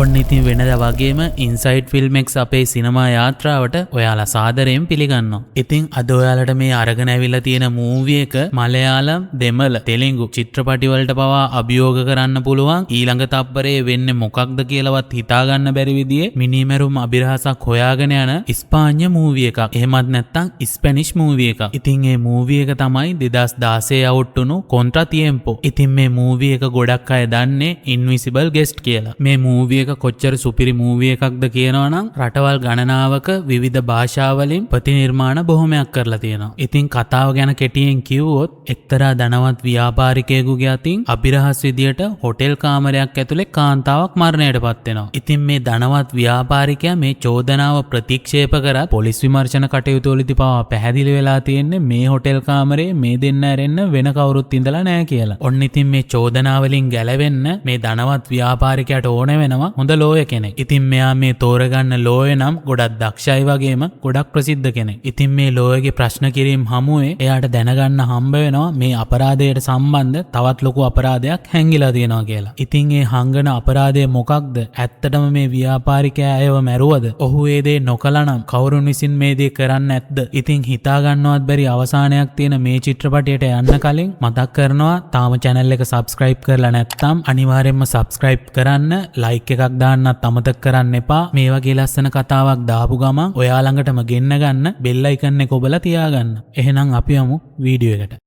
ඔන්න ඉතින් වෙනද වගේම ඉන්සයිඩ් ෆිල්ම් එක්ස් අපේ සිනමා යාත්‍රාවට ඔයාලා සාදරයෙන් පිළිගන්නවා. ඉතින් අද ඔයාලට මේ අරගෙන ඇවිල්ලා තියෙන මූවි එක මලයාලම්, දෙමළ, තෙලිඟු චිත්‍රපටි වලට පවා අභියෝග කරන්න පුළුවන්. ඊළඟ තප්පරේ වෙන්නේ මොකක්ද කියලාවත් හිතා ගන්න බැරි විදිහේ මිනිමෙරුම් අභිරහසක් හොයාගෙන යන ස්පාඤ්ඤ මූවි එකක්. එහෙමත් නැත්නම් ස්පැනිෂ් මූවි එකක්. ඉතින් මේ මූවි එක තමයි 2016 අවුට් වුණු කොන්ට්‍රා තියෙම්පෝ. ඉතින් මේ මූවි එක ගොඩක් අය දන්නේ ඉන්විසිබල් ගෙස්ට් කියලා. මේ මූවි එක කොච්චර සුපිරි මූවි එකක්ද කියනවනම් රටවල් ගණනාවක විවිධ භාෂාවලින් ප්‍රතිනිර්මාණ බොහොමයක් කරලා තියෙනවා. ඉතින් කතාව ගැන කෙටියෙන් කිව්වොත් එක්තරා ධනවත් ව්‍යාපාරිකයෙකුගේ අතින් අභිරහස් විදියට හොටෙල් කාමරයක් ඇතුලේ කාන්තාවක් මරණයටපත් වෙනවා. ඉතින් මේ ධනවත් ව්‍යාපාරිකයා මේ චෝදනාව ප්‍රතික්ෂේප කරත් පොලිස් විමර්ශන කටයුතු වලදී පවා පැහැදිලි වෙලා තියෙන්නේ මේ හොටෙල් කාමරේ මේ දෙන්න ඇරෙන්න වෙන කවුරුත් ඉඳලා නැහැ කියලා. ඔන්න ඉතින් මේ චෝදනාවලින් ගැලවෙන්න මේ ධනවත් ව්‍යාපාරිකයාට ඕන වෙනවා හොඳ ලෝය කෙනෙක්. ඉතින් මෙයා මේ තෝරගන්න ලෝය නම් ගොඩක් දක්ෂයි වගේම ගොඩක් ප්‍රසිද්ධ කෙනෙක්. ඉතින් මේ ලෝයගේ ප්‍රශ්න කිරීම හමුවේ එයාට දැනගන්න හම්බ වෙනවා මේ අපරාධයට සම්බන්ධ තවත් ලොකු අපරාධයක් හැංගිලා තියෙනවා කියලා. ඉතින් ඒ හංගන අපරාධය මොකක්ද? ඇත්තටම මේ ව්‍යාපාරිකයා අයව මැරුවද? ඔහු ඒ දේ නොකළා නම් කවුරුන් විසින් මේ දේ කරන්නේ නැද්ද? ඉතින් හිතා ගන්නවත් බැරි අවසානයක් තියෙන මේ චිත්‍රපටයට යන්න කලින් මතක් කරනවා තාම channel එක subscribe කරලා නැත්නම් අනිවාර්යයෙන්ම subscribe කරන්න, like එකක් දාන්නත් අමතක කරන්න එපා. මේ වගේ ලස්සන කතාවක් දාපු ගමන් ඔයා ළඟටම ගෙන්න ගන්න bell icon එක ඔබලා තියාගන්න. එහෙනම් අපි යමු වීඩියෝ එකට.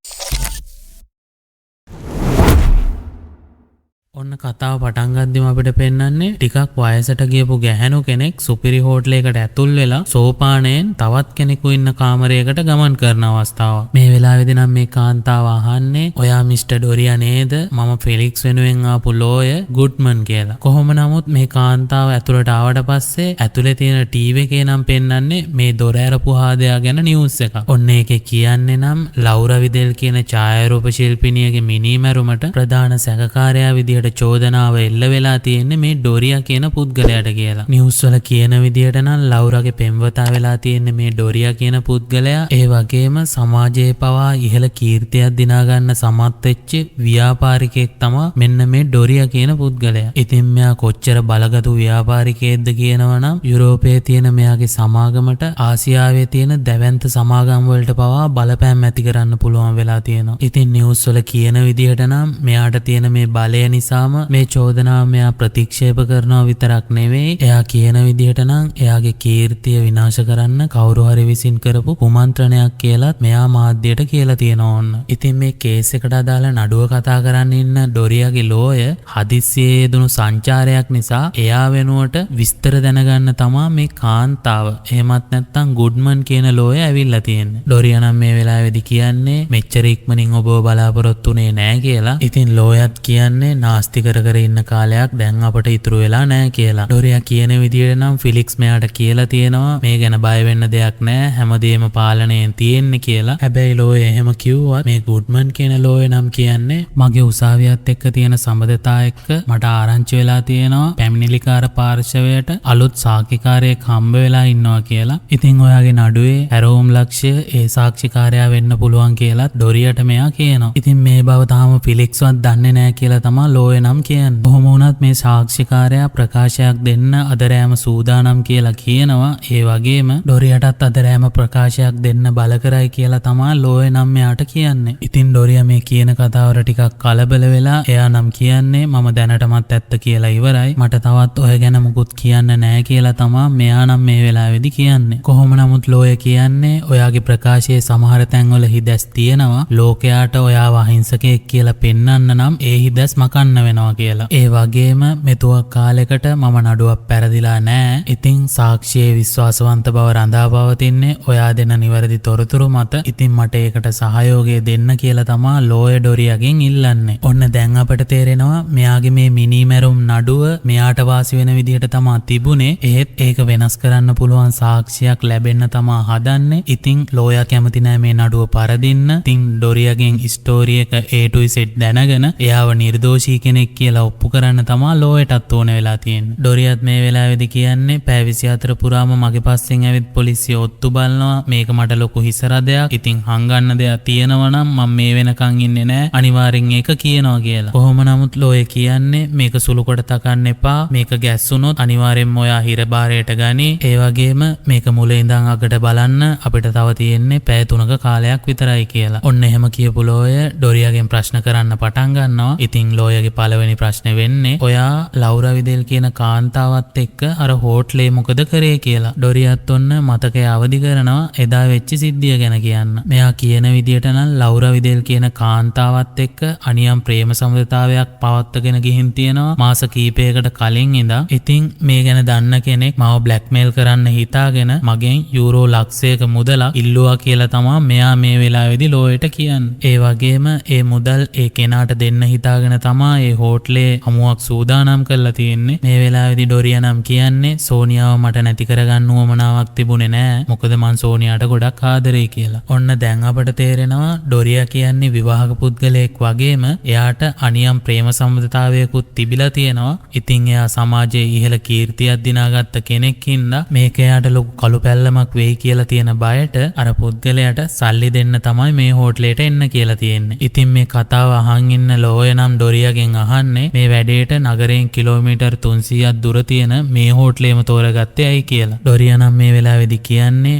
ඔන්න කතාව පටන් ගද්දිම අපිට පෙන්වන්නේ ටිකක් වයසට ගියපු ගැහැණු කෙනෙක් සුපිරි හෝටලයකට ඇතුල් වෙලා සෝපානයෙන් තවත් කෙනෙකු ඉන්න කාමරයකට ගමන් කරන අවස්ථාවක්. මේ වෙලාවේදී නම් මේ කාන්තාව අහන්නේ ඔයා මිස්ටර් ඩොරියා නේද? මම ෆෙලික්ස් වෙනුවෙන් ආපු ලෝය ගුඩ්මන් කියලා. කොහොම නමුත් මේ කාන්තාව ඇතුළට ආවට පස්සේ ඇතුලේ තියෙන ටීවී එකේ නම් පෙන්වන්නේ මේ දොර ඇරපු හාදයා ගැන නිවුස් එකක්. ඔන්න ඒකේ කියන්නේ නම් ලවුරා විදෙල් කියන ඡායාරූප ශිල්පිනියගේ මිනිමැරුමට ප්‍රධාන සැකකාරයා විදියට චෝදනාව එල්ල වෙලා තියෙන්නේ මේ ඩොරියා කියන පුද්ගලයාට කියලා. නිවුස් වල කියන විදියට නම් ලවුරාගේ පෙම්වතා වෙලා තියෙන්නේ මේ ඩොරියා කියන පුද්ගලයා. ඒ වගේම සමාජයේ පවා ඉහළ කීර්තියක් දිනා ගන්න සමත් වෙච්ච ව්‍යාපාරිකයෙක් තමයි මෙන්න මේ ඩොරියා කියන පුද්ගලයා. ඉතින් මෙයා කොච්චර බලගතු ව්‍යාපාරිකයෙක්ද කියනවනම් යුරෝපයේ තියෙන මෙයාගේ සමාගමට ආසියාවේ තියෙන දැවැන්ත සමාගම් වලට පවා බලපෑම් ඇති කරන්න පුළුවන් වෙලා තියෙනවා. ඉතින් නිවුස් වල කියන විදියට නම් මෙයාට තියෙන මේ බලය නිසා මේ චෝදනාව මෙයා ප්‍රතික්ෂේප කරනවා විතරක් නෙවෙයි, එයා කියන විදිහට නම් එයාගේ කීර්තිය විනාශ කරන්න කවුරු හරි විසින් කරපු කුමන්ත්‍රණයක් කියලාත් මෙයා මාධ්‍යයට කියලා තියෙනවා ඕන්න. ඉතින් මේ කේස් එකට අදාළ නඩුව කතා කරන්න ඉන්න ඩොරියාගේ ලෝය හදිස්සියේ යෙදුණු සංචාරයක් නිසා එයා වෙනුවට විස්තර දැනගන්න තමා මේ කාන්තාව එහෙමත් නැත්නම් ගුඩ්මන් කියන ලෝය ඇවිල්ලා තියෙන්නේ. ඩොරියා නම් මේ වෙලාවේදී කියන්නේ මෙච්චර ඉක්මනින් ඔබව බලාපොරොත්තු වෙන්නේ නැහැ කියලා. ඉතින් ලෝයත් කියන්නේ නාස්ති කර ඉන්න කාලයක් දැන් අපට ඉතුරු වෙලා නැහැ කියලා. ඩොරියා කියන විදිහට නම් ෆිලික්ස් මෙයාට කියලා තියෙනවා මේ ගැන බය වෙන්න දෙයක් නැහැ, හැමදේම පාලනයෙන් තියෙන්නේ කියලා. හැබැයි ලෝය එහෙම කිව්වත් මේ ගුඩ්මන් කියන ලෝය නම් කියන්නේ මගේ උසාවියත් එක්ක තියෙන සම්බන්ධතා එක්ක මට ආරංචි වෙලා තියෙනවා පැමිණිලිකාර පාර්ශවයට අලුත් සාක්ෂිකාරයෙක් හම්බ වෙලා ඉන්නවා කියලා. ඉතින් ඔයාගේ නඩුවේ හැරවුම් ලක්ෂ්‍ය ඒ සාක්ෂිකාරයා වෙන්න පුළුවන් කියලා ඩොරියාට මෙයා කියනවා. ඉතින් මේ බව තාම ෆිලික්ස්වත් දන්නේ නැහැ කියලා තමයි ලෝය නම් කියන්නේ. කොහොම වුණත් මේ සාක්ෂිකාරයා ප්‍රකාශයක් දෙන්න අද රෑම සූදානම් කියලා කියනවා. ඒ වගේම ඩොරියාටත් අද රෑම ප්‍රකාශයක් දෙන්න බල කරයි කියලා තමයි ලෝය නම් මෙයාට කියන්නේ. ඉතින් ඩොරියා මේ කියන කතාවට ටිකක් කලබල වෙලා එයා නම් කියන්නේ මම දැනටමත් ඇත්ත කියලා ඉවරයි, මට තවත් ඔය ගැන මුකුත් කියන්න නැහැ කියලා තමයි මෙයා නම් මේ වෙලාවේදී කියන්නේ. කොහොම නමුත් ලෝය කියන්නේ ඔයාගේ ප්‍රකාශයේ සමහර තැන්වල හිදැස් තියෙනවා, ලෝකයාට ඔයාව අහිංසකයෙක් කියලා පෙන්වන්න නම් ඒ හිදැස් මකන්න වෙනවා කියලා. ඒ වගේම මෙතුවක් කාලයකට මම නඩුවක් පැරදිලා නෑ. ඉතින් සාක්ෂියේ විශ්වාසවන්ත බව රඳා පවතින්නේ ඔයා දෙන නිවැරදි තොරතුරු මත. ඉතින් මට ඒකට සහයෝගය දෙන්න කියලා තමා ලෝය ඩොරියාගෙන් ඉල්ලන්නේ. ඔන්න දැන් අපට තේරෙනවා මෙයාගේ මේ මිනිමැරුම් නඩුව මෙයාට වාසි වෙන විදිහට තමා තිබුණේ. ඒත් ඒක වෙනස් කරන්න පුළුවන් සාක්ෂියක් ලැබෙන්න තමා හදන්නේ. ඉතින් ලෝයා කැමති නෑ මේ නඩුව පරදින්න. ඉතින් ඩොරියාගෙන් ස්ටෝරි එක A to Z දැනගෙන එයාව නිර්දෝෂී කෙනෙක් කියලා ඔප්පු කරන්න තමා ලෝයටත් ඕන වෙලා තියෙන්නේ. ඩොරියත් මේ වෙලාවේදී කියන්නේ පැය 24 පුරාම මගේ පස්සෙන් ඇවිත් පොලිසිය ඔත්තු බලනවා. මේක මට ලොකු හිසරදයක්. ඉතින් හංගන්න දෙයක් තියෙනවා නම් මම මේ වෙනකන් ඉන්නේ නැහැ. අනිවාර්යෙන් ඒක කියනවා කියලා. කොහොම නමුත් ලෝය කියන්නේ මේක සුළු කොට තකන්න එපා. මේක ගැස්සුනොත් අනිවාර්යෙන්ම ඔයා හිරබාරයට ගනි. ඒ වගේම මේක මුලින් ඉඳන් අගට බලන්න අපිට තව තියෙන්නේ පැය 3ක කාලයක් විතරයි කියලා. ඔන්න එහෙම කියපු ලෝය ඩොරියාගෙන් ප්‍රශ්න කරන්න පටන් ගන්නවා. ඉතින් ලෝයගේ පළවෙනි ප්‍රශ්නේ වෙන්නේ ඔයා ලෞරා විදෙල් කියන කාන්තාවත් එක්ක අර හෝටලේ මොකද කරේ කියලා. ඩොරියාත් ඔන්න මතකය අවදි කරනවා එදා වෙච්ච සිද්ධිය ගැන කියන්න. මෙයා කියන විදියට නම් ලෞරා විදෙල් කියන කාන්තාවත් එක්ක අනියම් ප්‍රේම සම්බන්ධතාවයක් පවත්වාගෙන ගිහින් තියෙනවා මාස කීපයකට කලින් ඉඳන්. ඉතින් මේ ගැන දන්න කෙනෙක් මාව බ්ලැක්මේල් කරන්න හිතාගෙන මගෙන් යූරෝ ලක්ෂයක මුදලක් ඉල්ලුවා කියලා තමයි මෙයා මේ වෙලාවේදී ලෝයට කියන්නේ. ඒ වගේම ඒ මුදල් ඒ කෙනාට දෙන්න හිතාගෙන තමයි ඒ හෝටලේ හමුවක් සූදානම් කරලා තියෙන්නේ. මේ වෙලාවේදී ඩොරියා නම් කියන්නේ සෝනියාව මට නැති කරගන්න උවමනාවක් තිබුණේ නෑ. මොකද මං සෝනියාට ගොඩක් ආදරේ කියලා. ඔන්න දැන් අපට තේරෙනවා ඩොරියා කියන්නේ විවාහක පුද්ගලයෙක් වගේම එයාට අනියම් ප්‍රේම සම්බන්ධතාවයකුත් තිබිලා තියෙනවා. ඉතින් එයා සමාජයේ ඉහළ කීර්තියක් දිනාගත්ත කෙනෙක් හින්දා මේක එයාට ලොකු කළු පැල්ලමක් වෙයි කියලා තියෙන බයට අර පුද්ගලයාට සල්ලි දෙන්න තමයි මේ හෝටලේට එන්න කියලා තියෙන්නේ. ඉතින් මේ කතාව අහන් ඉන්න ලෝය නම් ඩොරියාගෙන් අහන්නේ මේ වැඩේට නගරයෙන් කිලෝමීටර් 300ක් දුර තියෙන මේ හෝටලේම තෝරගත්තේ ඇයි කියලා. ඩොරියා නම් මේ වෙලාවේදී කියන්නේ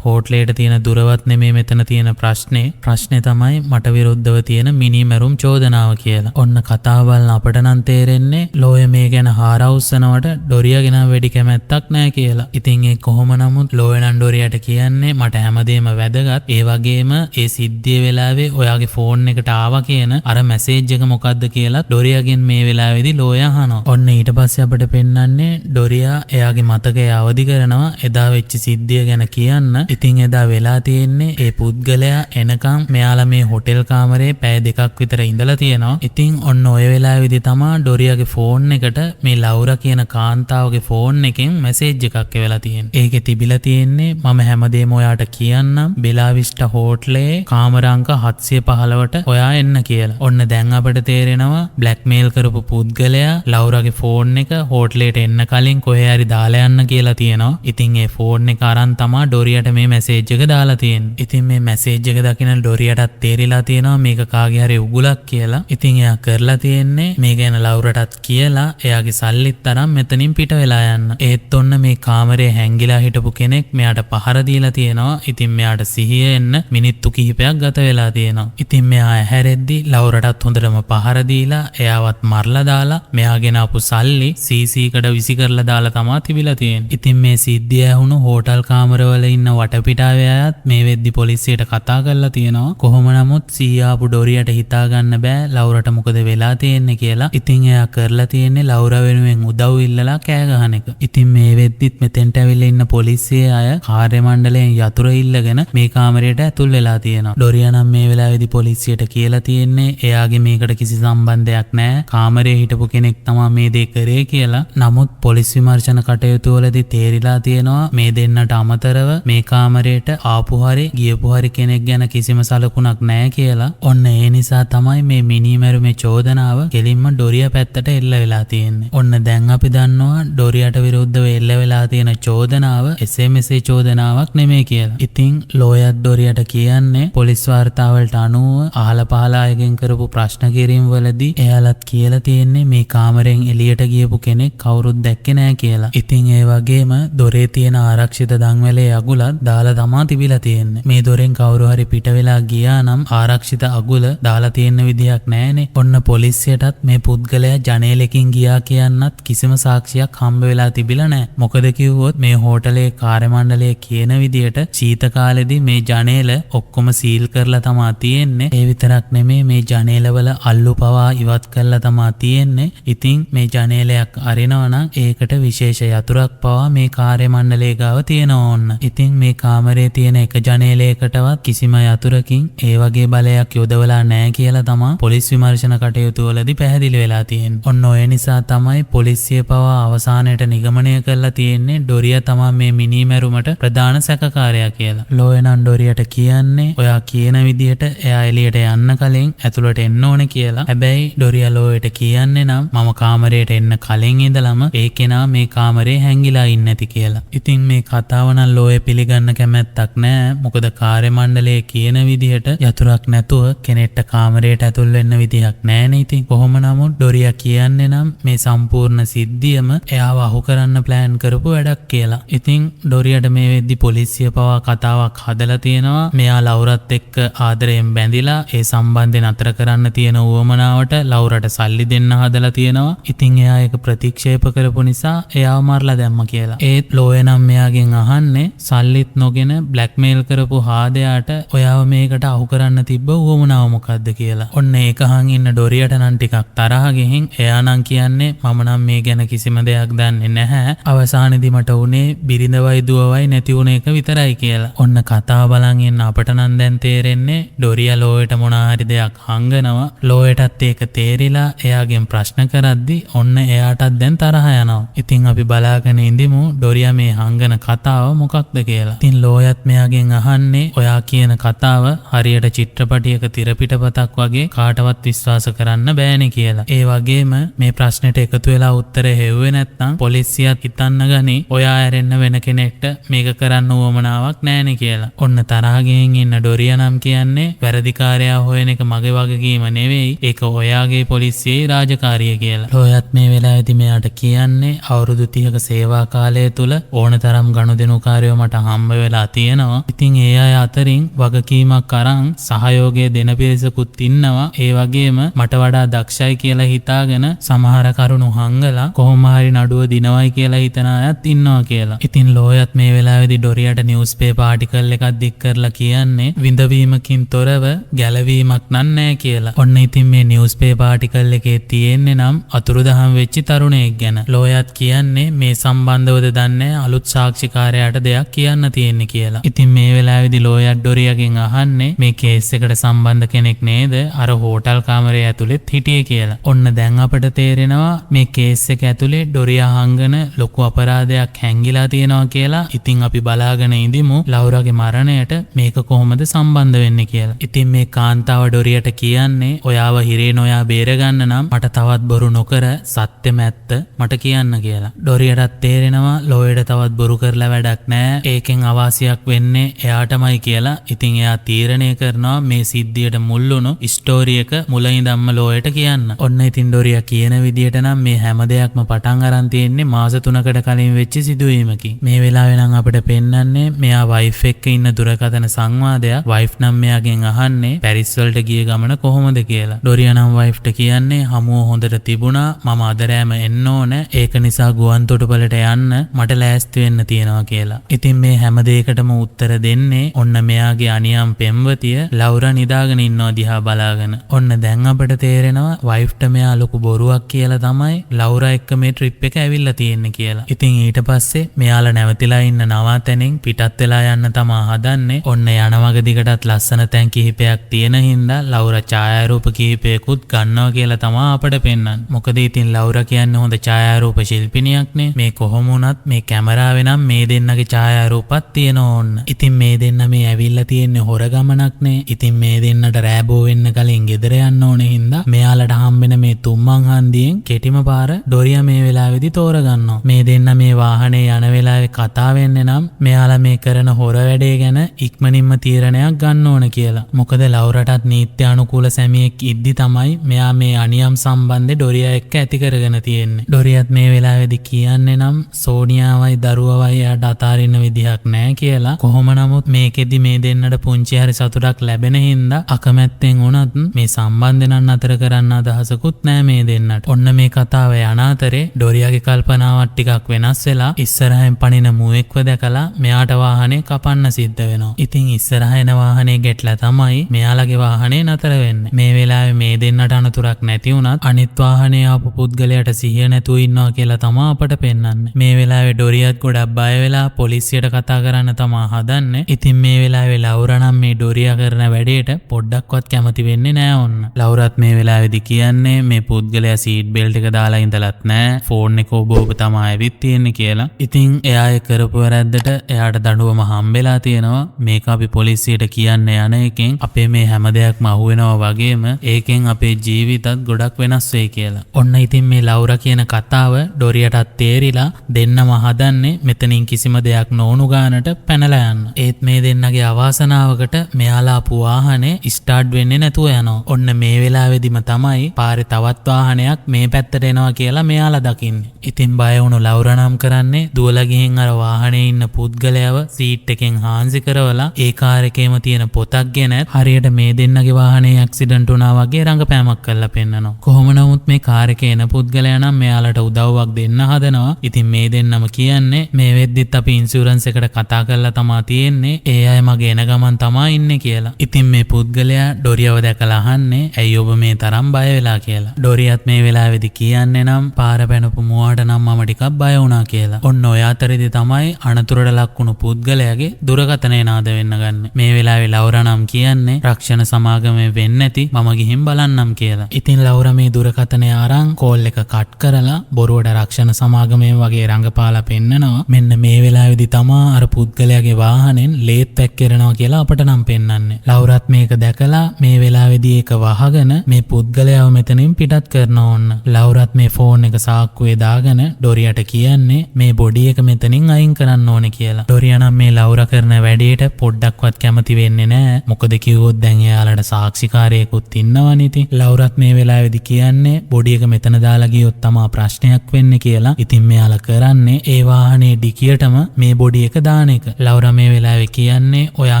හෝටලේට තියෙන දුරවත් නෙමේ මෙතන තියෙන ප්‍රශ්නේ. ප්‍රශ්නේ තමයි මට විරුද්ධව තියෙන මිනිමැරුම් චෝදනාව කියලා. ඔන්න කතාව බලන අපට නම් තේරෙන්නේ ලෝය මේ ගැන හාරවුස්සනවට ඩොරියාගෙන වැඩි කැමැත්තක් නැහැ කියලා. ඉතින් ඒ කොහොම නමුත් ලෝය නම් ඩොරියාට කියන්නේ මට හැමදේම වැදගත්. ඒ වගේම ඒ සිද්ධිය වෙලාවේ ඔයාගේ ෆෝන් එකට ආවා කියන අර මැසේජ් එක මොකද්ද කියලා ඩොරියාගෙන් මේ වෙලාවේදී ලෝය අහනවා. ඔන්න ඊට පස්සේ අපිට පෙන්වන්නේ ඩොරියා එයාගේ මතකය අවදි කරනවා එදා වෙච්ච සිද්ධිය ගැන කියන්න. ඉතින් එදා වෙලා තියෙන්නේ ඒ පුද්ගලයා එනකම් මෙයාලා මේ හොටෙල් කාමරේ පැය 2ක් විතර ඉඳලා තියෙනවා. ඉතින් ඔන්න ඔය වෙලාවේදී තමයි ඩොරියාගේ ෆෝන් එකට මේ ලෞරා කියන කාන්තාවගේ ෆෝන් එකෙන් මැසේජ් එකක් එවලා තියෙන්නේ. ඒකේ තිබිලා තියෙන්නේ මම හැමදේම ඔයාට කියන්නම් බෙලාවිස්ටා හෝටලේ කාමර අංක 715ට ඔයා එන්න කියලා. ඔන්න දැන් අපිට තේරෙනවා බ්ලැක්මේල් කරපු පුද්ගලයා ලෞරාගේ ෆෝන් එක හෝටලේට එන්න කලින් කොහේ හරි දාලා යන්න කියලා තියෙනවා. ඉතින් ඒ ෆෝන් එක අරන් තමයි ඩොරියාට මේ මැසේජ් එක දාලා තියෙන්නේ. ඉතින් මේ මැසේජ් එක දකින ඩොරියාටත් තේරිලා තියෙනවා මේක කාගේ හරි උගුලක් කියලා. ඉතින් එයා කරලා තියෙන්නේ මේ ගැන ලෞරටත් කියලා එයාගේ සල්ලිත් අරන් මෙතනින් පිට වෙලා යන්න. ඒත් ඔන්න මේ කාමරේ හැංගිලා හිටපු කෙනෙක් මෙයාට පහර දීලා තියෙනවා. ඉතින් මෙයාට සිහිය එන්න මිනිත්තු කිහිපයක් ගත වෙලා තියෙනවා. ඉතින් මෙයා ඇහැරෙද්දි ලෞරටත් හොඳටම පහර දීලා එයාවත් මරලා දාලා මෙයාගෙන ආපු සල්ලි CC කට විසි කරලා දාලා තමයි තිබිලා තියෙන්නේ. ඉතින් මේ සිද්ධිය ඇහුණු හෝටල් කාමරවල ඉන්න වටපිටාවේ අයත් මේ වෙද්දි පොලිසියට කතා කරලා තියෙනවා. කොහොම නමුත් සීයාපු ඩොරියට හිතා ගන්න බෑ ලෞරට මොකද වෙලා තියෙන්නේ කියලා. ඉතින් එයා කරලා තියෙන්නේ ලෞරා වෙනුවෙන් උදව් ඉල්ලලා කෑ ගහන එක. ඉතින් මේ වෙද්දිත් මෙතෙන්ට ඇවිල්ලා ඉන්න පොලිසියේ අය කාර්ය මණ්ඩලයෙන් යතුරු ඉල්ලගෙන මේ කාමරයට ඇතුල් වෙලා තියෙනවා. ඩොරියා නම් මේ වෙලාවේදී පොලිසියට කියලා තියෙන්නේ එයාගේ මේකට කිසි සම්බන්ධයක් නැහැ. කාමරේ හිටපු කෙනෙක් තමයි මේ දේ කරේ කියලා. නමුත් පොලිස් විමර්ශන කටයුතු වලදී තේරිලා තියෙනවා මේ දෙන්නට අමතරව මේ කාමරයට ආපු හරි ගියපු හරි කෙනෙක් ගැන කිසිම සලකුණක් නැහැ කියලා. ඔන්න ඒ නිසා තමයි මේ මිනිමැරුමේ චෝදනාව කෙලින්ම ඩොරියා පැත්තට එල්ල වෙලා තියෙන්නේ. ඔන්න දැන් අපි දන්නවා ඩොරියාට විරුද්ධව එල්ල වෙලා තියෙන චෝදනාව SMS චෝදනාවක් නෙමෙයි කියලා. ඉතින් ලෝයත් ඩොරියාට කියන්නේ පොලිස් වාර්තාවලට අනුව අහල පහල අයගෙන් කරපු ප්‍රශ්න කිරීම වලදී එයාලත් කියලා තියෙන්නේ මේ කාමරෙන් එළියට ගියපු කෙනෙක් කවුරුත් දැක්කේ නැහැ කියලා. ඉතින් ඒ වගේම දොරේ තියෙන ආරක්ෂිත දන්වැලේ අගුලත් දාලා තමා තිබිලා තියෙන්නේ. මේ දොරෙන් කවුරු හරි පිට වෙලා ගියා නම් ආරක්ෂිත අගුල දාලා තියෙන විදියක් නැහැනේ. ඔන්න පොලිසියටත් මේ පුද්ගලයා ජනේලකින් ගියා කියන්නත් කිසිම සාක්ෂියක් හම්බ වෙලා තිබිලා නැහැ. මොකද කිව්වොත් මේ හෝටලේ කාර්ය මණ්ඩලයේ කියන විදියට ශීත කාලෙදී මේ ජනේල ඔක්කොම සීල් කරලා තමා තියෙන්නේ. ඒ විතරක් නෙමේ මේ ජනේලවල අල්ලු පවා ඉවත් කරලා තමා තියෙන්නේ. ඉතින් මේ ජනේලයක් අරිනවා නම් ඒකට විශේෂ යතුරක් පවා මේ කාර්ය මණ්ඩලයේ ගාව තියෙනවා ඕන්න. ඉතින් මේ කාමරේ තියෙන එක ජනේලයකටවත් කිසිම යතුරකින් ඒ වගේ බලයක් යොදවලා නැහැ කියලා තමා පොලිස් විමර්ශන කටයුතු වලදී පැහැදිලි වෙලා තියෙන්නේ. ඔන්න ඔය නිසා තමයි පොලිසිය පවා අවසානයේ නිගමනය කරලා තියෙන්නේ ඩොරියා තමා මේ මිනිමැරුමට ප්‍රධාන සැකකාරයා කියලා. ලෝයනන් ඩොරියට කියන්නේ ඔයා කියන විදියට එයා එළියට යන්න කලින් ඇතුළට එන්න ඕනේ කියලා. හැබැයි හැබැයි ඩොරියා ලෝයට කියන්නේ නම් මම කාමරයට එන්න කලින් ඉඳලම ඒ කෙනා මේ කාමරේ හැංගිලා ඉන්නේ නැති කියලා. ඉතින් මේ කතාව නම් ලෝය පිළිගන්න කැමැත්තක් නෑ. මොකද කාර්ය මණ්ඩලයේ කියන විදිහට යතුරක් නැතුව කෙනෙක්ට කාමරයට ඇතුල් වෙන්න විදිහක් නෑනේ. ඉතින් කොහොම නමුත් ඩොරියා කියන්නේ නම් මේ සම්පූර්ණ සිද්ධියම එයාව අහු කරන්න ප්ලෑන් කරපු වැඩක් කියලා. ඉතින් ඩොරියාට මේ වෙද්දි පොලිසිය පවා කතාවක් හදලා තියෙනවා. මෙයා ලවුරත් එක්ක ආදරයෙන් බැඳිලා ඒ සම්බන්ධය නතර කරන්න තියෙන උවමනාවට ලවුරට සල්ලි දෙන්න හදලා තියෙනවා. ඉතින් එයා ඒක ප්‍රතික්ෂේප කරපු නිසා එයාව මරලා දැම්ම කියලා. ඒත් ලෝය නම් මෙයාගෙන් අහන්නේ සල්ලිත් නොගෙන බ්ලැක්මේල් කරපු හාදයාට ඔයාව මේකට අහු කරන්න තිබ්බ උවමනාව මොකද්ද කියලා. ඔන්න ඒක අහන් ඉන්න ඩොරියාට නම් ටිකක් තරහ ගිහින් එයා නම් කියන්නේ මම නම් මේ ගැන කිසිම දෙයක් දන්නේ නැහැ. අවසානයේදී මට උනේ බිරිඳවයි දුවවයි නැති වුණ එක විතරයි කියලා. ඔන්න කතාව බලන් ඉන්න අපට නම් දැන් තේරෙන්නේ ඩොරියා ලෝයට මොන හරි දෙයක් හංගනවා. ලෝයටත් ඒක තේරිලා එයාගෙන් ප්‍රශ්න කරද්දි ඔන්න එයාටත් දැන් තරහ යනවා. ඉතින් අපි බලාගෙන ඉඳිමු ඩොරියා මේ හංගන කතාව මොකක්ද කියලා. ඉතින් ලෝයත් මෙයාගෙන් අහන්නේ ඔයා කියන කතාව හරියට චිත්‍රපටයක තිරපිටපතක් වගේ කාටවත් විශ්වාස කරන්න බෑනේ කියලා. ඒ වගේම මේ ප්‍රශ්නෙට එකතු වෙලා උත්තර හෙව්වේ නැත්නම් පොලිසියත් හිතන්න ගනි ඔයා ඇරෙන්න වෙන කෙනෙක්ට මේක කරන්න උවමනාවක් නෑනේ කියලා. ඔන්න තරහගෙන් ඉන්න ඩොරියා නම් කියන්නේ වැරදිකාරයා හොයන එක මගේ වගකීම නෙවෙයි. ඒක ඔයාගේ පොලිසියේ රාජකාරිය කියලා. ලෝයත් මේ වෙලාවේදී මෙයාට කියන්නේ අවුරුදු 30ක සේවා කාලය තුල ඕනතරම් ගනුදෙනුකාරයෝ මට හම්බ වෙලා තියෙනවා. ඉතින් ඒ අය අතරින් වගකීමක් අරන් සහයෝගය දෙන පිරිසකුත් ඉන්නවා. ඒ වගේම මට වඩා දක්ෂයි කියලා හිතාගෙන සමහර කරුණු හංගලා කොහොම හරි නඩුව දිනවයි කියලා හිතන අයත් ඉන්නවා කියලා. ඉතින් ලෝයත් මේ වෙලාවේදී ඩොරියාට නිවුස් පේපර් ආටිකල් එකක් දික් කරලා කියන්නේ විඳවීමකින් තොරව ගැලවීමක් නෑ කියලා. ඔන්න ඉතින් මේ නිවුස් පේපර් ආටිකල් එකේ තියෙන්නේ නම් අතුරුදහන් වෙච්ච තරුණයෙක් ගැන. ලෝයත් කියන්නේ මේ සම්බන්ධවද දන්නේ අලුත් සාක්ෂිකාරයාට දෙයක් කියන්න තියෙන්නේ කියලා. ඉතින් මේ වෙලාවේදී ලෝයත් ඩොරියාගෙන් අහන්නේ මේ කේස් එකට සම්බන්ධ කෙනෙක් නේද අර හෝටල් කාමරයේ ඇතුළෙත් හිටියේ කියලා. ඔන්න දැන් අපට තේරෙනවා මේ කේස් එක ඇතුලේ ඩොරියා හංගන ලොකු අපරාධයක් හැංගිලා තියෙනවා කියලා. ඉතින් අපි බලාගෙන ඉඳිමු ලවුරාගේ මරණයට මේක කොහොමද සම්බන්ධ වෙන්නේ කියලා. ඉතින් මේ කාන්තාව ඩොරියාට කියන්නේ ඔයාව හිරේ නොයා බේරගන්න නම් මට තවත් බොරු නොකර සත්‍යම ඇත්ත මට කියන්න කියලා. ඩොරියාටත් තේරෙනවා ලෝයට තවත් බොරු කරලා වැඩක් නෑ. ඒකෙන් අවාසියක් වෙන්නේ එයාටමයි කියලා. ඉතින් එයා තීරණය කරනවා මේ සිද්ධියට මුල් වුණු ස්ටෝරි එක මුල ඉඳන්ම ලෝයට කියන්න. ඔන්න ඉතින් ඩොරියා කියන විදියට නම් මේ හැම දෙයක්ම පටන් අරන් තියෙන්නේ මාස 3කට කලින් වෙච්ච සිදුවීමකින්. මේ වෙලාවේ නම් අපිට පෙන්වන්නේ මෙයා වයිෆ් එක්ක ඉන්න දුරකථන සංවාදයක්. වයිෆ් නම් මෙයාගෙන් අහන්නේ පැරිස් වලට ගිය ගමන කොහොමද කියලා. ඩොරියා නම් වයිෆ්ට කියන්නේ හමුව හොඳට තිබුණා. මම අද රෑම එන්න ඕන. ඒක නිසා ගුවන් තොටුපළට යන්න මට ලෑස්ති වෙන්න තියෙනවා කියලා. ඉතින් මේ හැම දෙයකටම උත්තර දෙන්නේ ඔන්න මෙයාගේ අනියම් පෙම්වතිය ලවුරා නිදාගෙන ඉන්නවා දිහා බලාගෙන. ඔන්න දැන් අපිට තේරෙනවා වයිෆ්ට මෙයා ලොකු බොරුවක් කියලා තමයි ලවුරා එක්ක මේ ට්‍රිප් එක ඇවිල්ලා තියෙන්නේ කියලා. ඉතින් ඊට පස්සේ මෙයාලා නැවතිලා ඉන්න නවාතැනින් පිටත් වෙලා යන්න තමා හදන්නේ. ඔන්න යන වග දිගටත් ලස්සන තැන් කිහිපයක් තියෙන හින්දා ලවුරා ඡායාරූප කිහිපයකුත් ගන්නවා කියලා තමා අපට පෙන්වන්නේ. මොකද ඉතින් ලවුරා කියන්නේ හොඳ ඡායාරූප ශිල්පිනියක්නේ. මේ කොහොම වුණත් මේ කැමරාවේ නම් මේ දෙන්නගේ ඡායාරූපත් තියෙන ඕන්න. ඉතින් මේ දෙන්න මේ ඇවිල්ලා තියෙන්නේ හොර ගමනක්නේ. ඉතින් මේ දෙන්නට රෑබෝ වෙන්න කලින් ගෙදර යන්න ඕනේ හින්දා මෙයාලට හම්බෙන මේ තුම්මන් හන්දියෙන් කෙටිම පාර ඩොරියා මේ වෙලාවේදී තෝරගන්නවා. මේ දෙන්න මේ වාහනේ යන වෙලාවේ කතා වෙන්නේ නම් මෙයාලා මේ කරන හොර වැඩේ ගැන ඉක්මනින්ම තීරණයක් ගන්න ඕන කියලා. මොකද ලවුරටත් නීත්‍ය අනුකූල සැමියෙක් ඉද්දි තමයි මෙයා මේ අනියම් සම්බන්ධේ ඩොරියා එක්ක ඇති කරගෙන තියෙන්නේ. ඩොරියත් මේ වෙලාවේදී කියන්නේ නම් සෝනියාවයි දරුවවයි එයාට අතාරින්න විදිහක් නැහැ කියලා. කොහොම නමුත් මේකෙදි මේ දෙන්නට පුංචි හරි සතුටක් ලැබෙන හින්දා අකමැත්තෙන් වුණත් මේ සම්බන්ධය නම් අතර කරන්න අදහසකුත් නැහැ මේ දෙන්නට. ඔන්න මේ කතාව යන අතරේ ඩොරියාගේ කල්පනාවත් ටිකක් වෙනස් වෙලා ඉස්සරහින් පනින මුවෙක්ව දැකලා මෙයාට වාහනේ කපන්න සිද්ධ වෙනවා. ඉතින් ඉස්සරහ එන වාහනේ ගැටලා තමයි මෙයාලගේ වාහනේ නතර වෙන්නේ. මේ වෙලාවේ මේ දෙන්නට අනතුරක් නැති වුණත් අනිත් වාහනේ ආපු පුද්ගලයාට සිහිය නැතුව ඉන්නවා කියලා තමයි අපට පෙන්වන්නේ. මේ වෙලාවේ ඩොරියාත් ගොඩක් බය වෙලා පොලිසියට කතා කරන්න තමයි හදන්නේ. ඉතින් මේ වෙලාවේ ලවුරා නම් මේ ඩොරියා කරන වැඩේට පොඩ්ඩක්වත් කැමති වෙන්නේ නැහැ ඔන්න. ලවුරාත් මේ වෙලාවේදී කියන්නේ මේ පුද්ගලයා සීට් බෙල්ට් එක දාලා ඉඳලත් නැහැ. ෆෝන් එක ඔබ තමයි ඇවිත් තියෙන්නේ කියලා. ඉතින් එයා ඒ කරපු වැරද්දට එයාට දඬුවම හම්බෙලා තියෙනවා. මේක අපි පොලිසියට කියන්න යන එකෙන් අපේ මේ හැම දෙයක්ම අහුවෙනවා වගේම ඒකෙන් අපේ ජීවිතත් ගොඩක් වෙනස් වෙයි කියලා. ඔන්න ඉතින් මේ ලවුරා කියන කතාව ඩොරියටත් තේරිලා දෙන්නම හදන්නේ මෙතනින් කිසිම දෙයක් නොවුණු ගානට පැනලා යන්න. ඒත් මේ දෙන්නගේ අවාසනාවකට මෙයාලා ආපු වාහනේ ස්ටාර්ට් වෙන්නේ නැතුව යනවා. ඔන්න මේ වෙලාවෙදිම තමයි පාරේ තවත් වාහනයක් මේ පැත්තට එනවා කියලා මෙයාලා දකින්නේ. ඉතින් බය වුණු ලවුරා නම් කරන්නේ දුවලා ගිහින් අර වාහනේ ඉන්න පුද්ගලයාව සීට් එකෙන් හාන්සි කරවලා ඒ කාර් එකේම තියෙන පොතක් ගෙන හරියට මේ දෙන්නගේ වාහනේ ඇක්සිඩන්ට් වුණා වගේ රංගපෑමක් කරලා පෙන්නනවා. කොහොම නමුත් මේ කාර් එකේ එන පුද්ගලයා නම් මෙයාලට උදව්වක් දෙන්න හදනවා. ඉතින් මේ දෙන්නම කියන්නේ මේ වෙද්දිත් අපි ඉන්ෂුරන්ස් එකට කතා කරලා තමා තියෙන්නේ. ඒ අය මගේ එන ගමන් තමා ඉන්නේ කියලා. ඉතින් මේ පුද්ගලයා ඩොරියව දැකලා අහන්නේ ඇයි ඔබ මේ තරම් බය වෙලා කියලා. ඩොරියත් මේ වෙලාවේදී කියන්නේ නම් පාර පැනපු මුවාට නම් මම ටිකක් බය වුණා කියලා. ඔන්න ඔය අතරේදී තමයි අනතුරට ලක් වුණු පුද්ගලයාගේ දුරකථනය නාද වෙන්න ගන්න. මේ වෙලාවේ ලවුරා නම් කියන්නේ රක්ෂණ සමාගමේ වෙන්නේ නැති මම ගිහින් බලන්නම් කියලා. ඉතින් ලවුරා මේ දුරකථනය අරන් කෝල් එක කට් කරලා බොරුවට රක්ෂණ සමාගමේ වගේ රංගපාලා පෙන්නනවා. මෙන්න මේ වෙලාවේදී තමා අර පුද්ගලයාගේ වාහනෙන් ලේත් පැක්කිරෙනවා කියලා අපට නම් පෙන්වන්නේ. ලවුරාත් මේක දැකලා මේ වෙලාවේදී ඒක වහගෙන මේ පුද්ගලයාව මෙතනින් පිටත් කරනවා ඕන්න. ලවුරාත් මේ ෆෝන් එක සාක්කුවේ දාගෙන ඩොරියට කියන්නේ මේ බොඩි එක මෙතනින් අයින් කරන්න ඕනේ කියලා. ඩොරියා නම් මේ ලවුරා කරන වැඩේට පොඩ්ඩක්වත් කැමති වෙන්නේ නැහැ. මොකද කිව්වොත් දැන් එයාලට සාක්ෂිකාරයෙකුත් ඉන්නවනේ. ඉතින් ලවුරාත් මේ වෙලාවේදී කියන්නේ බොඩි එක මෙතන දාලා ගියොත් තමා ප්‍රශ්නයක් වෙන්නේ කියලා. ඉතින් මෙයාලා කරන්නේ ඒ වාහනේ ඩිකියටම මේ බොඩි එක දාන එක. ලවුරා මේ වෙලාවේ කියන්නේ ඔයා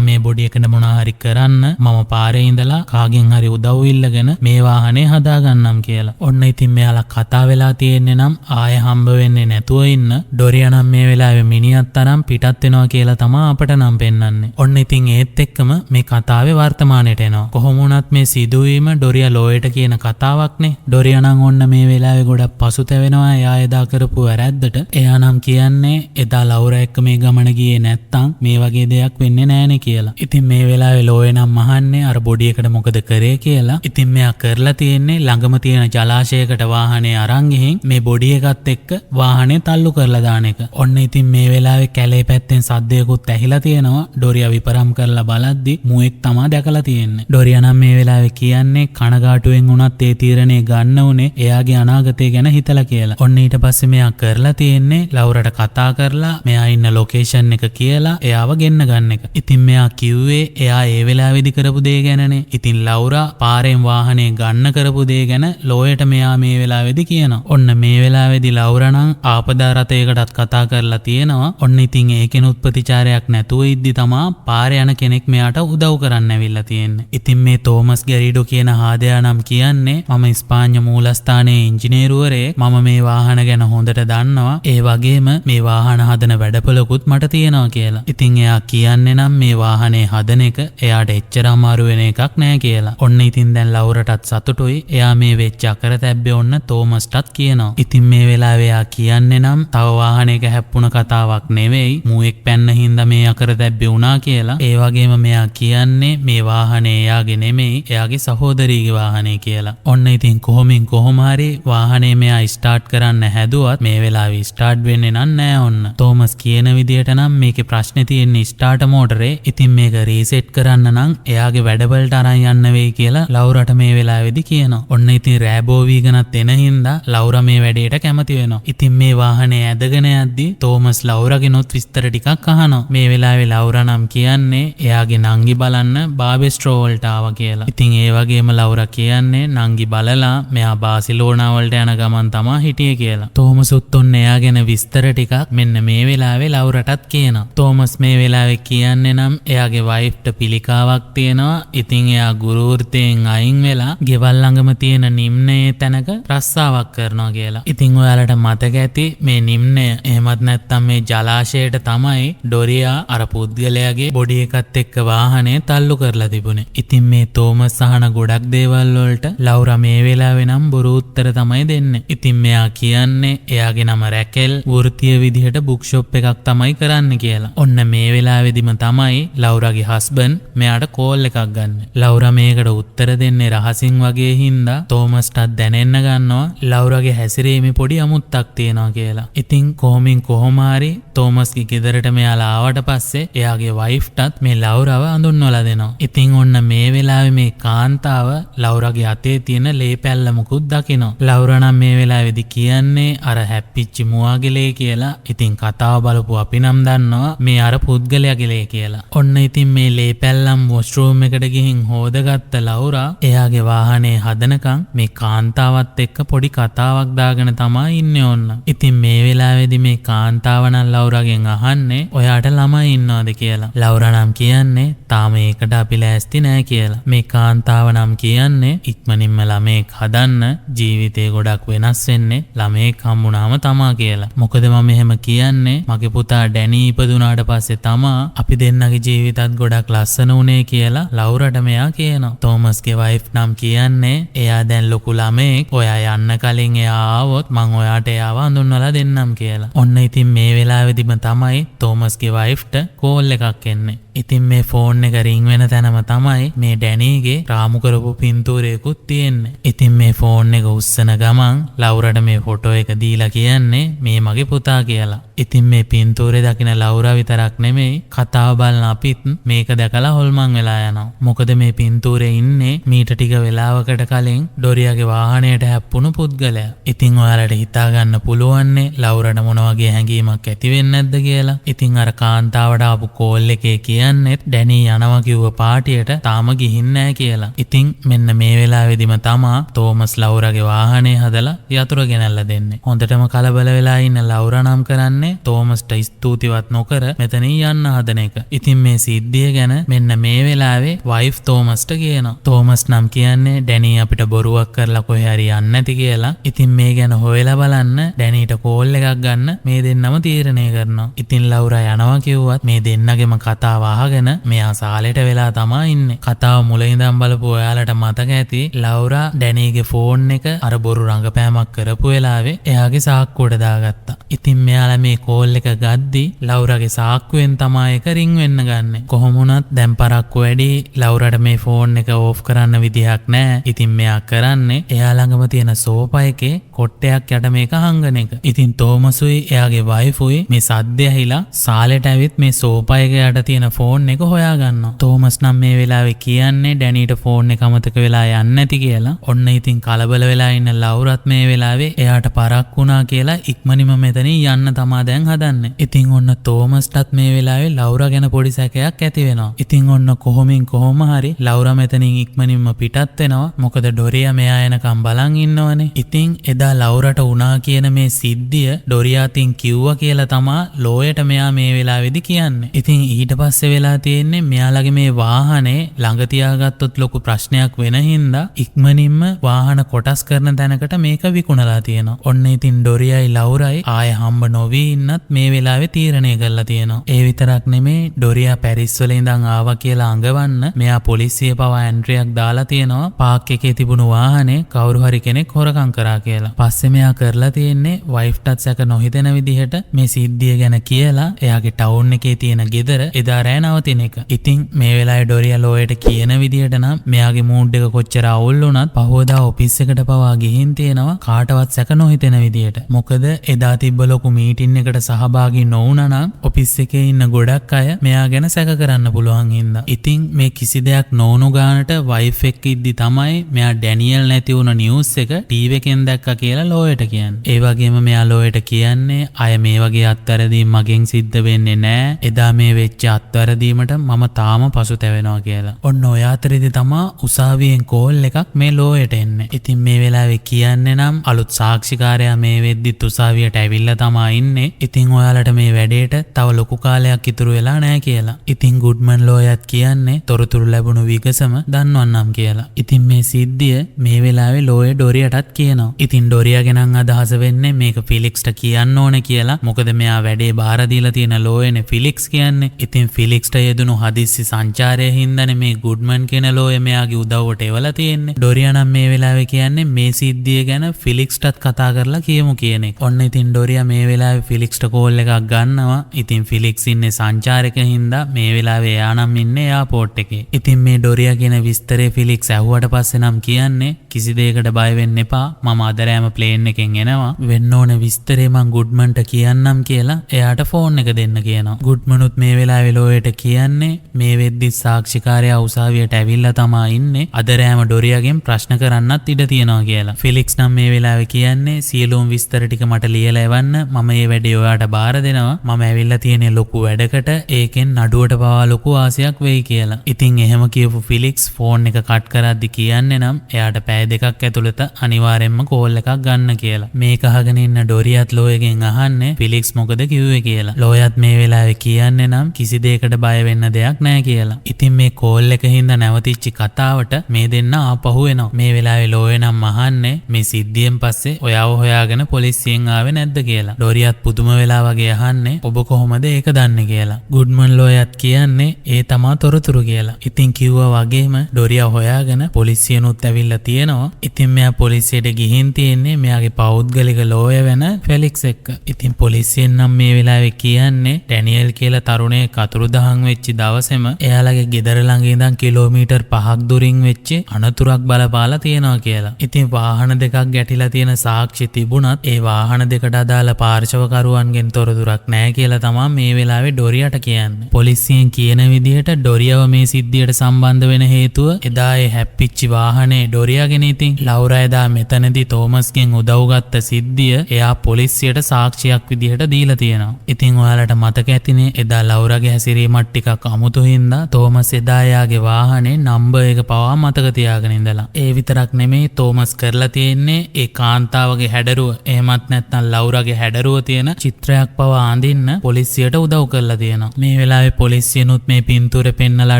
මේ බොඩි එකට මොනවා හරි කරන්න මම පාරේ ඉඳලා කාගෙන් හරි උදව් ඉල්ලගෙන මේ වාහනේ හදාගන්නම් කියලා. ඔන්න ඉතින් මෙයාලා කතා වෙලා තියෙන්නේ නම් ආයෙ හම්බ වෙන්නේ නැතුව ඉන්න. ඩොරියා නම් මේ වෙලාවේ මිනිහත් තරම් පිටත් වෙනවා කියලා තමා අපට නම් පෙන්වන්නේ. ඔන්න ඉතින් ඒත් එක්කම මේ කතාවේ වර්තමානයට එනවා. කොහොම වුණත් මේ සිදුවීම ඩොරියා ලෝයට කියන කතාවක්නේ. ඩොරියා නම් ඔන්න මේ වෙලාවේ ගොඩක් පසුතැවෙනවා එයා එදා කරපු වැරැද්දට. එයා නම් කියන්නේ එදා ලවුරා එක්ක මේ ගමන ගියේ නැත්තම් මේ වගේ දෙයක් වෙන්නේ නැහනේ කියලා. ඉතින් මේ වෙලාවේ ලෝය නම් අහන්නේ අර බොඩි එකට මොකද කරේ කියලා. ඉතින් මෙයා කරලා තියෙන්නේ ළඟම තියෙන ජලාශයකට වාහනේ අරන් ගිහින් මේ බොඩි එකත් එක්ක වාහනේ තල්ලු කරලා දාන එක. ඔන්න ඉතින් මේ වෙලාවේ කැලේ පැත්තෙන් සද්දයකුත් ඇහිලා තියෙනවා. ඩොරියා විපරම් කරලා බලද්දි මුවෙක් තමා දැකලා තියෙන්නේ. ඩොරියා නම් මේ වෙලාවේ කියන්නේ කනගාටුවෙන් වුණත් ඒ තීරණේ ගන්න උනේ එයාගේ අනාගතය ගැන හිතලා කියලා. ඔන්න ඊට පස්සේ මෙයා කරලා තියෙන්නේ ලවුරට කතා කරලා මෙයා ඉන්න ලොකේෂන් එක කියලා එයාව ගෙන්න ගන්න එක. ඉතින් මෙයා කිව්වේ එයා ඒ වෙලාවේදී කරපු දේ ගැනනේ. ඉතින් ලවුරා පාරෙන් වාහනේ ගන්න කරපු දේ ගැන ලෝයට මෙයා මේ වෙලාවේදී කියනවා. ඔන්න මේ වෙලාවේදී ලවුරා නම් ආපදා රථයකටත් කතා කරලා තියෙනවා. ඔන්න ඉතින් ඒකෙනුත් ප්‍රතිචාරයක් නැතුව ඉද්දි තමා පාරේ යන කෙනෙක් මෙයාට උදව් කරන්න ඇවිල්ලා තියෙන්නේ. ඉතින් මේ තෝමස් ගැරිඩෝ කියන හාදයා නම් කියන්නේ මම ස්පාඤ්ඤ මූලස්ථානයේ ඉංජිනේරුවරයෙක්. මම මේ වාහන ගැන හොඳට දන්නවා. ඒ වගේම මේ වාහන හදන වැඩපොළකුත් මට තියෙනවා කියලා. ඉතින් එයා කියන්නේ නම් මේ වාහනේ හදන එක එයාට එච්චර අමාරු වෙන එකක් නෑ කියලා. ඔන්න ඉතින් දැන් ලවුරටත් සතුටුයි. එයා මේ වෙච්ච අකරතැබ්බේ ඔන්න තෝමස්ටත් කියනවා. ඉතින් මේ වෙලාවේ එයා කියන්නේ නම් තව වාහනයක හැප්පුණ කතාවක් නෙවෙයි. මුවෙක් පැන්න හින්දා මේ අකරතැබ්බේ වුණා කියලා. ඒ වගේම මෙයා කියන්නේ මේ වාහනේ එයාගේ නෙමෙයි එයාගේ සහෝදරියගේ වාහනේ කියලා. ඔන්න ඉතින් කොහොම හරි වාහනේ මෙයා ස්ටාර්ට් කරන්න හැදුවත් මේ වෙලාවේ ස්ටාර්ට් වෙන්නේ නෑ ඔන්න. තෝමස් කියන විදියට නම් මේකේ ප්‍රශ්නේ තියෙන්නේ ස්ටාර්ටර් මෝටරේ. ඉතින් මේක රීසෙට් කරන්න නම් එයාගේ වැඩවලට අරන් යන්න වෙයි කියලා ලවුරට මේ වෙලාවේදී කියනවා. ඔන්න ඉතින් රෑබෝ වීගනත් එන හින්දා ලවුරා මේ වැඩේට කැමති වෙනවා. ඉතින් මේ වාහනේ ඇදගෙන යද්දි තෝමස් ලවුරාගෙනොත් විස්තර ටිකක් අහනවා. මේ වෙලාවේ ලවුරා නම් කියන්නේ එයාගේ නංගි බලන්න බාබෙස්ට්‍රෝ වලට ආවා කියලා. ඉතින් ඒ වගේම ලවුරා කියන්නේ නංගි බලලා මෙයා බාසිලෝනා වලට යන ගමන් තමා හිටියේ කියලා. තෝමසුත් ඔන්න එයා ගැන විස්තර ටිකක් මෙන්න මේ වෙලාවේ ලවුරටත් කියනවා. තෝමස් මේ වෙලාවේ කියන්නේ නම් එයාගේ වයිෆ්ට පිළිකාවක් තියෙනවා. ඉතින් එයා ගුරු වෘත්තයෙන් අයින් වෙලා ගෙවල් ළඟම තියෙන නිම්නයේ තැනක රස්සාවක් කරනවා කියලා. ඉතින් ඔයාලට මතක ඇති මේ නිම්නය එහෙමත් නැත්නම් මේ ජලාශයට තමයි ඩොරියා අර පුද්ගලයාගේ බොඩි එකත් එක්ක වාහනේ තල්ලු කරලා තිබුණේ. ඉතින් මේ තෝමස් අහන ගොඩක් දේවල් වලට ලවුරා මේ වෙලාවේ නම් බොරු උත්තර තමයි දෙන්නේ. ඉතින් මෙයා කියන්නේ එයාගේ නම රැකෙල් වෘත්තීය විදිහට බුක් ෂොප් එකක් තමයි කරන්න කියලා. ඔන්න මේ වෙලාවේදීම තමයි ලවුරාගේ හස්බන්ඩ් මෙයාට කෝල් එකක් ගන්න. ලවුරා මේකට උත්තර දෙන්නේ රහසින් වගේ හින්දා තෝමස්ටත් දැනෙන්න ගන්නවා ලවුරාගේ හැසිරීමේ පොඩි අමුත්තක් තියෙනවා කියලා. ඉතින් කොහොම හරි තෝමස්ගේ ගෙදරට මෙයාලා ආවට පස්සේ එයාගේ වයිෆ්ටත් මේ ලවුරාව අඳුන්වලා දෙනවා. ඉතින් ඔන්න මේ වෙලාවේ මේ කාන්තාව ලවුරගේ අතේ තියෙන ලේ පැල්ලමකුත් දකිනවා. ලවුරා නම් මේ වෙලාවේදී කියන්නේ අර හැප්පිච්ච මුවාගේ ලේ කියලා. ඉතින් කතාව බලපු අපි නම් දන්නවා මේ අර පුද්ගලයාගේ ලේ කියලා. ඔන්න ඉතින් මේ ලේ පැල්ලම් වොෂ්රූම් එකට ගිහින් හොදගත්ත ලවුරා එයාගේ වාහනේ හදනකම් මේ කාන්තාවත් එක්ක පොඩි කතාවක් දාගෙන තමයි ඉන්නේ ඔන්න. ඉතින් මේ වෙලාවේදී මේ කාන්තාව නම් ලවුරාගෙන් අහන්නේ ඔයාට ළමයි ඉන්නවද කියලා. ලවුරා නම් කියන්නේ තාම ඒකට අපි ලෑස්ති නෑ කියලා. මේ කාන්තාව නම් කියන්නේ ඉක්මනින්ම ළමෙක් හදන්න ජීවිතේ ගොඩක් වෙනස් වෙන්නේ ළමෙක් හම්බුනාම තමා කියලා. මොකද මම එහෙම කියන්නේ මගේ පුතා ඩැනී ඉපදුනාට පස්සේ තමා අපි දෙන්නගේ ජීවිතත් ගොඩක් ලස්සන උනේ කියලා ලවුරට මෙයා කියනවා. තෝමස්ගේ වයිෆ් නම් කියන්නේ එයා දැන් ලොකු ළමෙක්. ඔයා යන්න කලින් එයා ආවොත් මං ඔයාට එයාව හඳුන්වලා දෙන්නම් කියලා. ඔන්න ඉතින් මේ වෙලාවේදීම තමයි තෝමස්ගේ වයිෆ්ට කෝල් එකක් එන්නේ. ඉතින් මේ ෆෝන් එක රින් වෙන තැනම තමයි මේ ඩැනීගේ රාමු කරපු පින්තූරයකුත් තියෙන්නේ. ඉතින් මේ ෆෝන් එක උස්සන ගමන් ලවුරට මේ ෆොටෝ එක දීලා කියන්නේ මේ මගේ පුතා කියලා. ඉතින් මේ පින්තූරේ දකින ලවුරා විතරක් නෙමෙයි කතාව බලන අපිත් මේක දැකලා හොල්මන් වෙලා යනවා. මොකද මේ පින්තූරේ ඉන්නේ මීට ටික වෙලාවකට කලින් ඩොරියාගේ වාහනයට හැප්පුණු පුද්ගලයා. ඉතින් ඔයාලට හිතා ගන්න පුළුවන්නේ ලවුරට මොන වගේ හැඟීමක් ඇති වෙන්නේ නැද්ද කියලා. ඉතින් අර කාන්තාවට ආපු කෝල් එකේ කියන්නෙත් ඩැනී යනවා කිව්ව පාටියට තාම ගිහින් නැහැ කියලා. ඉතින් මෙන්න මේ වෙලාවේදීම තමා තෝමස් ලවුරාගේ වාහනේ හදලා යතුරු ගෙනල්ලා දෙන්නේ. හොඳටම කලබල වෙලා ඉන්න ලවුරා නම් කරන්නේ තෝමස්ට ස්තුතිවත් නොකර මෙතනින් යන්න හදන එක. ඉතින් මේ සිද්ධිය ගැන මෙන්න මේ වෙලාවේ වයිෆ් තෝමස්ට කියනවා. තෝමස් නම් කියන්නේ ඩැනී අපිට බොරුවක් කරලා කොහේ හරි යන්නේ නැති කියලා. ඉතින් මේ ගැන හොයලා බලන්න ඩැනීට කෝල් එකක් ගන්න මේ දෙන්නම තීරණය කරනවා. ඉතින් ලවුරා යනවා කිව්වත් මේ දෙන්නගෙම කතාව අහගෙන මෙයා සාලෙට වෙලා තමයි ඉන්නේ. කතාව මුල ඉඳන් බලපු ඔයාලට මතක ඇති ලවුරා ඩැනීගේ ෆෝන් එක අර බොරු රංගපෑමක් කරපු වෙලාවේ එයාගේ සාක්කුවට දාගත්තා. ඉතින් මෙයාලා මේ කෝල් එක ගද්දි ලවුරාගේ සාක්කුවෙන් තමයි එක රින් වෙන්න ගන්නෙ. කොහොම වුණත් දැන් පරක්කු වැඩි ලවුරාට මේ ෆෝන් එක ඕෆ් කරන්න විදිහක් නැහැ. ඉතින් මෙයා කරන්නේ එයා ළඟම තියෙන සෝෆා එකේ කොට්ටයක් යට මේක හංගන එක. ඉතින් තෝමසුයි එයාගේ වයිෆුයි මේ සද්දය ඇහිලා සාලෙට ඇවිත් මේ සෝෆා එක යට තියෙන ෆෝන් එක හොයාගන්නවා. තෝමස් නම් මේ වෙලාවේ කියන්නේ ඩැනීට ෆෝන් එක අමතක වෙලා යන්නේ නැති කියලා. ඔන්න ඉතින් කලබල වෙලා ඉන්න ලවුරත් මේ වෙලාවේ එයාට පරක් වුණා කියලා ඉක්මනින්ම මෙතනින් යන්න තමා දැන් හදන්නේ. ඉතින් ඔන්න තෝමස්ටත් මේ වෙලාවේ ලවුරා ගැන පොඩි සැකයක් ඇති වෙනවා. ඉතින් ඔන්න කොහොම හරි ලවුරා මෙතනින් ඉක්මනින්ම පිටත් වෙනවා. මොකද ඩොරියා මෙයා එනකම් බලන් ඉන්නවනේ. ඉතින් එදා ලවුරාට වුණා කියන මේ සිද්ධිය ඩොරියාටින් කිව්වා කියලා තමා ලෝයට මෙයා මේ වෙලාවේදී කියන්නේ. ඉතින් ඊට පස්සේ වෙලා තියෙන්නේ මෙයාලගේ මේ වාහනේ ළඟ තියාගත්තොත් ලොකු ප්‍රශ්නයක් වෙන හින්දා ඉක්මනින්ම වාහන කොටස් කරන තැනකට මේක විකුණලා තියෙනවා. ඔන්න ඉතින් ඩොරියයි ලවුරයි ආයෙ හම්බ නොවී ඉන්නත් මේ වෙලාවේ තීරණය කරලා තියෙනවා. ඒ විතරක් නෙමේ ඩොරියා පැරිස් වල ඉඳන් ආවා කියලා අඟවන්න මෙයා පොලිසිය පවා ඇන්ට්‍රියක් දාලා තියෙනවා. පාක් එකේ තිබුණු වාහනේ කවුරු හරි කෙනෙක් හොරකම් කරා කියලා. පස්සේ මෙයා කරලා තියෙන්නේ වයිෆ්ටත් සැක නොහිතෙන විදිහට මේ සිද්ධිය ගැන කියලා එයාගේ ටවුන් එකේ තියෙන ගෙදර එදා රෑ නවතින එක. ඉතින් මේ වෙලාවේ ඩොරියා ලෝයට කියන විදිහට නම් මෙයාගේ මූඩ් එක කොච්චර අවුල් වුණත් පහවදා ඔෆිස් එකට පවා ගිහින් තියෙනවා කාටවත් සැක නොහිතෙන විදිහට. මොකද එදා තිබ්බ ලොකු මීටින් එකට සහභාගී නොවුණා නම් ඔෆිස් එකේ ඉන්න ගොඩක් අය මෙයා ගැන සැක කරන්න පුළුවන් හින්දා. ඉතින් මේ කිසි දෙයක් නොවුණු ගානට වයිෆ් එක්ක ඉද්දි තමයි මෙයා ඩැනියල් නැති වුණ නිවුස් එක ටීවී එකෙන් දැක්කා කියලා ලෝයට කියන්නේ. ඒ වගේම මෙයා ලෝයට කියන්නේ අය මේ වගේ අත්වැරදීම් මගෙන් සිද්ධ වෙන්නේ නැහැ. එදා මේ වෙච්ච අත්වැරදීමට මම තාම පසුතැවෙනවා කියලා. ඔන්න ඔය අතරේදී තමා උසාවියෙන් කෝල් එකක් මේ ලෝයට එන්නේ. ඉතින් මේ වෙලාවේ කියන්නේ නම් අලුත් සාක්ෂිකාරයා මේ වෙද්දිත් උසාවියට ඇවිල්ලා තමා ඉන්නේ. ඉතින් ඔයාලට මේ වැඩේට තව ලොකු කාලයක් ඉතුරු වෙලා නැහැ කියලා. ඉතින් ගුඩ්මන් ලෝයත් කියන්නේ තොරතුරු ලැබුණු විගසම දන්වන්නම් කියලා. ඉතින් මේ සිද්ධිය මේ වෙලාවේ ලෝය ඩොරියටත් කියනවා. ඉතින් ඩොරියා ගෙනන් අදහස වෙන්නේ මේක ෆිලික්ස්ට කියන්න ඕනේ කියලා. මොකද මෙයා වැඩේ බාර දීලා තියෙන ලෝයනේ ෆිලික්ස් කියන්නේ. ඉතින් ෆිලික්ස්ට යෙදුණු හදිස්සි සංචාරය හින්දානේ මේ ගුඩ්මන් කියන ලෝය මෙයාගේ උදව්වට එවලා තියෙන්නේ. ඩොරියා නම් මේ වෙලාවේ කියන්නේ මේ සිද්ධිය ගැන ෆිලික්ස්ටත් කතා කරලා කියමු කියන එක. ඔන්න ඉතින් ඩොරියා මේ වෙලාවේ ෆිලික්ස්ට කෝල් එකක් ගන්නවා. ඉතින් ෆිලික්ස් ඉන්නේ සංචාරක හින්දා මේ වෙලාවේ එයා නම් ඉන්නේ එයාපෝට් එකේ. ඉතින් මේ ඩොරියා කියන විස්තරේ ෆිලික්ස් ඇහුවට පස්සේ නම් කියන්නේ කිසි දෙයකට බය වෙන්න එපා. මම අද රෑම ප්ලේන් එකෙන් එනවා. වෙන්න ඕන විස්තරේ මං ගුඩ්මන්ට කියන්නම් කියලා එයාට ෆෝන් එක දෙන්න කියනවා. ගුඩ්මනුත් මේ වෙලාවේ ලෝයට කියන්නේ මේ වෙද්දි සාක්ෂිකාරයා උසාවියට ඇවිල්ලා තමා ඉන්නේ. අද අද්දරෑම ඩොරියාගෙන් ප්‍රශ්න කරන්නත් ඉඩ තියෙනවා කියලා. ෆෙලික්ස් නම් මේ වෙලාවේ කියන්නේ සියලුම විස්තර ටික මට ලියලා එවන්න, මම මේ වැඩේ ඔයාට බාර දෙනවා. මම ඇවිල්ලා තියෙන ලොකු වැඩකට, ඒකෙන් නඩුවට පවා ලොකු ආසයක් වෙයි කියලා. ඉතින් එහෙම කියපු ෆිලික්ස් ෆෝන් එක කට් කරද්දි කියන්නේ නම් එයාට පැය දෙකක් ඇතුළත අනිවාර්යෙන්ම කෝල් එකක් ගන්න කියලා. මේක අහගෙන ඉන්න ඩොරියත් ලෝයගෙන් අහන්නේ ෆිලික්ස් මොකද කිව්වේ කියලා. ලෝයත් මේ වෙලාවේ කියන්නේ නම් කිසි දෙයකට බය වෙන්න දෙයක් නැහැ කියලා. ඉතින් මේ කෝල් එක හින්දා නැවතිච්ච කතාවට මේ දෙන්න ආපහු එනවා. මේ වෙලාවේ ලෝය නම් අහන්නේ මේ සිද්ධියෙන් පස්සේ ඔයාව හොයාගෙන පොලිසියෙන් ආවේ නැද්ද කියලා. ඩොරියත් පුදුම වෙලා වගේ අහන්නේ ඔබ කොහොමද ඒක දන්නේ කියලා. ගුඩ්මන් ලෝයත් කියන්නේ ඒ තමා තොරතුරු කියලා. ඉතින් කිව්වා වගේම ඩොරියා හොයාගෙන පොලිසියනුත් ඇවිල්ලා තියෙනවා. ඉතින් මෙයා පොලිසියට ගිහින් තියෙන්නේ මෙයාගේ පෞද්ගලික ලෝය වෙන ෆෙලික්ස් එක්ක. ඉතින් පොලිසියෙන් නම් මේ වෙලාවේ කියන්නේ ඩැනියෙල් කියලා තරුණයෙක් අතුරුදහන් වෙච්ච දවසේම එයාලගේ ගෙදර ළඟ ඉඳන් කිලෝමීටර් 5ක් දුරින් වෙච්ච අනතුරක් බලපාලා තියෙනවා කියලා. ඉතින් වාහන දෙකක් ගැටිලා තියෙන සාක්ෂි තිබුණත් ඒ වාහන දෙකට අදාළ පාර්ශවකරුවන්ගෙන් තොරතුරක් නැහැ කියලා තමයි මේ වෙලාවේ ඩොරියාට කියන්නේ. පොලිසියෙන් කියන විදිහට ඩොරියාව මේ සිද්ධියට සම්බන්ධ වෙන හේතුව එදා ඒ හැප්පිච්ච වාහනේ ඩොරියාගෙන. ඉතින් ලවුරා එදා මෙතනදී තෝමස්ගෙන් උදව්ගත්ත සිද්ධිය එයා පොලිසියට සාක්ෂියක් විදිහට දීලා තියෙනවා. ඉතින් ඔයාලට මතක ඇතිනේ එදා ලවුරාගේ හැසිරීමත් ටිකක් අමුතු හින්දා තෝමස් එදා එයාගේ වාහනේ නම්බර් එක පවා මතක තියාගෙන ඉඳලා. ඒ විතරක් නෙමෙයි තෝමස් කරලා තියෙන්නේ ඒ කාන්තාවගේ හැඩරුව එහෙමත් නැත්නම් ලවුරාගේ හැඩරුව තියෙන චිත්‍රයක් පවා අඳින්න පොලිසියට උදව් කරලා තියෙනවා. මේ වෙලාවේ පොලිසියනුත් මේ පින්තූරේ පෙන්නලා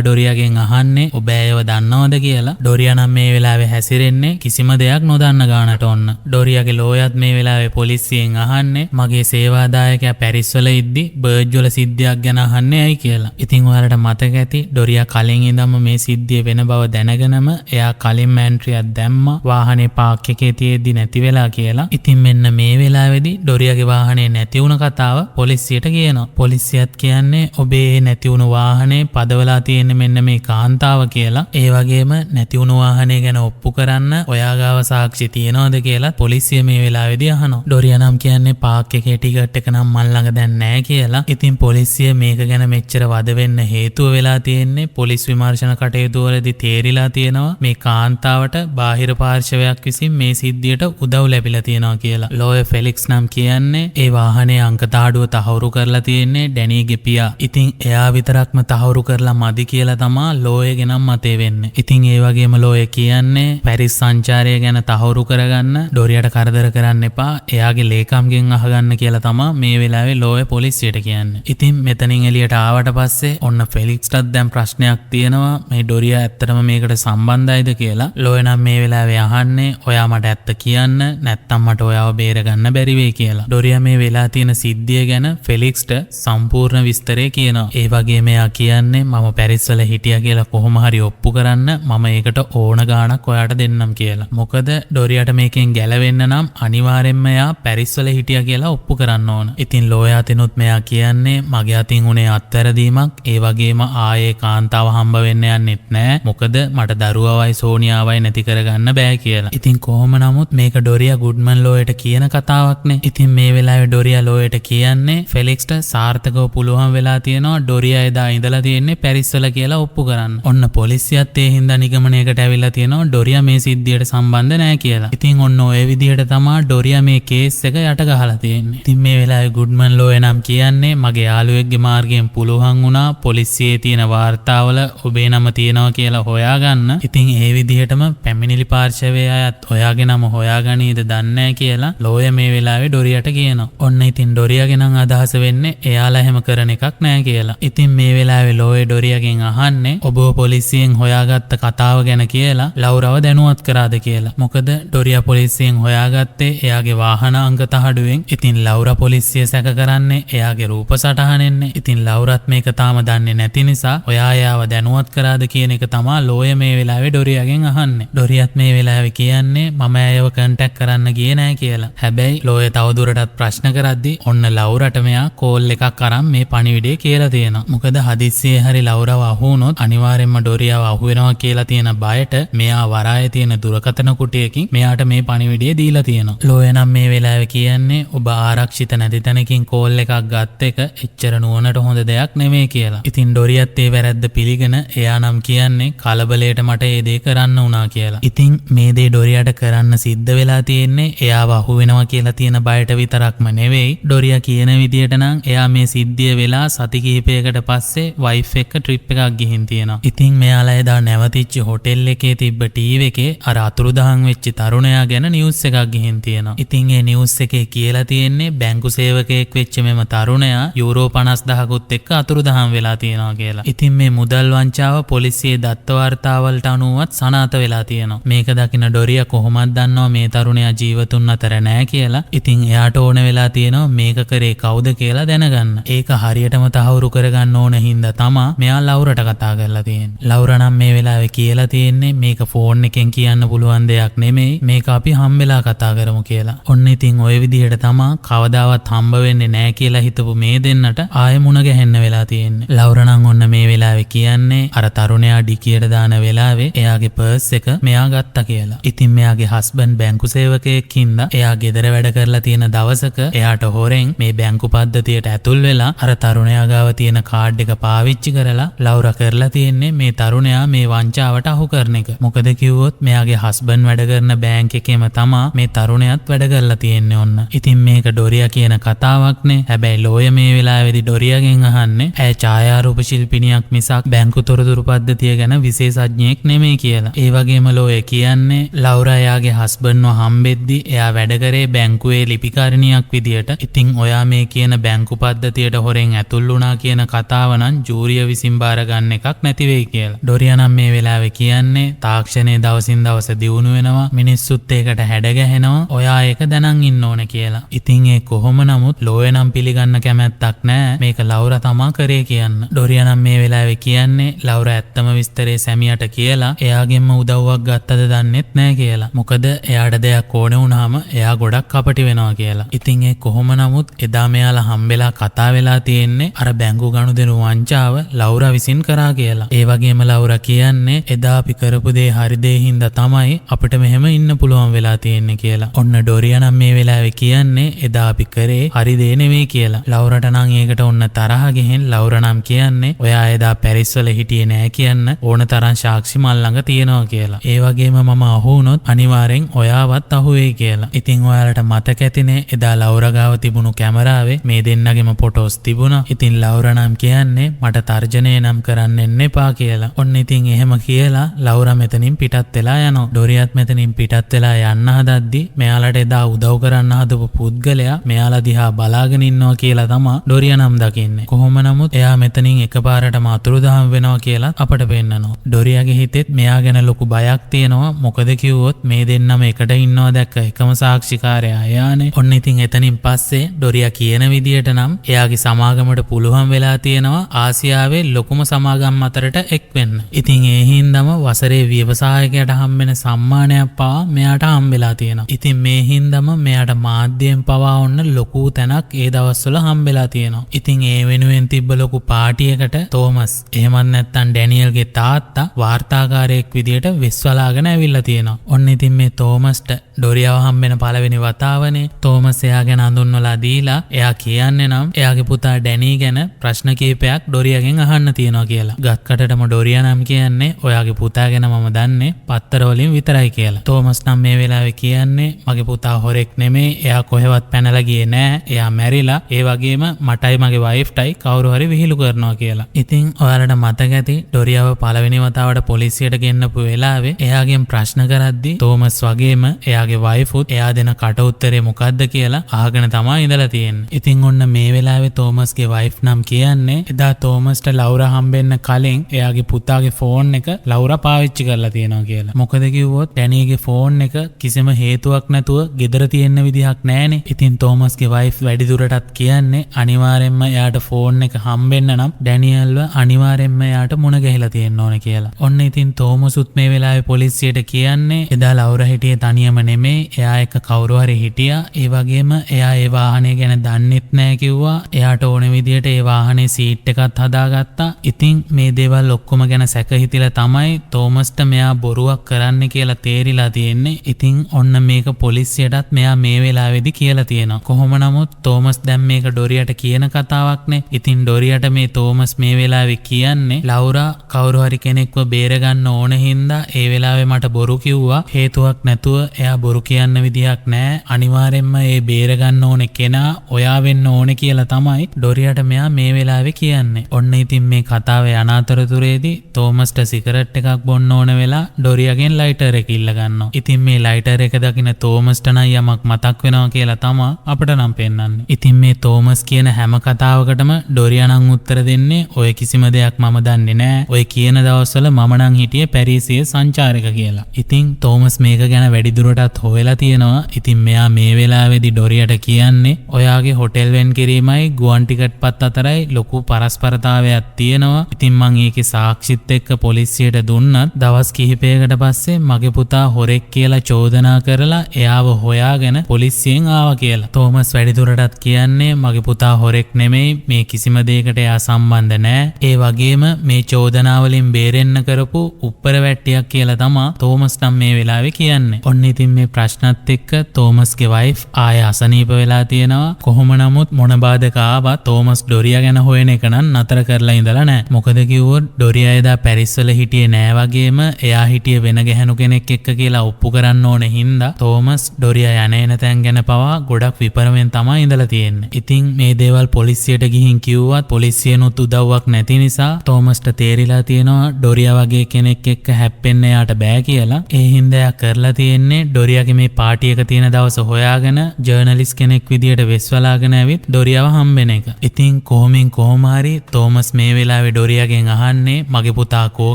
ඩොරියාගෙන් අහන්නේ ඔබ ඇයව දන්නවද කියලා. ඩොරියා නම් මේ වෙලාවේ හැසිරෙන්නේ කිසිම දෙයක් නොදන්න ගානට ඔන්න. ඩොරියාගේ ලෝයත් මේ වෙලාවේ පොලිසියෙන් අහන්නේ මගේ සේවාදායකයා පැරිස් වල ඉද්දි බර්ජ් වල සිද්ධියක් ගැන අහන්නේ ඇයි කියලා. ඉතින් ඔයාලට මතක ඇති ඩොරියා කලින් ඉඳන්ම මේ සිද්ධිය වෙන බව දැනගෙනම එයා කලින් මැන්ට්‍රියක් දැම්මා වාහනේ පාක් එකේ තියෙද්දි නැති වෙලා කියලා. ඉතින් මෙන්න මේ වෙලාවේදී ඩොරියාගේ වාහනේ නැති වුණ කතාව පොලිසියට කියනවා. පොලිසියත් කියන්නේ ඔබේ නැති වුණු වාහනේ පදවලා තියෙන්නේ මෙන්න මේ කාන්තාව කියලා. ඒ වගේම නැති වුණු වාහනේ ගැන ඔප්පු කරන්න ඔයා ගාව සාක්ෂි තියනවද කියලා පොලිසිය මේ වෙලාවේදී අහනවා. ඩොරියා නම් කියන්නේ පාක් එකේ ටිකට් එක නම් මල් ළඟ දැන් නැහැ කියලා. ඉතින් පොලිසිය මේක ගැන මෙච්චර වද වෙන්න හේතුව වෙලා තියෙන්නේ පොලිස් විමර්ශන කටයුතු වලදී තේරිලා තියෙනවා මේ කාන්තාවට බාහිර පාර්ශවයක් විසින් මේ සිද්ධියට උදව් ලැබිලා තියෙනවා කියලා. ලෝයර් ෆෙලික්ස් නම් කියන්නේ ඒ වාහනේ අංක තාඩුව තහවුරු කරලා තියෙන්නේ ඩැනීගේ පියා. ඉතින් එයා විතරක්ම තහවුරු කරලා මදි කියලා තමා ලෝයගේ නම් මතේ වෙන්නේ. ඉතින් ඒ වගේම ලෝය කියන්නේ පැරිස් සංචාරය ගැන තහවුරු කරගන්න ඩොරියාට කරදර කරන්න එපා. එයාගේ ලේකම්ගෙන් අහගන්න කියලා තමා මේ වෙලාවේ ලෝය පොලිසියට කියන්නේ. ඉතින් මෙතනින් එළියට ආවට පස්සේ ඔන්න ෆෙලික්ස්ටත් දැන් ප්‍රශ්නයක් තියෙනවා මේ ඩොරියා ඇත්තටම මේකට සම්බන්ධයිද කියලා. ලෝය නම් මේ වෙලාවේ අහන්නේ ඔයා මට ඇත්ත කියන්න නැත්නම් මට ඔයාව බේරගන්න බැරි වෙයි කියලා. ඩොරියා මේ වෙලා තියෙන සිද්ධිය ගැන ෆෙලික්ස්ට සම්පූර්ණ විස්තරය කියනවා. ඒ වගේම එයා කියන්නේ මම පැරිස් වල හිටියා කියලා කොහොම හරි ඔප්පු කරන්න මම ඒකට ඕන ගාණක් ඔයාට දෙන්නම් කියලා. මොකද ඩොරියාට මේකෙන් ගැලවෙන්න නම් අනිවාර්යෙන්ම එයා පැරිස් වල හිටියා කියලා ඔප්පු කරන්න ඕන. ඉතින් ලෝයා තිනුත් මෙයා කියන්නේ මගේ අතින් උනේ අත්වැරදීමක්. ඒ වගේම ආයේ කාන්තාව හම්බ වෙන්න යන්නෙත් නෑ. මොකද මට දරුවවයි සෝනියාවයි නැති කරගන්න බෑ කියලා. ඉතින් කොහොම නමුත් මේක ඩොරියා ගුඩ්මන් ලෝයට කියන කතාවක්නේ. ඉතින් මේ වෙලාවේ ඩොරියා ලෝයට කියන්නේ ෆෙලික්ස්ට සාර්ථකව පුළුවන් වෙලා තියෙනවා ඩොරියා එදා ඉඳලා තියෙන්නේ පැරිස් වල කියලා ඔප්පු කරන්න. ඔන්න පොලිසියත් ඒ හින්දා නිගමනයකට ඇවිල්ලා තියෙනවා ඩොරියා මේ සිද්ධියට සම්බන්ධ නෑ කියලා. ඉතින් ඔන්න ඔය විදිහට තමයි ඩොරියා මේ කේස් එක යට ගහලා තියෙන්නේ. ඉතින් මේ වෙලාවේ ගුඩ්මන් ලෝය නම් කියන්නේ මගේ යාළුවෙක්ගේ මාර්ගයෙන් පුළුවන් වුණා පොලිසියේ තියෙන වාර්තාවල ඔබේ නම තියෙනවා කියලා හොයාගන්න. ඉතින් ඒ විදිහටම පැමිණිලි පාර්ශවයේ අයත් ඔයාගේ නම හොයාගනීද දන්නේ කියලා ලෝය මේ වෙලාවේ ඩොරියාට කියනවා. ඔන්න ඉතින් ඩොරියාගේ නම් අදහස වෙන්නේ එයාලා හැම කරන එකක් නෑ කියලා. ඉතින් මේ වෙලාවේ ලෝය ඩොරියාගෙන් අහන්නේ ඔබ පොලිසියෙන් හොයාගත්ත කතාව ගැන කියලා ලවුරව දැනුවත් කරාද කියලා. මොකද ඩොරියා පොලිසියෙන් හොයාගත්තේ එයාගේ වාහන අංක තහඩුවෙන්. ඉතින් ලවුරා පොලිසිය සැක කරන්නේ එයාගේ රූප සටහනෙන්නේ. ඉතින් ලවුරත් මේක තාම දන්නේ නැති නිසා ඔයා එයාව දැනුවත් කරාද කියන එක තමා ලෝය මේ වෙලාවේ ඩොරියාගෙන් අහන්නේ. ඩොරියත් මේ වෙලාවේ කියන්නේ මම ඇයව කන්ටැක්ට් කරන්න ගියේ නෑ කියලා. හැබැයි ලෝය තවදුරටත් ප්‍රශ්න කරද්දි ඔන්න ලවුරට මෙයා කෝල් එකක් අරන් මේ පණිවිඩය කියලා තියෙනවා. මොකද හදිස්සියේ හරි ලවුරව අහු වුණොත් අනිවාර්යෙන්ම ඩොරියාව අහු වෙනවා කියලා තියෙන බයට මෙයා වරායේ තියෙන දුරකථන කුටියකින් මෙයාට මේ පණිවිඩය දීලා තියෙනවා. ලෝය නම් මේ වෙලාවේ කියන්නේ ඔබ ආරක්ෂිත නැති තැනකින් කෝල් එකක් ගත්ත එක එච්චර නුවණට හොඳ දෙයක් නෙමෙයි කියලා. ඉතින් ඩොරියත් ඒ වැරද්ද පිළිගෙන එයා නම් කියන්නේ කලබලයට මට මට ඒ දේ කරන්න වුණා කියලා. ඉතින් මේ දේ ඩොරියාට කරන්න සිද්ධ වෙලා තියෙන්නේ එයාව අහු වෙනවා කියලා තියෙන බයට විතරක්ම නෙවෙයි. ඩොරියා කියන විදියට නම් එයා මේ සිද්ධිය වෙලා සති කිහිපයකට පස්සේ වයිෆ් එක්ක ට්‍රිප් එකක් ගිහින් තියෙනවා. ඉතින් මෙයාලා එදා නැවතිච්ච හොටෙල් එකේ තිබ්බ ටීවී එකේ අර අතුරුදහන් වෙච්ච තරුණයා ගැන නිවුස් එකක් ගිහින් තියෙනවා. ඉතින් ඒ නිවුස් එකේ කියලා තියෙන්නේ බැංකු සේවකයෙක් වෙච්ච මෙම තරුණයා යූරෝ 50000කුත් එක්ක අතුරුදහන් වෙලා තියෙනවා කියලා. ඉතින් මේ මුදල් වංචාව පොලිසියේ දත්ත වාර්තාවලට අනුවත් සනාථ වෙලා තියෙනවා. මේක දකින ඩොරියා කොහොමද දන්නවා මේ තරුණයා ජීවතුන් අතර නැහැ කියලා. ඉතින් එයාට ඕන වෙලා තියෙනවා මේක කරේ කවුද කියලා දැනගන්න. ඒක හරියටම තහවුරු කරගන්න ඕන හින්දා තමා මෙයා ලවුරට කතා කරලා තියෙන්නේ. ලවුරා නම් මේ වෙලාවේ කියලා තියෙන්නේ මේක ෆෝන් එකෙන් කියන්න පුළුවන් දෙයක් නෙමෙයි. මේක අපි හම්බෙලා කතා කරමු කියලා. ඔන්න ඉතින් ওই විදිහට තමා කවදාවත් හම්බ වෙන්නේ නැහැ කියලා හිතපු මේ දෙන්නට ආයෙ මුණ ගැහෙන්න වෙලා තියෙන්නේ. ලවුරා නම් ඔන්න මේ වෙලාවේ කියන්නේ අර තරුණයා ඩිකියට දාන වෙලාවේ එයාගේ පර්ස් එක මෙයා ගත්තා කියලා. ඉතින් මෙයාගේ හස්බන්ඩ් බැංකු සේවකයෙක් හින්දා එයා ගෙදර වැඩ කරලා තියෙන දවසක එයාට හොරෙන් මේ බැංකු පද්ධතියට ඇතුල් වෙලා අර තරුණයා ගාව තියෙන කාඩ් එක පාවිච්චි කරලා ලවුරා කරලා තියෙන්නේ මේ තරුණයා මේ වංචාවට අහු කරන එක. මොකද කිව්වොත් මෙයාගේ හස්බන්ඩ් වැඩ කරන බැංක් එකේම තමා මේ තරුණයාත් වැඩ කරලා තියෙන්නේ ඔන්න. ඉතින් මේක ඩොරියා කියන කතාවක්නේ. හැබැයි ලෝය මේ වෙලාවේදී ඩොරියාගෙන් අහන්නේ ඇය ඡායාරූප ශිල්පිනියක් මිසක් බැංකු තොරතුරු පද්ධතිය ගැන විශේෂඥයෙක් නෙමෙයි කියලා. ඒ වගේම ලෝය කියන්නේ ලවුරා එයාගේ හස්බන්ඩ්ව හම්බෙද්දි එයා වැඩ කරේ බැංකුවේ ලිපිකාරිනියක් විදියට. ඉතින් ඔයා මේ කියන බැංකු පද්ධතියට හොරෙන් ඇතුල් වුණා කියන කතාව නම් ජූරිය විසින් බාර ගන්න එකක් නැති වෙයි කියලා. ඩොරියා නම් මේ වෙලාවේ කියන්නේ තාක්ෂණයේ දවසින් දවස දියුණු වෙනවා. මිනිස්සුත් ඒකට හැඩ ගැහෙනවා. ඔයා ඒක දැනන් ඉන්න ඕන කියලා. ඉතින් ඒ කොහොම නමුත් ලෝය නම් පිළිගන්න කැමැත්තක් නැහැ. මේක ලවුරා තමා කරේ කියන්න. ඩොරියා නම් මේ වෙලාවේ කියන්නේ ලවුරා ඇත්තම විස්තරේ සැමියාට කියලා එයාගෙන්ම උදව්වක් ගත්තද දන්නෙත් නැහැ කියලා. මොකද එයාට දෙයක් ඕනේ වුණාම එයා ගොඩක් කපටි වෙනවා කියලා. ඉතින් ඒ කොහොම නමුත් එදා මෙයාලා හම්බෙලා කතා වෙලා තියෙන්නේ අර බැංකු ගනුදෙනු වංචාව ලවුරා විසින් කරා කියලා. ඒ වගේම ලවුරා කියන්නේ එදා අපි කරපු දේ හරි දේ හින්දා තමයි අපිට මෙහෙම ඉන්න පුළුවන් වෙලා තියෙන්නේ කියලා. ඔන්න ඩොරියා නම් මේ වෙලාවේ කියන්නේ එදා අපි කරේ හරි දේ නෙවෙයි කියලා. ලවුරට නම් ඒකට ඔන්න තරහ ගෙහෙන් ලවුරා නම් කියන්නේ ඔයා එදා පැරිස් වල හිටියේ නෑ කියන්න ඕන තරම් සාක්ෂි මල් ළඟ තියෙනවා කියලා. ඒ වගේම මම අහු වුණොත් අනිවාර්යෙන් ඔයාවත් අහු වෙයි කියලා. ඉතින් ඔයාලට මතක ඇතිනේ එදා ලවුරා ගාව තිබුණු කැමරාවේ මේ දෙන්නගේම ෆොටෝස් තිබුණා. ඉතින් ලවුරා නම් කියන්නේ මට තර්ජනය නම් කරන්න එන්න එපා කියලා. ඔන්න ඉතින් එහෙම කියලා ලවුරා මෙතනින් පිටත් වෙලා යනවා. ඩොරියාත් මෙතනින් පිටත් වෙලා යන්න හදද්දි මෙයාලට එදා උදව් කරන්න හදපු පුද්ගලයා මෙයාලා දිහා බලාගෙන ඉන්නවා කියලා තමයි ඩොරියා නම් දකින්නේ. කොහොම නමුත් එයා මෙතනින් එකපාරටම අතුරුදහන් වෙනවා කියලා අපට පෙන්නනවා. ඩොරියාගේ හිතෙත් මෙයා ගැන ලොකු බයක් තියෙනවා. මොකද කිව්වොත් මේ දෙන්නම එකට ඉන්නවා දැක්ක එකම සාක්ෂිකාරයා එයානේ. ඔන්න ඉතින් එතනින් පස්සේ ඩොරියා කියන විදියට නම් එයාගේ සමාගමට පුළුවන් වෙලා තියෙනවා ආසියාවේ ලොකුම සමාගම් අතරට එක් වෙන්න. ඉතින් ඒ හින්දාම වසරේ ව්‍යවසායකයට හම්බෙන සම්මානයක් පවා මෙයාට හම්බෙලා තියෙනවා. ඉතින් මේ හින්දාම මෙයාට මාධ්‍යයෙන් පවා ඔන්න ලොකු තැනක් ඒ දවස්වල හම්බෙලා තියෙනවා. ඉතින් ඒ වෙනුවෙන් තිබ්බ ලොකු පාටියකට තෝමස් එහෙමත් නැත්නම් ඩැනියල්ගේ තාත්තා වාර්තාකාරයෙක් විදියට වෙස්වලාගෙන ඇවිල්ලා තියෙනවා. ඔන්න ඉතින් මේ තෝමස්ට ඩොරියාව හම්බෙන පළවෙනි වතාවනේ තෝමස් එයා ගැන හඳුන්වලා දීලා එයා කියන්නේ නම් එයාගේ පුතා ඩැනී ගැන ප්‍රශ්න කිහිපයක් ඩොරියාගෙන් අහන්න තියෙනවා කියලා. ගත්කටටම ඩොරියා නම් කියන්නේ ඔයාගේ පුතා ගැන මම දන්නේ පත්තර වලින් විතරයි කියලා. තෝමස් නම් මේ වෙලාවේ කියන්නේ මගේ පුතා හොරෙක් නෙමෙයි. එයා කොහෙවත් පැනලා ගියේ නෑ. එයා මැරිලා. ඒ වගේම මටයි මගේ වයිෆ්ටයි කවුරු හරි විහිළු කරනවා කියලා. ඉතින් ඔයාලට මතක ඇති ඩොරියාව පළවෙනි වතාවට පොලිසියට ගෙන්නපු වෙලාවේ එයාගෙන් ප්‍රශ්න කරද්දි තෝමස් වගේම එයාගේ වයිෆුත් එයා දෙන කට උත්තරේ මොකද්ද කියලා අහගෙන තමයි ඉඳලා තියෙන්නේ. ඉතින් ඔන්න මේ වෙලාවේ තෝමස්ගේ වයිෆ් නම් කියන්නේ එදා තෝමස්ට ලවුරා හම්බෙන්න කලින් එයාගේ පුතාගේ ෆෝන් එක ලවුරා පාවිච්චි කරලා තියෙනවා කියලා. මොකද කිව්වොත් ඩැනීගේ ෆෝන් එක කිසිම හේතුවක් නැතුව ගෙදර තියෙන්න විදිහක් නැහැනේ. ඉතින් තෝමස්ගේ වයිෆ් වැඩිදුරටත් කියන්නේ අනිවාර්යෙන්ම එයාට ෆෝන් එක හම්බෙන්න නම් ඩැනියල්ව අනිවාර්යෙන්ම එයාට මුණ ගැහිලා තියෙන්න ඕන කියලා. ඔන්න ඉතින් තෝමසුත් මේ වෙලාවේ පොලිසියට කියන්නේ එදා ලවුරා හිටියේ තනියම නෙමෙයි. එයා එක කවුරු හරි හිටියා. ඒ වගේම එයා ඒ වාහනේ ගැන දන්නෙත් නැහැ කිව්වා. එයාට ඕන විදියට ඒ වාහනේ සීට් එකත් හදාගත්තා. ඉතින් මේ දේවල් ඔක්කොම ගැන සැක හිතිලා තමයි තෝමස්ට මෙයා බොරුවක් කරන්න කියලා තේරිලා තියෙන්නේ. ඉතින් ඔන්න මේක පොලිසියටත් මෙයා මේ වෙලාවේදී කියලා තියෙනවා. කොහොම නමුත් තෝමස් දැන් මේක ඩොරියාට කියන කතාවක්නේ. ඉතින් ඩොරියාට මේ තෝමස් මේ වෙලාවේ කියන්නේ ලවුරා කවුරු හරි කෙනෙක්ව බේරගන්න බේරගන්න ඕන හින්දා ඒ වෙලාවේ මට බොරු කිව්වා. හේතුවක් නැතුව එයා බොරු කියන්න විදිහක් නැහැ. අනිවාර්යෙන්ම ඒ බේරගන්න ඕනේ කෙනා ඔයා වෙන්න ඕනේ කියලා තමයි ඩොරියාට මෙයා මේ වෙලාවේ කියන්නේ. ඔන්න ඉතින් මේ කතාවේ අනාතරතුරේදී තෝමස්ට සිගරට් එකක් බොන්න ඕන වෙලා ඩොරියාගෙන් ලයිටර් එක ඉල්ල ගන්නවා. ඉතින් මේ ලයිටර් එක දකින තෝමස්ට නම් යමක් මතක් වෙනවා කියලා තමයි අපිට නම් පෙන්වන්නේ. ඉතින් මේ තෝමස් කියන හැම කතාවකටම ඩොරියා නම් උත්තර දෙන්නේ ඔය කිසිම දෙයක් මම දන්නේ නැහැ. ඔය කියන දවස්වල මම නම් හිටියේ පැරිසියේ සංචාරක කියලා. ඉතින් තෝමස් මේක ගැන වැඩිදුරටත් හොයලා තියෙනවා. ඉතින් මෙයා මේ වෙලාවේදී ඩොරියාට කියන්නේ ඔයාගේ හොටෙල් වෙන් කිරීමයි ගුවන් ටිකට් පත් අතරයි ලොකු පරස්පරතාවයක් තියෙනවා. ඉතින් මං ඒකේ සාක්ෂිත් එක්ක පොලිසියට දුන්නත් දවස් කිහිපයකට පස්සේ මගේ පුතා හොරෙක් කියලා චෝදනා කරලා එයාව හොයාගෙන පොලිසියෙන් ආවා කියලා. තෝමස් වැඩිදුරටත් කියන්නේ මගේ පුතා හොරෙක් නෙමෙයි, මේ කිසිම දෙයකට එයා සම්බන්ධ නැහැ. ඒ වගේම මේ චෝදනාවලින් බේරෙන්න කරපු උප්පර වැට්ටියක් කියලා තමයි තෝමස් නම් මේ වෙලාවේ කියන්නේ. ඔන්න ඉතින් මේ ප්‍රශ්නත් එක්ක තෝමස්ගේ වයිෆ් ආය අසනීප වෙලා තියෙනවා. කොහොම නමුත් මොන බාධක ආවත් තෝමස් ඩොරියා ගැන හොයන එක නම් නතර කරලා ඉඳලා නැහැ. මොකද කිව්වොත් ඩොරියා එදා පැරිස් වල හිටියේ නෑ වගේම එයා හිටියේ වෙන ගැහණු කෙනෙක් එක්ක කියලා ඔප්පු කරන්න ඕන හින්දා තෝමස් ඩොරියා යන එන තැන් ගැන පවා ගොඩක් විපරමෙන් තමයි ඉඳලා තියෙන්නේ. ඉතින් මේ දේවල් පොලිසියට ගිහින් කිව්වත් පොලිසියනොත් උදව්වක් නැති නිසා තෝමස්ට තේරිලා තියෙනවා ඩොරියා වගේ කෙනෙක් එක්ක හැප්පෙන්න යාට බෑ කියලා. ඒ හින්දා එයා කරලා තියෙන්නේ ඩොරියාගේ මේ පාටි එක තියෙන දවස හොයාගෙන ජර්නලිස්ට් කෙනෙක් විදියට වෙස්වලාගෙන ඇවිත් ඩොරියාව හම්බෙන එක. ඉතින් කොහොම හරි තෝමස් මේ වෙලාවේ ඩොරියාගෙන් අහන්නේ මගේ පුතා කෝ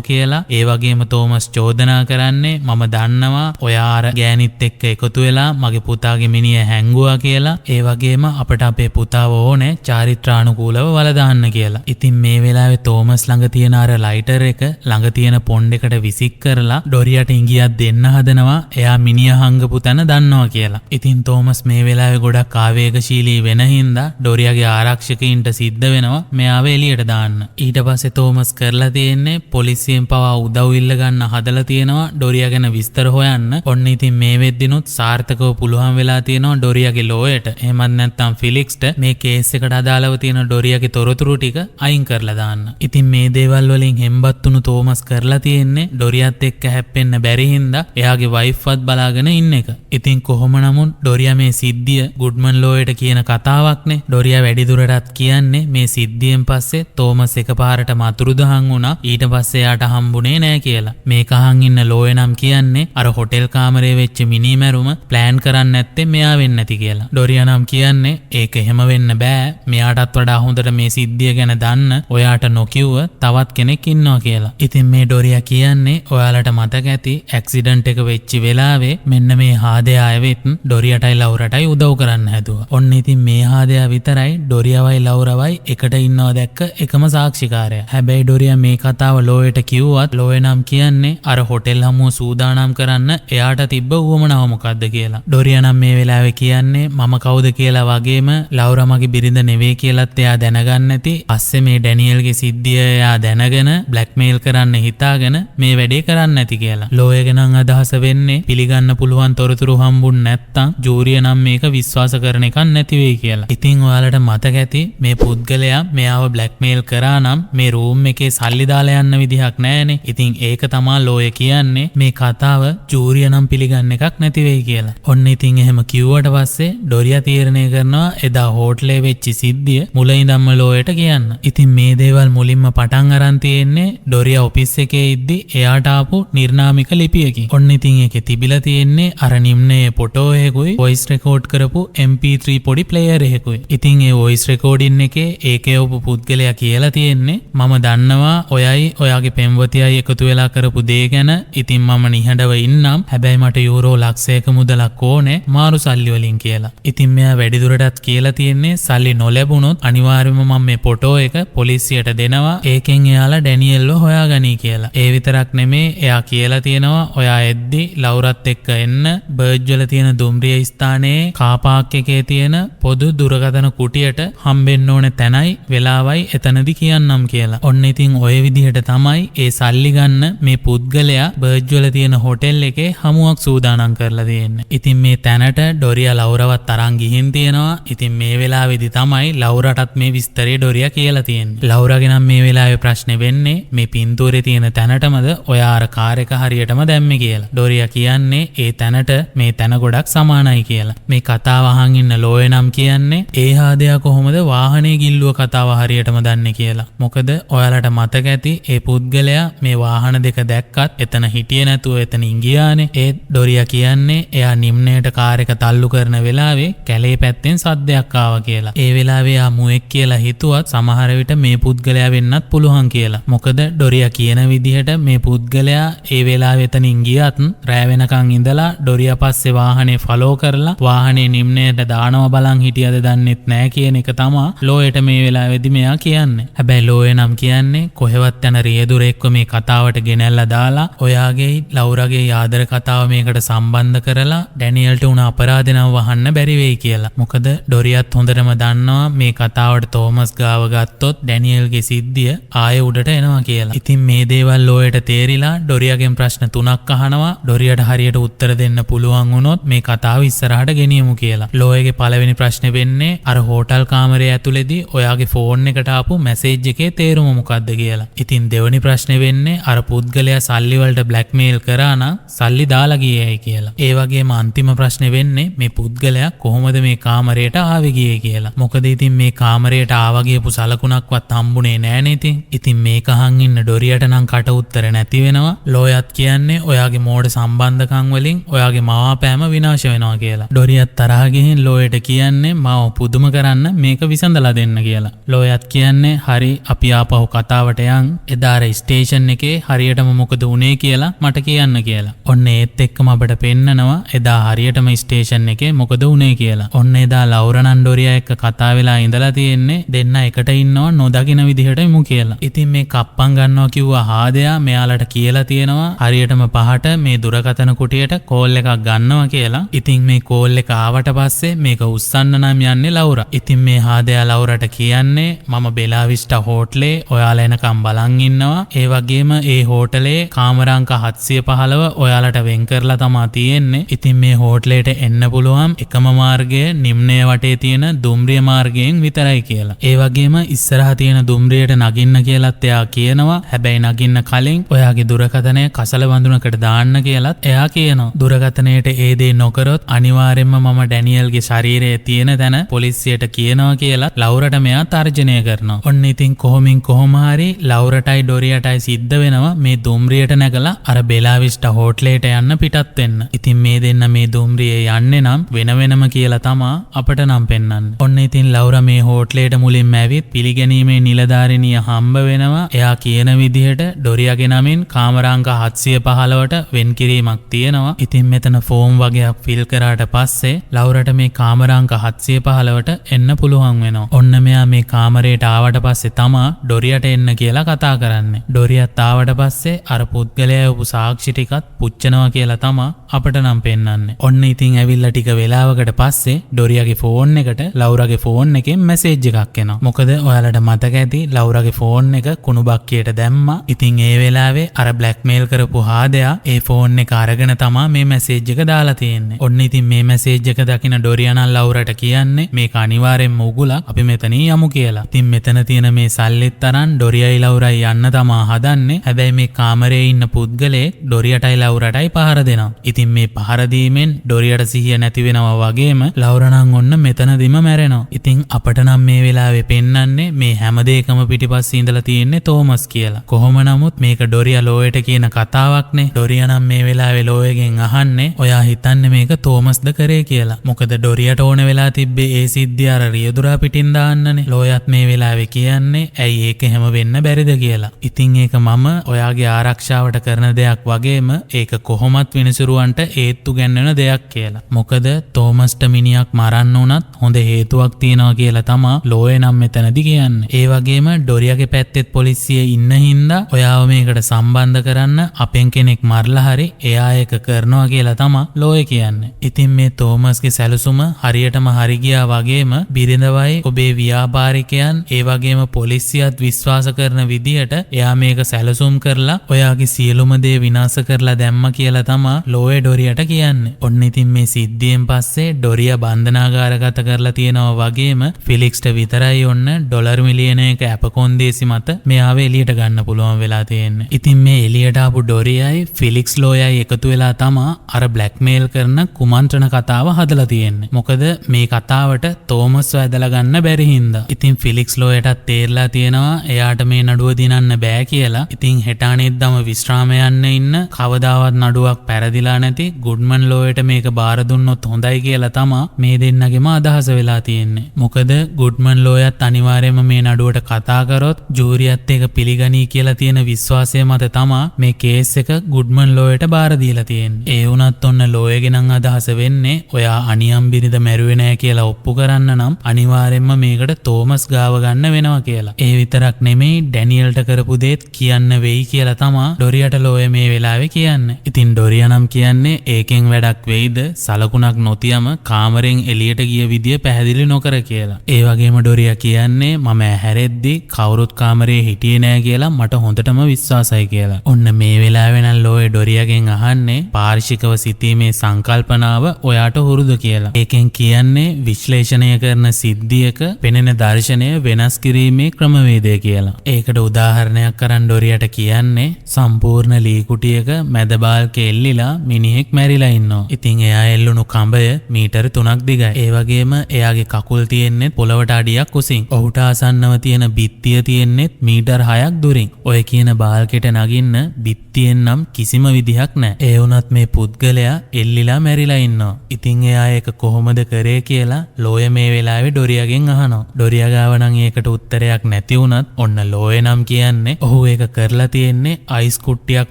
කියලා. ඒ වගේම තෝමස් චෝදනා කරන්නේ මම දන්නවා ඔයා අර ගෑනිත් එක්ක එකතු වෙලා මගේ පුතාගේ මිනිහ හැංගුවා කියලා. ඒ වගේම අපිට අපේ පුතාව ඕනේ චාරිත්‍රානුකූලව වලදාන්න කියලා. ඉතින් මේ වෙලාවේ තෝමස් ළඟ තියෙන අර ලයිටර් එක ළඟ තියෙන පොන්ඩ් එකට විසික් කරලා ඩොරියාට ඉඟියක් දෙන්න හදනවා එයා මිනිහ හංගපු තැන දන්නවා කියලා. ඉතින් තෝමස් මේ වෙලාවේ ගොඩක් ආවේගශීලී වෙන හින්දා ඩොරියාගේ ආරක්ෂකයින්ට සිද්ධ වෙනවා මෙයාව එළියට දාන්න. ඊට පස්සේ තෝමස් කරලා තියෙන්නේ පොලිසියෙන් පවා උදව් ඉල්ල ගන්න හදලා තියෙනවා ඩොරියා ගැන විස්තර හොයන්න. ඔන්න ඉතින් මේ වෙද්දිනුත් සාර්ථකව පුළුවන් වෙලා තියෙනවා ඩොරියාගේ ලෝයට එහෙමත් නැත්නම් ෆිලික්ස්ට මේ කේස් එකට අදාළව තියෙන ඩොරියාගේ තොරතුරු ටික අයින් කරලා දාන්න. ඉතින් මේ දේවල් වලින් හෙම්බත් වුණු තෝමස් කරලා තියෙන්නේ ඩොරියාත් එක්ක හැප්පෙන්න බැරි හින්දා එයාගේ වයිෆ්වත් බලාගෙන ඉන්න එක. ඉතින් කොහොම නමුත් ඩොරියා මේ සිද්ධිය ගුඩ්මන් ලෝයට කියන කතාවක්නේ. ඩොරියා වැඩිදුරටත් කියන්නේ මේ සිද්ධියෙන් පස්සේ තෝමස් එකපාරට මතුරුදහන් වුණා. ඊට පස්සේ යාට හම්බුනේ නෑ කියලා. මේක අහන් ඉන්න ලෝය නම් කියන්නේ අර හොටෙල් කාමරේ වෙච්ච මිනිමැරුම ප්ලෑන් කරන්න නැත්තේ මෙයා වෙන්නේ නැති කියලා. ඩොරියා නම් කියන්නේ ඒක එහෙම වෙන්න බෑ. මෙයාටත් වඩා හොඳට මේ සිද්ධිය ගැන දන්න ඔයාට නොකියුව තවත් කෙනෙක් ඉන්නවා කියලා. ඉතින් මේ ඩොරියා කියන්නේ ඔයාලට මතක ඇති ඇක්සිඩන්ට් එක වෙච්ච වෙලාවේ මෙන්න මේ හාදයා ඇවිත් ඩොරියාටයි ලවුරටයි උදව් කරන්න හැදුවා. ඔන්න ඉතින් මේ හාදයා විතරයි ඩොරියාවයි ලවුරවයි එකට ඉන්නවා දැක්ක එකම සාක්ෂිකාරයා. හැබැයි ඩොරියා මේ කතාව ලෝයට කිව්වත් ලෝය නම් කියන්නේ අර හොටෙල් හමුව සූදානම් කරන්න එයාට තිබ්බ උවමනාව මොකද්ද කියලා. ඩොරියා නම් මේ වෙලාවේ කියන්නේ මම කවුද කියලා වගේම ලවුරා මගේ බිරිඳ නෙවෙයි කියලාත් එයා දැනගන්න නැති. පස්සේ මේ ඩැනියල්ගේ සිද්ධිය එයා දැනගෙන බ්ලැක්මේල් කරන්න හිතාගෙන මේ වැඩේ කරන්න නැති කියලා. ලෝයගේ නම් අදහස වෙන්නේ පිළිගන්න පුළුවන් තොරතුරු හම්බුන් නැත්තම් ජූරිය නම් මේක විශ්වාස කරන එකක් නැති වෙයි කියලා. ඉතින් ඔයාලට මතක ඇති මේ පුද්ගලයා මෙයාව බ්ලැක්මේල් කරා නම් මේ රූම් එකේ සල්ලි දාලා යන්න විදිහක් නැහැනේ. ඉතින් ඒක තමයි ලෝය කියන්නේ මේ කතාව ජූරිය නම් පිළිගන්න එකක් නැති වෙයි කියලා. ඔන්න ඉතින් එහෙම කිව්වට පස්සේ ඩොරියා තීරණය කරනවා එදා හෝටලේ වෙච්ච සිද්ධිය මුල ඉඳන්ම ලෝයට කියන්න. ඉතින් මේ දේවල් මුලින්ම පටන් අරන් තියෙන්නේ ඩොරියා ඔෆිස් එකේ ඉද්දි එයාට ආපු නිර්නාමික ලිපියකින්. ඔන්න ඉතින් ඒකේ තිබිලා තියෙන්නේ අර නිම්නයේ ෆොටෝ එකකුයි වොයිස් රෙකෝඩ් කරපු MP3 පොඩි ප්ලේයර් එකකුයි. ඉතින් ඒ වොයිස් රෙකෝඩින් එකේ ඒකේ ඔබ පුද්ගලයා කියලා තියෙන්නේ මම දන්නවා ඔයයි ඔයාගේ පෙම්වතියයි එකතු වෙලා කරපු දේ ගැන. ඉතින් මම නිහඬව ඉන්නම්. හැබැයි මට යූරෝ ලක්ෂයක මුදලක් ඕනේ මාරු සල්ලි වලින් කියලා. ඉතින් මෙයා වැඩිදුරටත් කියලා තියෙන්නේ සල්ලි නොලැබුණොත් අනිවාර්යයෙන්ම මම මේ ෆොටෝ එක පොලිසියට දෙනවා. ඒකෙන් එයාලා ඩැනියෙල්ව හොයාගනී කියලා. ඒ විතරක් නෙමේ එයා කියලා තියෙනවා ඔයා එද්දි ලවුරත් එක්ක එන්න බර්ජ් වල තියෙන දුම්රිය ස්ථානයේ කාපාක් එකේ තියෙන පොදු දුරකථන කුටියට හම්බෙන්න ඕනේ තැනයි වෙලාවයි එතනදි කියන්නම් කියලා. ඔන්න ඉතින් ඔය විදිහට තමයි ඒ සල්ලි ගන්න මේ පුද්ගලයා බර්ජ් වල තියෙන හොටෙල් එකේ හමුවක් සූදානම් කරලා තියෙන්නේ. ඉතින් මේ තැනට ඩොරියා ලවුරවත් අරන් ගිහින් තියෙනවා. ඉතින් මේ වෙලාවේදී තමයි ලවුරටත් මේ විස්තරේ ඩොරියා කියලා තියෙන්නේ. ලවුරාගේ නම් මේ වෙලාවේ ප්‍රශ්නේ වෙන්නේ මේ පින්තූරේ තියෙන තැනටමද ඔයා අර කාර් එක හරියටම දැම්මේ කියලා. ඩොරියා කියන්නේ ඒ තැනට මේ තැන ගොඩක් සමානයි කියලා. මේ කතාව අහන් ඉන්න ලෝය නම් කියන්නේ ඒ හාදයා කොහොමද වාහනේ ගිල්ලුව කතාව හරියටම දන්නේ කියලා. මොකද ඔයාලට මතක ඇති ඒ පුද්ගලයා මේ වාහන දෙක දැක්කත් එතන හිටියේ නැතුව එතනින් ගියානේ. ඒ ඩොරියා කියන්නේ එයා නිම්නයට කාර් එක තල්ලු කරන වෙලාවේ කැලේ පැත්තෙන් සද්දයක් ආවා කියලා. ඒ වෙලාවේ එයා මුවෙක් කියලා හිතුවත් සමහර විට මේ පුද්ගලයා වෙන්නත් පුළුවන් කියලා. මොකද ඩොරියා කියන විදිහට මේ පුද්ගලයා ඒ වෙලාවේ එතනින් ගියත් රෑ වෙනකන් ඉඳලා ඩොරියා පස්සේ වාහනේ ෆලෝ කරලා වාහනේ නිම්නයට දානවා බලන් හිටියද දන්නෙත් නෑ කියන එක තමයි ලෝයට මේ වෙලාවේදී මෙයා කියන්නේ. හැබැයි ලෝය නම් කියන්නේ කොහෙවත් යන රියදුරෙක්ව මේ කතාවට ගෙනල්ලා දාලා ඔයාගේ ලවුරගේ ආදර කතාව මේකට සම්බන්ධ කරලා ඩැනියල්ට උන අපරාධ නම් වහන්න බැරි වෙයි කියලා. මොකද ඩොරියත් හොඳටම දන්නවා මේ කතාවට තෝමස් ගාව ගත්තොත් ඩැනියල්ගේ සිද්ධිය ආයෙ උඩට එනවා කියලා. ඉතින් මේ දේවල් ලෝයට තේරිලා ඩොරියාගෙන් ප්‍රශ්න 3ක් අහනවා. ඩොරියට හරියට උත්තර දෙන්න පුළුවන් වුණොත් මේ කතාව ඉස්සරහට ගෙනියමු කියලා. ලෝයගේ පළවෙනි ප්‍රශ්නේ වෙන්නේ අර හෝටල් කාමරය ඇතුලේදී ඔයාගේ ෆෝන් එකට ආපු මැසේජ් එකේ තේරුම මොකක්ද කියලා. ඉතින් දෙවෙනි ප්‍රශ්නේ වෙන්නේ අර පුද්ගලයා සල්ලි වලට බ්ලැක්මේල් කරා නම් සල්ලි දාලා ගියේයි කියලා. ඒ වගේම අන්තිම ප්‍රශ්නේ වෙන්නේ මේ පුද්ගලයා කොහොමද මේ කාමරයට ආවේ ගියේ කියලා. මොකද ඉතින් මේ කාමරයට ආවා ගියපු සලකුණක්වත් හම්බුනේ නෑනේ ඉතින්. ඉතින් මේක අහන් ඉන්න ඩොරියට නම් කට උත්තර නැති වෙනවා. ලෝයත් කියන්නේ ඔයාගේ මෝඩ සම්බන්ධකම් වලින් ඔයාගේ මවාපෑම විනාශ වෙනවා කියලා. ඩොරියත් තරහ ගිහින් ලෝයට කියන්නේ මාව පුදුම කරන්න මේක විසඳලා දෙන්න කියලා. ලෝයත් කියන්නේ හරි අපි ආපහු කතාවට යන් එදාර ස්ටේෂන් එකේ හරියටම මොකද වුනේ කියලා මට කියන්න කියලා. ඔන්න ඒත් එක්කම අපිට පෙන්නනවා එදා හරියටම ස්ටේෂන් එකේ මොකද වුනේ කියලා. ඔන්න එදා ලවුරන් ඩොරියා එක්ක කතා වෙලා ඉඳලා තියෙන්නේ දෙන්න එකට ඉන්නව නොදකින විදිහට ඉමු කියලා. ඉතින් මේ කප්පන් ගන්නවා කිව්වා හාදයා මෙයාලට කියලා තියෙනවා හරියටම පහට මේ දුරකථන කුටියට කෝල් එකක් ගන්නවා කියලා. ඉතින් මේ කෝල් එක ආවට පස්සේ මේක උස්සන්න නම් යන්නේ ලවුරා. ඉතින් මේ හාදයා ලවුරට කියන්නේ මම බෙලාවිස්ටා හෝටලේ ඔයාලා එනකම් බලන් ඉන්නවා. ඒ වගේම ඒ හෝටලේ කාමරාංක 715 ඔයාලට වෙන් කරලා තමා තියෙන්නේ. ඉතින් මේ හෝටලේට එන්න පුළුවන් එකම මාර්ගය නිම්නය වටේ තියෙන දුම්රිය මාර්ගයෙන් විතරයි කියලා. ඒ වගේම ඉස්සරහ තියෙන දුම්රියට නගින්න කියලාත් එයා කියනවා. හැබැයි නගින්න කලින් ඔයාගේ දුරකථනය කසල වඳුනකට දාන්න කියලාත් එයා කියනවා. දුරකථනයට ඒ දේ නොකරොත් අනිවාර්යෙන්ම මම ඩැනියල්ගේ ශරීරයේ තියෙන තැන පොලිසියට කියනවා කියලා ලවුරට මෙයා තර්ජනය කරනවා. ඔන්න ඉතින් කොහොමින් කොහොම හරි ලවුරටයි ඩොරියටයි සිද්ධ වෙනවා මේ දුම්රියට නැගලා අර බෙලාවිස්ටා හෝටලේට යන්න පිටත් වෙන්න. ඉතින් මේ දෙන්න මේ දුම්රියේ යන්නේ නම් වෙන වෙනම කියලා තමා අපට නම් පෙන්වන්නේ. ඔන්න ඉතින් ලවුරා මේ හෝටලේට මුලින්ම ඇවිත් පිළිගැනීමේ නිලධාරිනිය හම්බ වෙනවා. එයා කියන විදිහට ඩොරියාගේ නමින් කාමරාංක 715ට වෙන් කිරීමක් තියෙනවා. ඉතින් මෙතන ෆෝම් වගේක් ෆිල් කරාට පස්සේ ලවුරට මේ කාමරාංක 715ට එන්න පුළුවන් වෙනවා. ඔන්න මෙයා මේ කාමරයට ආවට පස්සේ තමා ඩොරියට එන්න කියලා කතා කරන්නේ. ඩොරියත් ආවට පස්සේ අර පුද්ගලයා උපු සාක්ෂි ටිකත් පුච්චනවා කියලා තමා අපට නම් පෙන්වන්නේ. ඔන්න ඉතින් ඇවිල්ලා ටික වෙලාවකට පස්සේ ඩොරියාගේ ෆෝන් එකට ලවුරාගේ ෆෝන් එකෙන් මැසේජ් එකක් එනවා. මොකද ඔයාලට මතක ඇති ලවුරාගේ ෆෝන් එක කුණු බක්කියට දැම්මා. ඉතින් ඒ වෙලාවේ අර බ්ලැක්මේල් කරපු හාදයා ඒ ෆෝන් එක අරගෙන තමා මේ මැසේජ් එක දාලා තියෙන්නේ. ඔන්න ඉතින් මේ මැසේජ් එක දකින ඩොරියා නම් ලවුරාට කියන්නේ මේක අනිවාර්යෙන්ම උගුලක් අපි මෙතනින් යමු කියලා. ඉතින් මෙතන තියෙන මේ සල්ලිත් තරන් ඩොරියයි ලවුරයි යන්න තමා හදන්නේ. හැබැයි මේ කාමරේ ඉන්න පුද්ගලයෙක් ඩොරියටයි ලවුරටයි පහර දෙනවා. ඉතින් මේ පහර දීමෙන් ඩොරියට සිහිය නැති වෙනවා වගේම ලවුරා නම් ඔන්න මෙතනදිම මැරෙනවා. ඉතින් අපට නම් මේ වෙලාවේ පෙන්වන්නේ මේ හැම දෙයකම පිටිපස්සේ ඉඳලා තියෙන්නේ තෝමස් කියලා. කොහොම නමුත් මේක ඩොරියා ලෝයට කියන කතාවක්නේ. ඩොරියා නම් මේ වෙලාවේ ලෝයගෙන් අහන්නේ ඔයා හිතන්නේ මේක තෝමස්ද කරේ කියලා. මොකද ඩොරියට ඕන වෙලා තිබ්බේ ඒ සිද්ධිය අර රියදුරා පිටින් දාන්නනේ. ලෝයත් මේ වෙලාවේ කියන්නේ ඇයි ඒක එහෙම වෙන්න බැරිද කියලා. ඉතින් ඒක මම ඔයාගේ ආරක්ෂාවට කරන දෙයක් වගේම ඒක කොහොමත් විනිසුරුවන්ට ඒත්තු ගැන්වෙන දෙයක් කියලා. මොකද තෝමස්ට මිනිහක් මරන්න උනත් හොඳ හේතුවක් තියෙනවා කියලා තමා ලෝය නම් මෙතනදි කියන්නේ. ඒ වගේම ඩොරියාගේ පැත්තෙත් පොලිසිය ඉන්න හින්දා ඔයාව මේකට සම්බන්ධ කරන්න අපෙන් කෙනෙක් මරලා හරි එයා ඒක කරනවා කියලා තමා ලෝය කියන්නේ. ඉතින් මේ තෝමස්ගේ සැලසුම හරියටම හරි ගියා වගේම බිරිඳවයි ඔබේ ව්‍යාපාරිකයන් ඒ වගේම පොලිසියත් විශ්වාස කරන විදිහට එයා මේක සැලසුම් කරලා ඔයාගේ සියලුම දේ විනාශ කරලා දැම්ම කියලා තමා ලෝය ඩොරියට කියන්නේ. ඔන්න ඉතින් මේ සිද්ධියෙන් පස්සේ ඩොරියා බන්ධනාගාරගත කරලා තියෙනවා වගේම ෆිලික්ස්ට විතරයි ඔන්න ඩොලර් මිලියනයක අපකොන්දේසි මත මෙයාව එළියට ගන්න පුළුවන් වෙලා තියෙන්නේ. ඉතින් මේ එළියට ආපු ඩොරියයි ෆිලික්ස් ලෝයයි එකතු වෙලා තමා අර බ්ලැක්මේල් කරන කුමන්ත්‍රණ කතාව හදලා තියෙන්නේ. මොකද මේ කතාවට තෝමස් වැදලා ගන්න බැරි හින්දා. ඉතින් ෆිලික්ස් ලෝයටත් තේරලා තියෙනවා එයාට මේ නඩුව දිනන්න බෑ කියලා. ඉතින් හෙට අනිද්දාම විශ්‍රාම යන්න ඉන්න කවදාවත් නඩුවක් පැරදිලා නැති ගුඩ්මන් ලෝයට මේක බාර දුන්නොත් හොඳයි කියලා තමා මේ දෙන්නගේම අදහස වෙලා තියෙන්නේ. මොකද ගුඩ්මන් ලෝයත් අනිවාර්යයෙන්ම මේ නඩුවට කතා කරොත් ජූරියත් එක පිළිගනී කියලා තියෙන විශ්වාසය මත තමා මේ කේස් එක ගුඩ්මන් ලෝයට බාර දීලා තියෙන්නේ. ඒ වුණත් ඔන්න ලෝයගේ නම් අදහස වෙන්නේ ඔයා අනියම් බිරිඳ මැරුවේ නෑ කියලා ඔප්පු කරන්න නම් අනිවාර්යයෙන්ම මේකට තෝමස් ගාව ගන්න වෙනවා කියලා. ඒ විතරක් නෙමෙයි ඩැනියල්ට කරපු දේත් කියන්න වෙයි කියලා තමා ඩොරියට ලෝය මේ වෙලාවේ කියන්නේ. ඉතින් ඩොරියා නම් කියන්නේ ඒකෙන් වැඩක් වෙයිද සලකුණක් නොතියම කාමරෙන් එළියට ගිය විදිය පැහැදිලි නොකර කියලා. ඒ වගේම ඩොරියා කියන්නේ මම ඇහැරෙද්දි කවුරුත් කාමරේ හිටියේ නෑ කියලා මට හොඳටම විශ්වාසයි කියලා. ඔන්න මේ වෙලාවේ නම් ලෝය ඩොරියාගෙන් අහන්නේ පාර්ශිකව සිටීමේ සංකල්පනාව ඔයාට හුරුද කියලා. ඒකෙන් කියන්නේ විශ්ලේෂණය කරන සිද්ධියක පෙනෙන දර්ශනය වෙනස් කිරීමේ ක්‍රමවේදය කියලා. ඒකට උදාහරණයක් කරන් ඩොරියට කියන්නේ සම්පූර්ණ ලී කුටියක මැද බාල්කේ එල්ලිලා මිනිහෙක් මැරිලා ඉන්නවා. ඉතින් එයා එල්ලුණු කඹය මීටර 3ක් දිගයි. ඒ වගේම එයාගේ කකුල් තියෙන්නේ පොළවට අඩියක් උසින්. ඔහුට ආසන්නව තියෙන බිත්තිය තියෙන්නේ මීටර් 6ක් දුරින්. ඔය කියන බාල්කෙට නගින්න බිත්තියෙන් නම් කිසිම විදිහක් නැහැ. ඒ වුණත් මේ පුද්ගලයා එල්ලිලා මැරිලා ඉන්නවා. ඉතින් එයා ඒක කොහොමද කරේ කියලා ලෝය මේ වෙලාවේ ඩොරියාගෙන් අහනවා. ඩොරියා ගාව නම් ඒකට උත්තරයක් නැති වුණත් ඔන්න ලෝය නම් කියන්නේ ඔහු ඒක කරලා තියෙන්නේ අයිස් කුට්ටියක්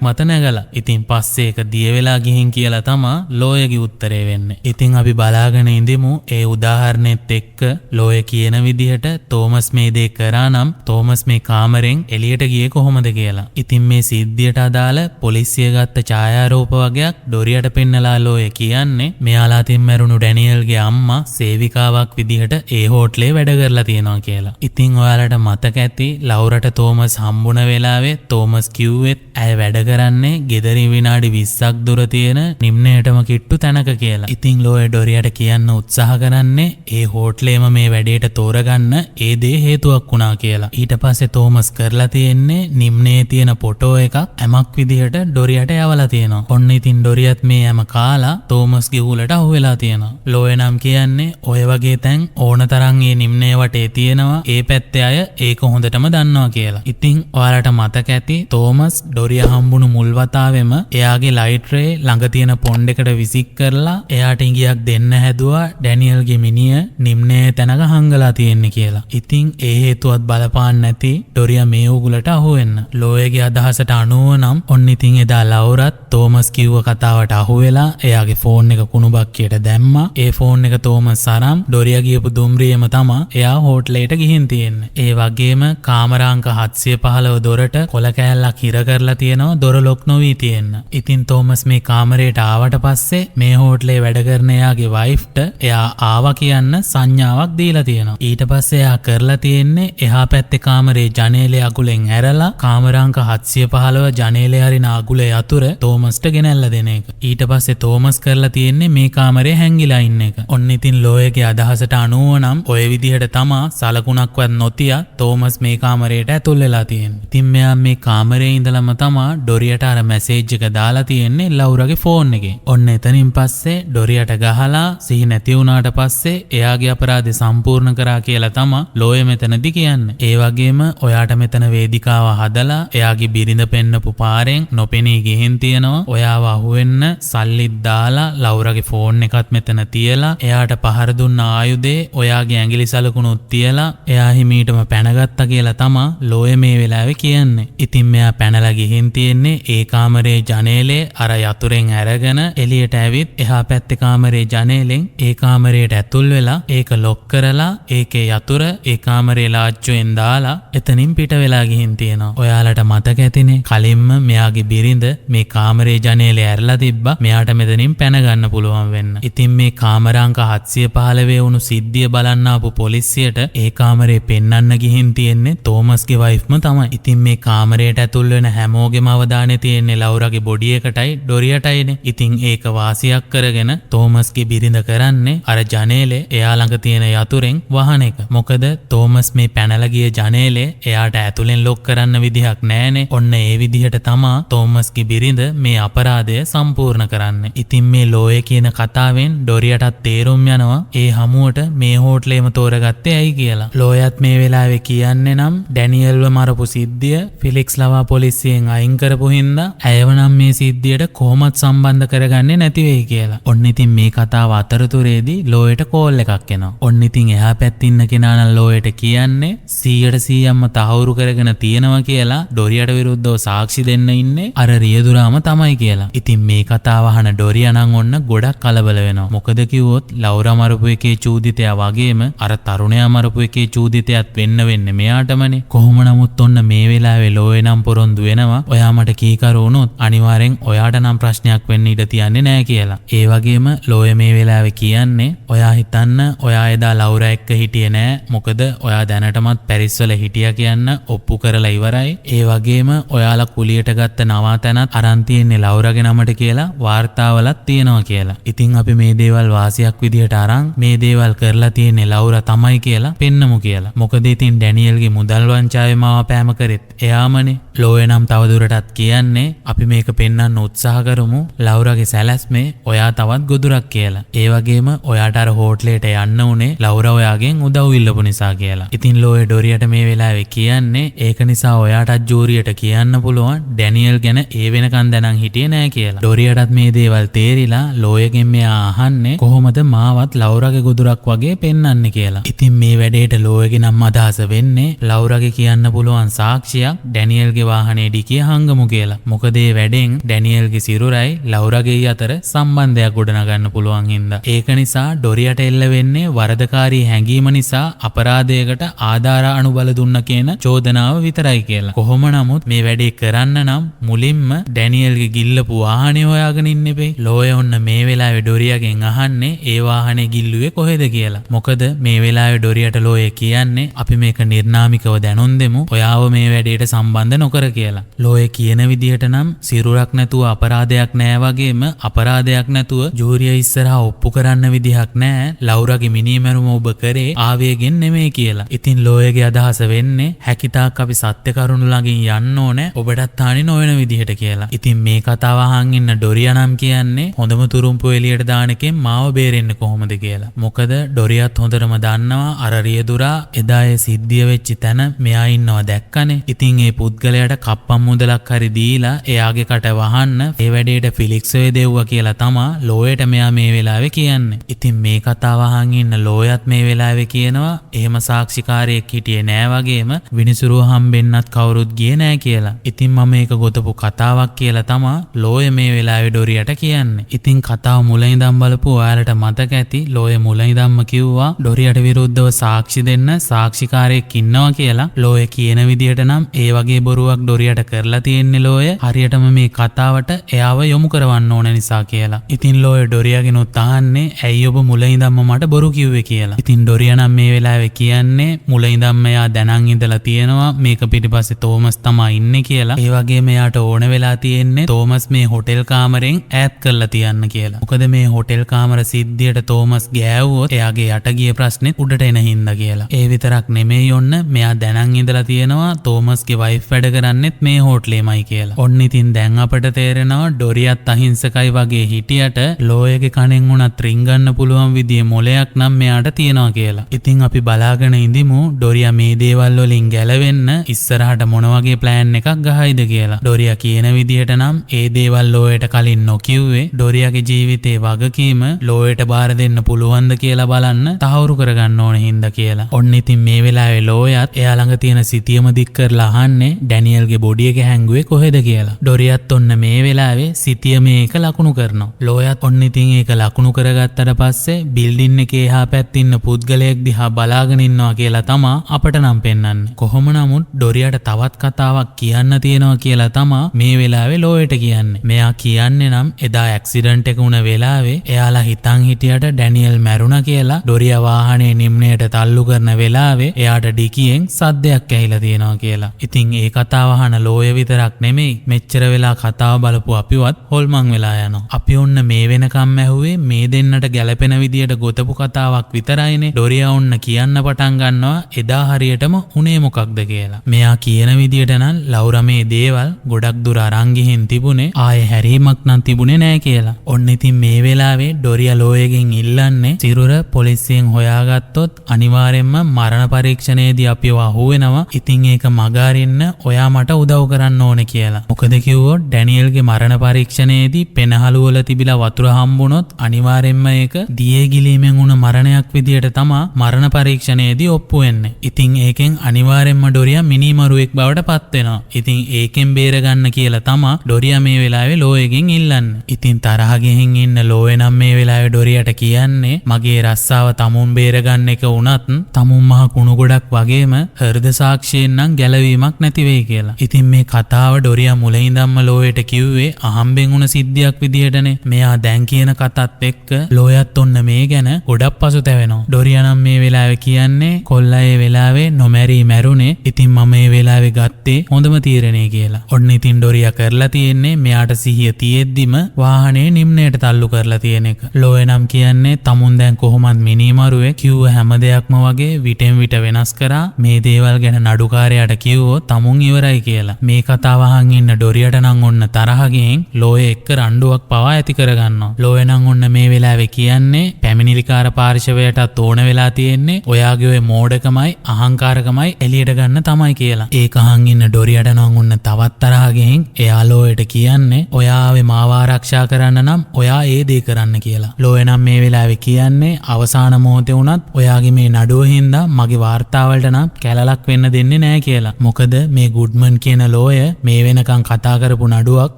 මත නැගලා. ඉතින් පස්සේ ඒක දිය වෙලා ගිහින් කියලා තමා ලෝයගේ උත්තරේ වෙන්නේ. ඉතින් අපි බලාගෙන ඉඳිමු ඒ උදාහරණෙත් එක්ක ලෝය කියන විදිහට තෝමස් මේ දේ කරා නම් තෝමස් මේ කාමරෙන් එළියට ගියේ කොහොමද කියලා. ඉතින් මේ සිද්ධියට අදාළ පොලිසිය ගත්ත ඡායාරූප වගේක් ඩොරියට පෙන්නලා ලෝය කියන්නේ මෙයාලා තින් මැරුණු ඩැනියල්ගේ අම්මා සේවිකාවක් විදිහට ඒ හෝටලේ වැඩ කරලා තියෙනවා කියලා. ඉතින් ඔයාලට මතක ඇති ලවුරට තෝමස් හම්බුණ වෙලාවේ තෝමස් කිව්වෙත් ඇය වැඩ කරන්නේ ගෙදරින් විනාඩි 20ක් දුර තියෙන නිම්නයටම කිට්ටු තැනක කියලා. ඉතින් ලෝය ඩොරියට කියන්න උත්සාහ කරන්නේ ඒ හෝටලේම මේ වැඩේට තෝරගන්න ඒ දේ හේතුවක් වුණා කියලා. ඊට පස්සේ තෝමස් කරලා තියෙන්නේ නිම්නේ තියෙන ෆොටෝ එකක් ඇමක් විදිහට ඩොරියට යවලා තියෙනවා. ඔන්න ඉතින් ඩොරියත් මේ ඇම කාලා තෝමස්ගේ උලට අහු වෙලා තියෙනවා. ලෝය නම් කියන්නේ ඔය වගේ තැන් ඕන තරම් මේ නිම්නේ වටේ තියෙනවා. ඒ පැත්තේ අය ඒක හොඳටම දන්නවා කියලා. ඉතින් ඔයාලට මතක ඇති තෝමස් ඩොරියා හම්බුණු මුල් වතාවෙම එයාගේ ලයිට් රේ ළඟ තියෙන පොන්ඩ් එකට විසික් කරලා එයාට ඉඟියක් දෙන්න හැදුවා ඩැනියල්ගේ මිනිය නිම්නේ තැනක හංගලා තියෙන්නේ කියලා. ඉතින් ඒ හේතුවත් බලපාන්න නැති ඩොරියා මේ උගලට අහු වෙන්න. ලෝයගේ අදහසට අනුව නම් ඔන්න ඉතින් එදා ලවුරත් තෝමස් කිව්ව කතාවට අහු වෙලා එයාගේ ෆෝන් එක කුණු බක්කියට දැම්මා. ඒ ෆෝන් එක තෝමස් අරන් ඩොරියා ගියපු දුම්රියම තමා එයා හෝටලේට ගිහින් තියෙන්නේ. ඒ වගේම කාමරාංක 715 දොරට කොල කෑල්ලක් හිර කරලා තියෙනවා දොර ලොක් නොවී තියෙන්න. ඉතින් තෝමස් මේ කාමරේට ආවට පස්සේ මේ හෝටලේ වැඩ කරන එයාගේ වයිෆ්ට එයා ආවා කියන්න සංඥාවක් දීලා තියෙනවා. ඊට පස්සේ එයා කරලා තියෙන්නේ එහා පැත්තේ කාමරේ ජනේලේ අගුලෙන් ඇරලා කාමරාංක 715 ජනේලේ හරින අගුලේ අතුර තෝමස්ට ගෙනල්ලා දෙන එක. ඊට පස්සේ තෝමස් කරලා තියෙන්නේ මේ කාමරේ හැංගිලා ඉන්න එක. ඔන්න ඉතින් ලෝයගේ අදහසට අනුව නම් ඔය විදිහට තමා සලකුණක්වත් නොතියා තෝමස් මේ කාමරේට ඇතුල් වෙලා තියෙන්නේ. ඉතින් මෙයා මේ කාමරේ ඉඳලම තමා ඩොරියට අර මැසේජ් එක දාලා තියෙන්නේ ලවුරගේ ෆෝන් එකේ. ඔන්න එතනින් පස්සේ ඩොරියට ගහලා සිහි නැති වුණාට පස්සේ එයාගේ අපරාධය සම්පූර්ණ කරා කියලා තමා ලෝය මෙතනදි කියන්නේ. ඒ වගේම ඔයාට මෙතන වේදිකාව හදලා එයාගේ බිරිඳ පෙන්නපු පාරෙන් නොපෙනී ගිහින් තියෙනවා. ඔයාව අහුවෙන්න සල්ලිත් දාලා ලවුරගේ ෆෝන් එකත් මෙතන තියලා එයාට පහර දුන්න ආයුධේ ඔයාගේ ඇඟිලි සලකුණුත් තියලා එයා හිමීටම පැනගත්තා කියලා තමා ලෝය මේ වෙලාවේ කියන්නේ. ඉතින් මෙයා පැනලා ගිහින් තියෙන්නේ ඒ කාමරේ ජනේලේ අර යතුරෙන් අරගෙන එළියට ඇවිත් එහා පැත්තේ කාමරේ ජනේලෙන් ඒ කාමරේට ඇතුල් වෙලා ඒක ලොක් කරලා ඒකේ යතුර ඒ කාමරේ ලාච්චුවෙන් දාලා එතනින් පිට වෙලා ගිහින් තියෙනවා. ඔයාලට මතක ඇතිනේ කලින්ම මෙයාගේ බිරිඳ මේ කාමරේ ජනේලේ ඇරලා තිබ්බා මෙයාට මෙතනින් පැන ගන්න පුළුවන් වෙන්න. ඉතින් මේ කාමරාංක 715 වුණු සිද්ධිය බලන්න ආපු පොලිසියට ඒ කාමරේ පෙන්වන්න ගිහින් තියෙන්නේ තෝමස්ගේ වයිෆ්ම තමයි. ඉතින් මේ කාමරේට ඇතුල් වෙන හැමෝගෙම අවධානය තියෙන්නේ ලවුරගේ බොඩි එකටයි ඩොරියටයිනේ. ඉතින් ඒක වාසියක් කරගෙන තෝමස්ගේ බිරිඳ කරන්නේ අර ජනේලේ එයා ළඟ තියෙන යතුරෙන් වහන එක. මොකද තෝමස් මේ පැනලා ගිය ජනේලේ එයාට ඇතුලෙන් ලොක් කරන්න විදිහක් නෑනේ. ඔන්න ඒ විදිහට තමා තෝමස්ගේ බිරිඳ මේ අපරාධය සම්පූර්ණ කරන්නේ. ඉතින් මේ ලෝය කියන කතාවෙන් ඩොරියටත් තේරුම් යනවා ඒ හමුවට මේ හෝටලේම තෝරගත්තේ ඇයි කියලා. ලෝයත් මේ වෙලාවේ කියන්නේ නම් ඩැනියල්ව මරපු සිද්ධිය ෆිලික්ස් ලවා පොලිසියෙන් අයින් කරපු හින්දා ඇයව නම් මේ සිද්ධියට කොහොමත් සම්බන්ධ කරගන්නේ නැති වෙයි කියලා. ඔන්න ඉතින් මේ කතාව අතරතුරේදී ලෝයට කෝල් එකක් එනවා. ඔන්න ඉතින් එහා පැත්තේ ඉන්න කෙනා නම් ලෝයට කියන්නේ 100%ක්ම තහවුරු කරගෙන තියෙනවා කියලා ඩොරියට විරුද්ධව සාක්ෂි දෙන්න ඉන්නේ අර රියදුරාම තමයි කියලා. ඉතින් මේ කතාව අහන ඩොරියා නම් ඔන්න ගොඩක් කලබල වෙනවා. මොකද කිව්වොත් ලවුරා මරපු එකේ චූදිතයා වගේම අර තරුණයා මරපු එකේ චූදිතයත් වෙන්නේ මෙයාටමනේ. කොහොම නමුත් ඔන්න මේ වෙලාවේ ලෝය නම් පොරොන්දු වෙනවා ඔයා මට කීකරු වුණොත් අනිවාර්යෙන් ඔයාට නම් ප්‍රශ්නයක් වෙන්න ඉඩ තියන්නේ නැහැ කියලා. ඒ වගේම ලෝය මේ වෙලාවේ කියන්නේ ඔයා හිතන්න ඔයා එදා ලවුරා එක්ක හිටියේ නෑ. මොකද ඔයා දැනටමත් පැරිස් වල හිටියා කියන්න ඔප්පු කරලා ඉවරයි. ඒ වගේම ඔයාලා කුලියට ගත්ත නවාතැනත් අරන් තියෙන්නේ ලවුරාගේ නමට කියලා වාර්තාවලත් තියෙනවා කියලා. ඉතින් අපි මේ දේවල් වාසියක් විදියට අරන් මේ දේවල් කරලා තියෙන්නේ ලවුරා තමයි කියලා පෙන්නමු කියලා. මොකද ඉතින් ඩැනියල්ගේ මුදල් වංචාවේ මාවපෑම කරෙත් එයාමනේ. ලෝය නම් තවදුරටත් කියන්නේ අපි මේක පෙන්වන්න උත්සාහ කරමු ලවුරාගේ සැලැස්මේ ඔයා තවත් ගොදුරක් කියලා. ඒ වගේම ඔයාට අර හෝටලේට යන්න උනේ ලවුරා ඔයාගෙන් උදව් ඉල්ලපු නිසා කියලා. ඉතින් ලෝය ඩොරියට මේ වෙලාවේ කියන්නේ ඒක නිසා ඔයාටත් ජූරියට කියන්න පුළුවන් ඩැනියල් ගැන ඒ වෙනකන් දැනන් හිටියේ නෑ කියලා. ඩොරියටත් මේ දේවල් තේරිලා ලෝයගෙන් මෙයා අහන්නේ කොහොමද මාවත් ලවුරාගේ ගොදුරක් වගේ පෙන්වන්නේ කියලා. ඉතින් මේ වැඩේට ලෝයගේ නම් අදහස වෙන්නේ ලවුරාගේ කියන්න පුළුවන් සාක්ෂියක් ඩැනියල්ගේ වාහනේ ඩිකිය හංගමු කියලා. මොකද ඒ වැඩෙන් ඩැනියල්ගේ සිරුරයි ලවුරාගේ අතර සම්බන්ධයක් ගොඩනගන්න පුළුවන් හින්දා. ඒක නිසා ඩොරියට එල්ල වෙන්නේ වරදකාරී හැඟීම නිසා අපරාධයකට ආධාර අනුබල දුන්න කියන චෝදනාව විතරයි කියලා. කොහොම නමුත් මේ වැඩේ කරන්න නම් මුලින්ම ඩැනියල්ගේ ගිල්ලපු වාහනේ හොයාගෙන ඉන්න එපේ. ලෝය ඔන්න මේ වෙලාවේ ඩොරියාගෙන් අහන්නේ ඒ වාහනේ ගිල්ලුවේ කොහෙද කියලා. මොකද මේ වෙලාවේ ඩොරියට ලෝය කියන්නේ අපි මේක නිර්නාමිකව දැනුම් දෙමු ඔයාව මේ වැඩේට සම්බන්ධ නොකර කියලා. ලෝය කියන විදිහට නම් සිරුරක් නැතුව අපරාධයක් නෑ වගේම අපරාධයක් නැතුව ජූරිය ඉස්සරහා ඔප්පු කරන්න විදිහක් නෑ ලවුරාගේ මිනිමැරුම ඔබ කරේ ආවේගෙන් නෙමෙයි කියලා. ඉතින් ලෝයගේ අදහස වෙන්නේ හැකිතාක් අපි සත්‍ය කරුණු ළඟින් යන්න ඕනේ ඔබටත් හානි නොවන විදිහට කියලා. ඉතින් මේ කතාව අහන් ඉන්න ඩොරියා නම් කියන්නේ හොඳම තුරුම්පු එළියට දාන එකෙන් මාව බේරෙන්නේ කොහොමද කියලා. මොකද ඩොරියත් හොඳටම දන්නවා අර රියදුරා එදා ඒ සිද්ධිය වෙච්ච තැන මෙයා ඉන්නවා දැක්කනේ. ඉතින් ඒ පුද්ගලයාට කප්පම් මුදලක් හරි දීලා එයාගේ කට වහන්න ඒ වැඩේට ෆිලික්ස් දෙව්වා කියලා තමා ලෝයට මෙයා මේ වෙලාවේ කියන්නේ. ඉතින් මේ කතාව අහන් ඉන්න ලෝයත් මේ වෙලාවේ කියනවා එහෙම සාක්ෂිකාරයෙක් හිටියේ නෑ වගේම විනිසුරුව හම්බෙන්නත් කවුරුත් ගියේ නෑ කියලා. ඉතින් මම මේක ගොතපු කතාවක් කියලා තමා ලෝය මේ වෙලාවේ ඩොරියට කියන්නේ. ඉතින් කතාව මුල ඉඳන් බලපු ඔයාලට මතක ඇති ලෝය මුල ඉඳන්ම කිව්වා ඩොරියට විරුද්ධව සාක්ෂි දෙන්න සාක්ෂිකාරයෙක් ඉන්නවා කියලා. ලෝය කියන විදිහට නම් ඒ වගේ බොරුවක් ඩොරියට කරලා තියෙන්නේ ලෝය හරියටම මේ කතාවට එයාව යොමු කරවන්න ඕන නිසා කියලා. ඉතින් ලෝය ඩොරියාගෙන් උත්හාන්නේ ඇයි ඔබ මුල ඉඳන්ම මට බොරු කිව්වේ කියලා. ඉතින් ඩොරියා නම් මේ වෙලාවේ කියන්නේ මුල ඉඳන්ම එයා දැනන් ඉඳලා තියෙනවා මේක පිටිපස්සේ තෝමස් තමයි ඉන්නේ කියලා. ඒ වගේම එයාට ඕන වෙලා තියෙන්නේ තෝමස් මේ හොටෙල් කාමරෙන් ඈත් කරලා තියන්න කියලා. මොකද මේ හොටෙල් කාමර සිද්ධියට තෝමස් ගෑවුවොත් එයාගේ යට ගිය ප්‍රශ්නෙත් උඩට එන හින්දා කියලා. ඒ විතරක් නෙමෙයි ඔන්න මෙයා දැනන් ඉඳලා තියෙනවා තෝමස්ගේ වයිෆ් වැඩ කරන්නෙත් මේ හෝටලෙමයි කියලා. ඔන්න ඉතින් දැන් අපට තේරෙනවා ඩොරියත් අහිංසකයි වගේ හිටියට ලෝයගේ කණෙන් උනත් රින්ගන්න පුළුවන් විදිහේ මොලයක් නම් මෙයාට තියෙනවා කියලා. ඉතින් අපි බලාගෙන ඉඳිමු ඩොරියා මේ දේවල් වලින් ගැලවෙන්න ඉස්සරහට මොන වගේ ප්ලෑන් එකක් ගහයිද කියලා. ඩොරියා කියන විදිහට නම් ඒ දේවල් ලෝයට කලින් නොකියුවේ ඩොරියාගේ ජීවිතේ වගකීම ලෝයට බාර දෙන්න පුළුවන්ද කියලා බලන්න තහවුරු කරගන්න ඕන හින්දා කියලා. ඔන්න ඉතින් මේ වෙලාවේ ලෝයත් එයා ළඟ තියෙන සිතියම දික් කරලා අහන්නේ ඩැනියල්ගේ බොඩි එක හැංගුවේ කොහෙද කියලා. ඩොරියත් ඔන්න මේ වෙලාවේ සිතිය මේක ලකුණු කරනවා. ලෝයත් ඔන්න ඉතින් ඒක ලකුණු කරගත්තට පස්සේ බිල්ඩින් එකේ එහා පැත්තේ ඉන්න පුද්ගලයෙක් දිහා බලාගෙන ඉන්නවා කියලා තමා අපට නම් පෙන්වන්නේ. කොහොම නමුත් ඩොරියට තවත් කතාවක් කියන්න තියෙනවා කියලා තමා මේ වෙලාවේ ලෝයට කියන්නේ. මෙයා කියන්නේ නම් එදා ඇක්සිඩන්ට් එක වුණ වෙලාවේ එයාලා හිතන් හිටියට ඩැනියල් මැරුණා කියලා ඩොරියා වාහනේ නිම්නයට තල්ලු කරන වෙලාවේ එයාට ඩිකියෙන් සද්දයක් ඇහිලා තියෙනවා කියලා. ඉතින් ඒ කතාව කතාව අහන ලෝය විතරක් නෙමෙයි මෙච්චර වෙලා කතාව බලපු අපිවත් හොල්මන් වෙලා යනවා. අපි ඔන්න මේ වෙනකම් ඇහුවේ මේ දෙන්නට ගැළපෙන විදියට ගොතපු කතාවක් විතරයිනේ. ඩොරියා ඔන්න කියන්න පටන් ගන්නවා එදා හරියටම උනේ මොකක්ද කියලා. මෙයා කියන විදියට නම් ලෞරා මේ දේවල් ගොඩක් දුර අරන් ගිහින් තිබුණේ ආයේ හැරීමක් නම් තිබුණේ නෑ කියලා. ඔන්න ඉතින් මේ වෙලාවේ ඩොරියා ලෝයගෙන් ඉල්ලන්නේ සිරුර පොලිසියෙන් හොයාගත්තොත් අනිවාර්යෙන්ම මරණ පරීක්ෂණයේදී අපිව අහුවෙනවා. ඉතින් ඒක මගහරින්න ඔයා මට උදව් කරන්න ඕනේ කියලා. මොකද කිව්වොත් ඩැනියෙල්ගේ මරණ පරීක්ෂණයේදී පෙනහළු වල තිබිලා වතුර හම්බුනොත් අනිවාර්යෙන්ම ඒක දියේ ගිලීමෙන් වුණ මරණයක් විදියට තමයි මරණ පරීක්ෂණයේදී ඔප්පු වෙන්නේ. ඉතින් ඒකෙන් අනිවාර්යෙන්ම ඩොරියා මිනිමරුවෙක් බවට පත් වෙනවා. ඉතින් ඒකෙන් බේරගන්න කියලා තමයි ඩොරියා මේ වෙලාවේ ලෝයගෙන් ඉල්ලන්නේ. ඉතින් තරහ ගෙහින් ඉන්න ලෝය නම් මේ වෙලාවේ ඩොරියාට කියන්නේ මගේ රස්සාව තමුන් බේරගන්න එක වුණත් තමුන් මහ කුණු ගොඩක් වගේම හෘද සාක්ෂියෙන් නම් ගැලවීමක් නැති වෙයි කියලා. ඉතින් මේ කතාව ඩොරියා මුලින් ඉඳන්ම ලෝයට කිව්වේ අහම්බෙන් වුණ සිද්ධියක් විදියටනේ. මෙයා දැන් කියන කතාත් එක්ක ලෝයත් ඔන්න මේ ගැන ගොඩක් පසුතැවෙනවා. ඩොරියා නම් මේ වෙලාවේ කියන්නේ කොල්ලා ඒ වෙලාවේ නොමැරී මැරුණේ. ඉතින් මම මේ වෙලාවේ ගත්තේ හොඳම තීරණය කියලා. ඔන්න ඉතින් ඩොරියා කරලා තියෙන්නේ මෙයාට සිහිය තියෙද්දිම වාහනේ නිම්නයට තල්ලු කරලා තියෙන එක. ලෝය නම් කියන්නේ තමුන් දැන් කොහොමත් මිනිමරුවේ කිව්ව හැම දෙයක්ම වගේ විටෙන් විට වෙනස් කරා මේ දේවල් ගැන නඩුකාරයාට කිව්වොත් තමුන් ඉවරයි කියලා. මේ කතාව අහන් ඉන්න ඩොරියාට නම් ඔන්න තරහ ගිහින් ලෝය එක්ක රණ්ඩුවක් පවා ඇති කරගන්නවා. ලෝය නම් ඔන්න මේ වෙලාවේ කියන්නේ පැමිණිලිකාර පාර්ශවයටත් ඕන වෙලා තියෙන්නේ ඔයාගේ ඔය මෝඩකමයි අහංකාරකමයි එළියට ගන්න තමයි කියලා. ඒක අහන් ඉන්න ඩොරියාට නම් ඔන්න තවත් තරහ ගිහින් එයා ලෝයට කියන්නේ ඔයාවේ මාව ආරක්ෂා කරන්න නම් ඔයා ඒ දේ කරන්න කියලා. ලෝය නම් මේ වෙලාවේ කියන්නේ අවසාන මොහොතේ වුණත් ඔයාගේ මේ නඩුව හින්දා මගේ වාර්තාවලට නම් කැලලක් වෙන්න දෙන්නේ නැහැ කියලා. මොකද මේ ගුඩ්මන් කියන ලෝය මේ වෙනකන් කතා කරපු නඩුවක්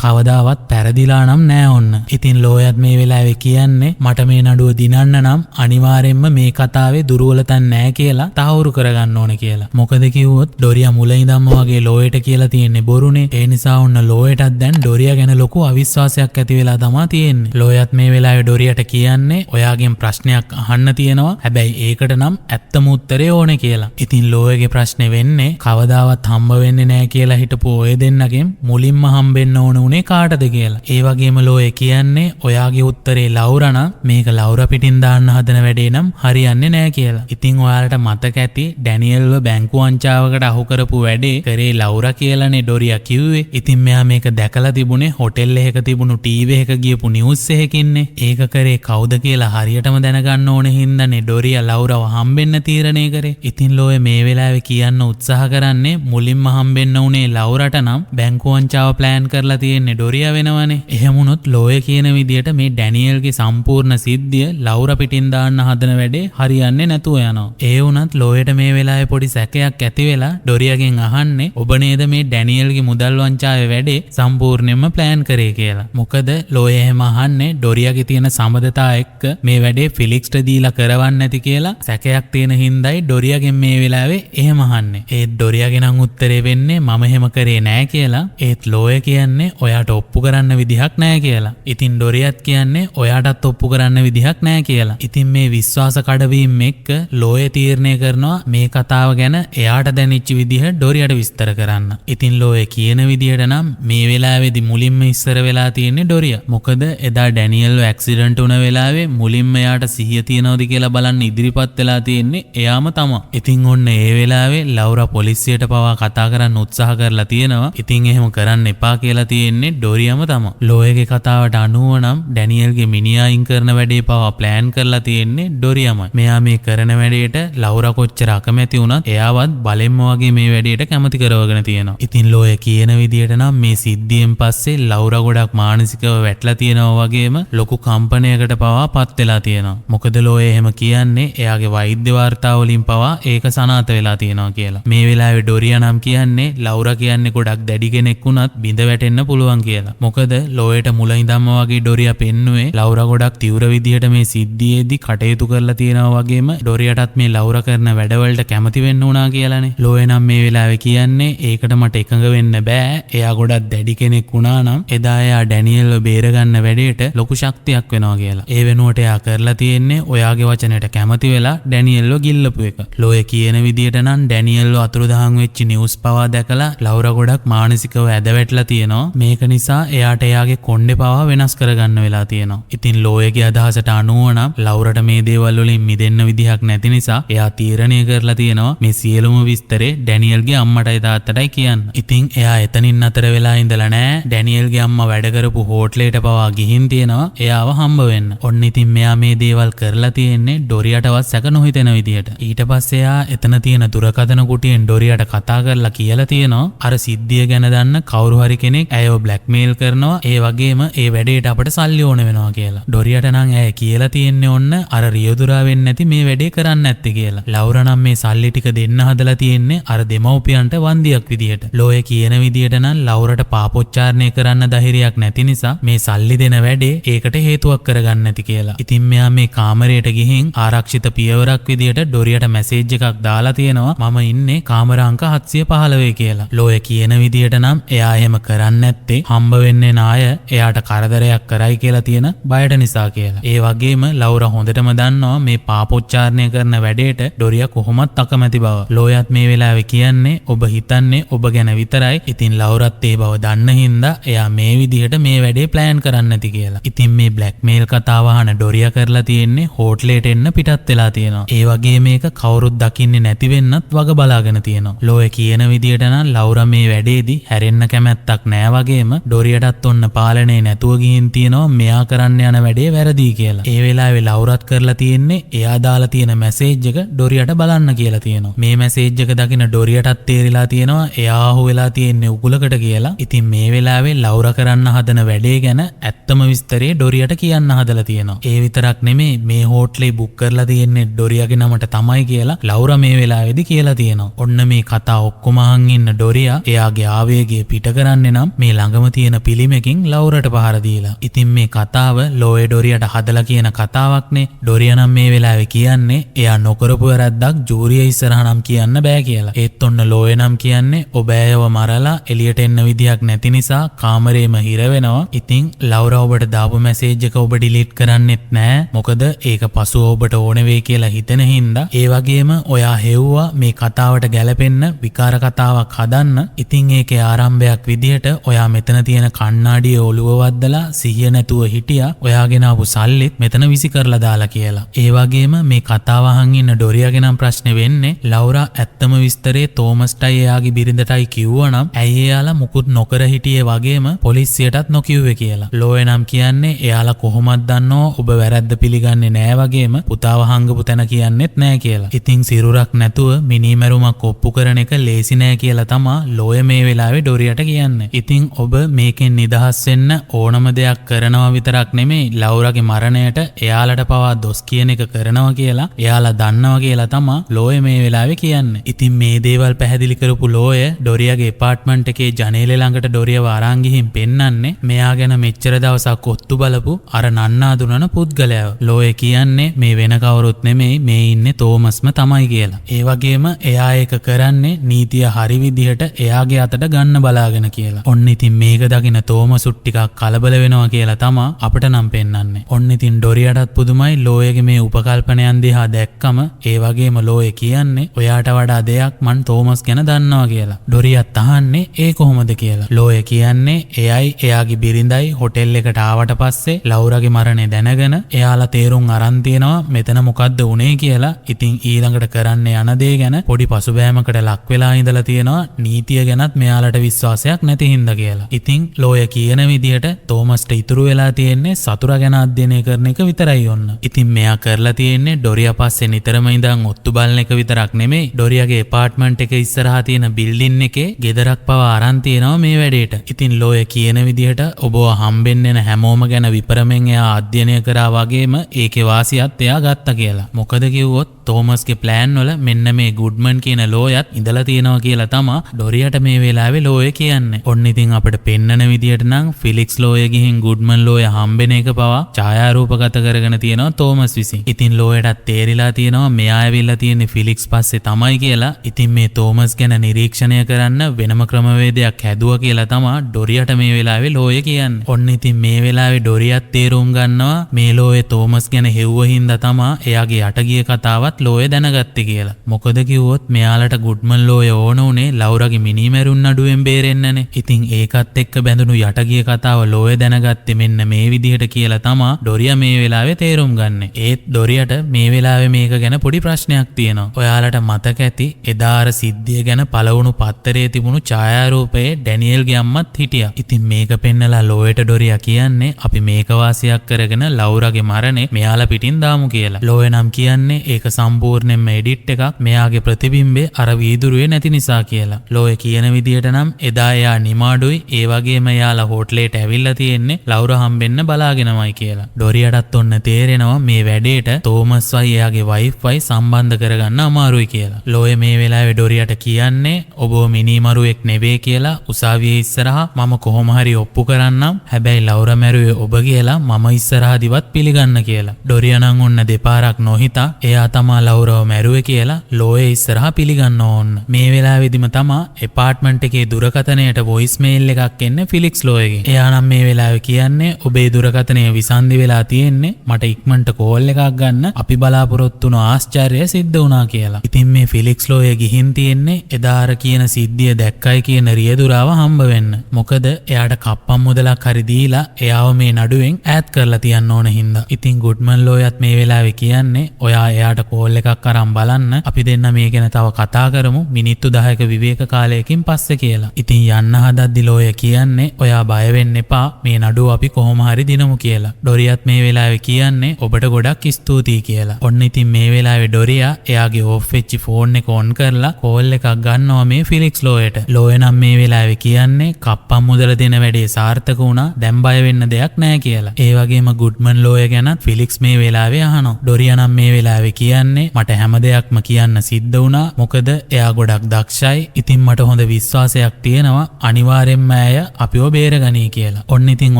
කවදාවත් පැරදිලා නම් නෑ ඔන්න. ඉතින් ලෝයත් මේ වෙලාවේ කියන්නේ මට මේ නඩුව දිනන්න නම් අනිවාර්යෙන්ම මේ කතාවේ දුර්වලතන් නෑ කියලා තහවුරු කරගන්න ඕනේ කියලා. මොකද කිව්වොත් ඩොරියා මුලින් ඉඳන්ම වගේ ලෝයට කියලා තියෙන්නේ බොරුනේ. ඒ නිසා ඔන්න ලෝයටත් දැන් ඩොරියා ගැන ලොකු අවිශ්වාසයක් ඇති වෙලා තමයි තියෙන්නේ. ලෝයත් මේ වෙලාවේ ඩොරියාට කියන්නේ ඔයාගෙන් ප්‍රශ්නයක් අහන්න තියෙනවා. හැබැයි ඒකට නම් ඇත්තම උත්තරේ ඕනේ කියලා. ඉතින් ලෝයගේ ප්‍රශ්නේ වෙන්නේ කවදාවත් හම්බ වෙන්නේ නැහැ කියලා හිටපු ඔය දෙන්නගෙන් මුලින්ම හම්බෙන්න ඕන උනේ කාටද කියලා. ඒ වගේම ලෝය කියන්නේ ඔයාගේ උත්තරේ ලෞරා නම් මේක ලෞරා පිටින් දාන්න හදන වැඩේ නම් හරියන්නේ නැහැ කියලා. ඉතින් ඔයාලට මතක ඇති ඩැනියෙල්ව බැංකු වංචාවකට අහු කරපු වැඩේ කරේ ලෞරා කියලානේ ඩොරියා කිව්වේ. ඉතින් මෙයා මේක දැකලා තිබුණේ හොටෙල් එකක තිබුණු ටීවී එකක ගියපු නිවුස් එකකින්නේ. ඒක කරේ කවුද කියලා හරියටම දැනගන්න ඕනේ හින්දානේ ඩොරියා ලෞරාව හම්බෙන්න තීරණය කරේ. ඉතින් ලෝය මේ වෙලාවේ කියන්න උත්සාහ කරන්නේ මුලින්ම හම්බෙන්න උනේ ලෞරාට නම් බැංකු වංචාව ප්ලෑන් කරලා තියෙන්නේ ඩොරියා වෙනවනේ. එහෙම වුණොත් ලෝය කියන විදියට මේ ඩැනියෙල්ගේ සම්පූර්ණ සිද්ධිය ලෞරා පිටින් දාන්න හදන වැඩේ හරියන්නේ නැතුව යනවා. ඒ වුණත් ලෝයට මේ වෙලාවේ පොඩි සැකයක් ඇති වෙලා ඩොරියාගෙන් අහන්නේ ඔබ නේද මේ ඩැනියෙල්ගේ මුදල් වංචාවේ වැඩේ සම්පූර්ණයෙන්ම ප්ලෑන් කරේ කියලා. මොකද ලෝය එහෙම අහන්නේ ඩොරියාගේ තියෙන සම්බන්ධතා එක්ක මේ වැඩේ ෆිලික්ස්ට දීලා කරවන්න නැති කියලා සැකයක් තියෙන හින්දායි ඩොරියාගෙන් මේ වෙලාවේ එහෙම අහන්නේ. ඒත් ඩොරියාගේ නම් උත්තරේ වෙන්නේ මම එහෙම කරේ නෑ කියලා. ඒත් ලෝය කියන්නේ ඔයාට ඔප්පු කරන්න විදිහක් නෑ කියලා. ඉතින් ඩොරියාත් කියන්නේ ඔයාටත් ඔප්පු කරන්න විදිහක් නෑ කියලා. ඉතින් මේ විශ්වාස කඩවීම එක්ක ලෝය තීරණය කරනවා මේ කතාව ගැන එයාට දැනෙච්ච විදිහ ඩොරියාට විස්තර කරන්න. ඉතින් ලෝය කියන විදිහට නම් මේ වෙලාවේදී මුලින්ම ඉස්සර වෙලා තියෙන්නේ ඩොරියා. මොකද එදා ඩැනියෙල්ව ඇක්සිඩන්ට් වුණ වෙලාවේ මුලින්ම එයාට සිහිය තියනවද කියලා බලන්න ඉදිරිපත් වෙලා තියෙන්නේ එයාම තමයි. ඉතින් ඔන්න ඒ වෙලාවේ ලෞරා පොලිසියට පවා කතා කරන්න උත්සාහ කරලා තියෙනවා. ඉතින් එහෙම කරන්න එපා කියලා තියෙන්නේ ඩොරියාම තමයි. ලෝයගේ කතාවට අනුව නම් ඩැනියෙල්ගේ මිනිහා අයින් කරන වැඩේ පවා ප්ලෑන් කරලා තියෙන්නේ ඩොරියාමයි. මෙයා මේ කරන වැඩේට ලෞරා කොච්චර අකමැති වුණත් එයාවත් බලෙන්ම වගේ මේ වැඩේට කැමති කරවගෙන තියෙනවා. ඉතින් ලෝය කියන විදියට නම් මේ සිද්ධියෙන් පස්සේ ලෞරා ගොඩක් මානසිකව වැටලා තියෙනවා වගේම ලොකු කම්පනයකට පවා පත් වෙලා තියෙනවා. මොකද ලෝය එහෙම කියන්නේ එයාගේ වෛද්‍ය වාර්තා වලින් පවා ඒක සනාථ වෙලා තියෙනවා කියලා. මේ වෙලාවේ ඩොරියා නම් කියන්නේ ලෞරා කියන්නේ ගොඩක් දැඩි කෙනෙක් වුණත් බිඳ වැටෙන්න පුළුවන් කියලා. මොකද ලෝයට මුල ඉඳන්ම වගේ ඩොරියා පෙන්නුවේ ලෞරා ගොඩක් තීව්‍ර විදියට මේ සිද්ධියේදී කටයුතු කරලා තියෙනවා වගේම ඩොරියාටත් මේ ලෞරා කරන වැඩවලට කැමති වෙන්න උනා කියලානේ. ලෝය නම් මේ වෙලාවේ කියන්නේ ඒකට මට එකඟ වෙන්න බෑ. එයා ගොඩක් දැඩි කෙනෙක් වුණා නම් එදා එයා ඩැනියෙල්ව බේරගන්න වැඩේට ලොකු ශක්තියක් වෙනවා කියලා. ඒ වෙනුවට එයා කරලා තියෙන්නේ ඔයාගේ වචනයට කැමති වෙලා ඩැනියෙල්ව ගිල්ලපු එක. ලෝය කියන විදියට නම් ඩැනියෙල්ව අතුරුදහන් වෙච්ච නිවුස් පවා දැක්ක දැකලා ලවුරා ගොඩක් මානසිකව ඇදවැටලා තියෙනවා. මේක නිසා එයාට එයාගේ කොණ්ඩේ පවා වෙනස් කරගන්න වෙලා තියෙනවා. ඉතින් ලෝයගේ අදහසට අනුව නම් ලවුරට මේ දේවල් වලින් මිදෙන්න විදිහක් නැති නිසා එයා තීරණය කරලා තියෙනවා මේ සියලුම විස්තරේ ඩැනියල්ගේ අම්මටයි තාත්තටයි කියන්න. ඉතින් එයා එතනින් අතර වෙලා ඉඳලා නෑ. ඩැනියල්ගේ අම්මා වැඩ කරපු හෝටලේට පවා ගිහින් තියෙනවා එයාව හම්බ වෙන්න. ඔන්න ඉතින් මෙයා මේ දේවල් කරලා තියෙන්නේ ඩොරියටවත් සැක නොහිතෙන විදියට. ඊට පස්සේ එයා එතන තියෙන දුරකථන කුටියෙන් ඩොරියට කතා කරලා කියලා තියෙනවා අර සිද්ධිය ගැන දන්න කවුරු හරි කෙනෙක් ඇයව බ්ලැක්මේල් කරනවා. ඒ වගේම ඒ වැඩේට අපිට සල්ලි ඕන වෙනවා කියලා. ඩොරියට නම් ඇය කියලා තියෙන්නේ ඔන්න අර රියදුරා වෙන්නේ නැති මේ වැඩේ කරන්න නැත්තේ කියලා. ලවුරා නම් මේ සල්ලි ටික දෙන්න හදලා තියෙන්නේ අර දෙමව්පියන්ට වන්දියක් විදියට. ලෝය කියන විදියට නම් ලවුරට පාපොච්චාරණය කරන්න ධෛර්යයක් නැති නිසා මේ සල්ලි දෙන වැඩේ ඒකට හේතුවක් කරගන්න නැති කියලා. ඉතින් මෙයා මේ කාමරයට ගිහින් ආරක්ෂිත පියවරක් විදියට ඩොරියට මැසේජ් එකක් දාලා තියෙනවා මම ඉන්නේ කාමර අංක 715 කියලා. ලෝය කියන විදියට නම් එයා එහෙම කරන්නේ නැත්තේ හම්බ වෙන්නේ නාය එයාට කරදරයක් කරයි කියලා තියෙන බයට නිසා කියලා. ඒ වගේම ලවුරා හොඳටම දන්නවා මේ පාපොච්චාරණය කරන වැඩේට ඩොරියා කොහොමත් අකමැති බව. ලෝයත් මේ වෙලාවේ කියන්නේ ඔබ හිතන්නේ ඔබ ගැන විතරයි. ඉතින් ලවුරත් ඒ බව දන්න හින්දා එයා මේ විදිහට මේ වැඩේ ප්ලෑන් කරන්න නැති කියලා. ඉතින් මේ බ්ලැක්මේල් කතාව අහන ඩොරියා කරලා තියෙන්නේ හෝටලේට එන්න පිටත් වෙලා තියෙනවා. ඒ වගේ මේක කවුරුත් දකින්නේ නැති වෙන්නත් වග බලාගෙන තියෙනවා. ලෝය කියන විදිහට නම් ලවුරා මේ වැඩේදී හැරෙන්න කැමැත්තක් නෑ වගේම ඩොරියටත් ඔන්න පාලනේ නැතුව ගිහින් තියෙනවා මෙයා කරන්න යන වැඩේ වැරදි කියලා. ඒ වෙලාවේ ලවුරත් කරලා තියෙන්නේ එයා දාලා තියෙන මැසේජ් එක ඩොරියට බලන්න කියලා තියෙනවා. මේ මැසේජ් එක දකින ඩොරියටත් තේරිලා තියෙනවා එයා අහු වෙලා තියෙන්නේ උගුලකට කියලා. ඉතින් මේ වෙලාවේ ලවුරා කරන්න හදන වැඩේ ගැන ඇත්තම විස්තරේ ඩොරියට කියන්න හදලා තියෙනවා. ඒ විතරක් නෙමෙයි මේ හෝටලේ බුක් කරලා තියෙන්නේ ඩොරියාගේ නමට තමයි කියලා ලවුරා මේ වෙලාවේදී කියලා තියෙනවා. ඔන්න මේ කතා ඔක්කොම අහන් ඉන්න ඩොරියා එයාගේ ආවේගය පිට කරන්නේ නම් මේ ළඟම තියෙන පිළිමකින් ලවුරට පහර දීලා. ඉතින් මේ කතාව ලෝයේ ඩොරියට හදලා කියන කතාවක්නේ. ඩොරියා නම් මේ වෙලාවේ කියන්නේ එයා නොකරපු වැරද්දක් ජූරිය ඉස්සරහා නම් කියන්න බෑ කියලා. ඒත් ඔන්න ලෝයේ නම් කියන්නේ ඔබ ඇයව මරලා එළියට එන්න විදියක් නැති නිසා කාමරේම හිර වෙනවා. ඉතින් ලවුරා ඔබට දාපු මැසේජ් එක ඔබ ඩිලීට් කරන්නෙත් නෑ. මොකද ඒක පසුව ඔබට ඕන වෙයි කියලා හිතෙන හින්දා. ඒ වගේම ඔයා හෙව්වා මේ කතාවට ගැලපෙන්න විකාර කතාවක් හදන්න. ඉතින් ඒකේ ආරම්භයක් විදියට ඔයා මෙතන තියෙන කණ්ණාඩියේ ඔළුව වද්දලා සිහිය නැතුව හිටියා. ඔයාගෙන ආපු සල්ලිත් මෙතන විසි කරලා දාලා කියලා. ඒ වගේම මේ කතාව අහන් ඉන්න ඩොරියාගේ නම් ප්‍රශ්නේ වෙන්නේ ලවුරා ඇත්තම විස්තරේ තෝමස්ටයි එයාගේ බිරිඳටයි කිව්වනම් ඇයි එයාලා මුකුත් නොකර හිටියේ වගේම පොලිසියටත් නොකියුවේ කියලා. ලෝය නම් කියන්නේ එයාලා කොහොමද දන්නෝ ඔබ වැරද්ද පිළිගන්නේ නෑ වගේම පුතාව හංගපු තැන කියන්නෙත් නෑ කියලා. ඉතින් සිරුරක් නැතුව මිනිමැරුමක් ඔප්පු කරන එක ලේසි නෑ කියලා තමා ලෝය මේ වෙලාවේ ඩොරියට කියන්නේ. ඉතින් ඔබ මේකෙන් නිදහස් වෙන්න ඕනම දෙයක් කරනවා විතරක් නෙමෙයි ලවුරාගේ මරණයට එයාලට පවා දොස් කියන එක කරනවා කියලා එයාලා දන්නවා කියලා තමා ලෝය මේ වෙලාවේ කියන්නේ. ඉතින් මේ දේවල් පැහැදිලි කරපු ලෝය ඩොරියාගේ ඇපාර්ට්මන්ට් එකේ ජනේලෙ ළඟට ඩොරියව අරන් ගිහින් පෙන්නන්නේ මෙයා ගැන මෙච්චර දවසක් ඔත්තු බලපු අර නන්නා දුනන පුද්ගලයාව. ලෝය කියන්නේ මේ වෙන කවුරුත් නෙමෙයි මේ ඉන්නේ තෝමස්ම තමයි කියලා. ඒ වගේම එයා ඒක කරන්නේ නීතිය හරි විදිහට එයාගේ අතට ගන්න බලාගෙන කියලා. ඔන්න ඉතින් මේක දකින තෝමසුත් ටිකක් කලබල වෙනවා කියලා තමා අපට නම් පෙන්නන්නේ. ඔන්න ඉතින් ඩොරියටත් පුදුමයි ලෝයගේ මේ උපකල්පනයන් දිහා දැක්කම. ඒ වගේම ලෝය කියන්නේ ඔයාට වඩා දෙයක් මං තෝමස් ගැන දන්නවා කියලා. ඩොරියත් අහන්නේ ඒ කොහොමද කියලා. ලෝය කියන්නේ එයයි එයාගේ බිරිඳයි හොටෙල් එකට ආවට පස්සේ ලවුරාගේ මරණය දැනගෙන එයාලා තේරුම් අරන් තියෙනවා මෙතන මොකද්ද වුනේ කියලා. ඉතින් ඊළඟට කරන්න යන දේ ගැන පොඩි පසුබෑමකට ලක් වෙලා ඉඳලා තියෙනවා නීතිය ගැනත් මෙයාලට විශ්වාසයක් නැති හින්දා කියලා. ඉතින් ලෝය කියන විදිහට තෝමස්ට ඉතුරු වෙලා තියෙන්නේ සතුරා ගැන අධ්‍යයනය කරන එක විතරයි ඔන්න. ඉතින් මෙයා කරලා තියෙන්නේ ඩොරියා පස්සේ නිතරම ඉඳන් ඔත්තු බලන එක විතරක් නෙමෙයි ඩොරියාගේ ඇපාර්ට්මන්ට් එක ඉස්සරහා තියෙන බිල්ඩින් එකේ ගෙදරක් පවා අරන් තියෙනවා මේ වැඩේට. ඉතින් ලෝය කියන විදිහට ඔබව හම්බෙන්න එන හැමෝම ගැන විපරමෙන් එයා අධ්‍යයනය කරා වගේම ඒකේ වාසියත් එයා ගත්තා කියලා. මොකද කිව්වොත් තෝමස්ගේ ප්ලෑන් වල මෙන්න මේ ගුඩ්මන් කියන ලෝයත් ඉඳලා තියෙනවා කියලා තමා ඩොරියට මේ වෙලාවේ ලෝය කියන්නේ. ඔන්න ඉතින් අපිට පෙන්නන විදියට නම් ෆිලික්ස් ලෝය ගිහින් ගුඩ්මන් ලෝය හම්බෙන එක පවා ඡායාරූපගත කරගෙන තියෙනවා තෝමස් විසින්. ඉතින් ලෝයටත් තේරිලා තියෙනවා මෙයා ඇවිල්ලා තියෙන්නේ ෆිලික්ස් පස්සේ තමයි කියලා. ඉතින් මේ තෝමස් ගැන නිරීක්ෂණය කරන්න වෙනම ක්‍රමවේදයක් හැදුවා කියලා තමා ඩොරියට මේ වෙලාවේ ලෝය කියන්නේ. ඔන්න ඉතින් මේ වෙලාවේ ඩොරියත් තේරුම් ගන්නවා මේ ලෝය තෝමස් ගැන හෙව්ව හින්දා තමා එයාගේ යටගිය කතාවත් ලෝය දැනගත්තේ කියලා. මොකද කිව්වොත් මෙයාලට ගුඩ්මන් ලෝය ඕන උනේ ලවුරගේ මිනිමැරුන් නඩුවෙන් බේරෙන්නනේ. ඉතින් ඒකත් එක්ක බැඳුණු යටගිය කතාව ලෝය දැනගත්තේ මෙන්න මේ විදිහට කියලා තමා ඩොරියා මේ වෙලාවේ තේරුම් ගන්නෙ. ඒත් ඩොරියට මේ වෙලාවේ මේක ගැන පොඩි ප්‍රශ්නයක් තියෙනවා. ඔයාලට මතක ඇති එදා අර සිද්ධිය ගැන පළවුණු පත්තරේ තිබුණු ඡායාරූපයේ ඩැනියෙල්ගේ අම්මත් හිටියා. ඉතින් මේක පෙන්නලා ලෝයට ඩොරියා කියන්නේ අපි මේක වාසියක් කරගෙන ලවුරගේ මරණේ මෙයාලා පිටින් දාමු කියලා. ලෝය නම් කියන්නේ ඒක සම්පූර්ණයෙන්ම එඩිට් එකක් මෙයාගේ ප්‍රතිබිම්බේ අර වීදුරුවේ නැති නිසා කියලා. ලෝය කියන විදිහට නම් එදා එයා නිමාඩුයි ඒ වගේම එයාලා හෝටලේට ඇවිල්ලා තියෙන්නේ ලවුර හම්බෙන්න බලාගෙනමයි කියලා. ඩොරියටත් ඔන්න තේරෙනවා මේ වැඩේට තෝමස්වයි එයාගේ වයිෆ්වයි සම්බන්ධ කරගන්න අමාරුයි කියලා. ලෝය මේ වෙලාවේ ඩොරියට කියන්නේ ඔබ මිනිමරුවෙක් නෙවෙයි කියලා උසාවියේ ඉස්සරහා මම කොහොම හරි ඔප්පු කරන්නම්. හැබැයි ලවුර මැරුවේ ඔබ කියලා මම ඉස්සරහදිවත් පිළිගන්න කියලා. ඩොරියා නම් ඔන්න දෙපාරක් නොහිතා එයා තමා ලවුරව මැරුවේ කියලා ලෝයේ ඉස්සරහා පිළිගන්න ඕන්න. මේ වෙලාවේදීම තමා එපාර්ට්මන්ට් එකේ දුරකථනයට වොයිස් මේල් එකක් එන්නේ ෆිලික්ස් ලෝයගෙන්. එයා නම් මේ වෙලාවේ කියන්නේ ඔබේ දුරකථනය විසන්දි වෙලා තියෙන්නේ මට ඉක්මනට කෝල් එකක් ගන්න අපි බලාපොරොත්තු වුණු ආශ්චර්යය සිද්ධ වුණා කියලා. ඉතින් මේ ෆිලික්ස් ලෝය ගිහින් තියෙන්නේ එදා අර කියන සිද්ධිය දැක්කයි කියන රියදුරාව හම්බ වෙන්න. මොකද එයාට කප්පම් මුදලක් හරි දීලා එයාව මේ නඩුවෙන් ඈත් කරලා තියන්න ඕන හින්දා. ඉතින් ගුඩ්මන් ලෝයත් මේ වෙලාවේ කියන්නේ ඔයා එයාට කෝල් එකක් අරන් බලන්න අපි දෙන්න මේ ගැන තව කතා කරමු මිනිත්තු 10ක විවේක කාලයකින් පස්සේ කියලා. ඉතින් යන්න හදද්දි ලෝය කියන්නේ ඔයා බය වෙන්න එපා මේ නඩුව අපි කොහොම හරි දිනමු කියලා. ඩොරියත් මේ වෙලාවේ කියන්නේ ඔබට ගොඩක් ස්තුතියි කියලා. ඔන්න ඉතින් මේ වෙලාවේ ඩොරියා එයාගේ ඕෆ් වෙච්ච ෆෝන් එක ඔන් කරලා කෝල් එකක් ගන්නවා මේ ෆිලික්ස් ලෝයට. ලෝය නම් මේ වෙලාවේ කියන්නේ කප්පම් මුදල දෙන වැඩේ සාර්ථක වුණා දැන් බය වෙන්න දෙයක් නැහැ කියලා. ඒ වගේම ගුඩ්මන් ලෝය ගැන ෆිලික්ස් මේ වෙලාවේ අහනවා. ඩොරියා නම් මේ වෙලාවේ කියන්නේ මට හැම දෙයක්ම කියන්න සිද්ධ වුණා මොකද එයා ගොඩක් දක්ෂයි. ඉතින් මට හොඳ විශ්වාසයක් තියෙනවා අනිවාර්යෙන්ම ඇය අපිව බේරගනී කියලා. ඔන්න ඉතින්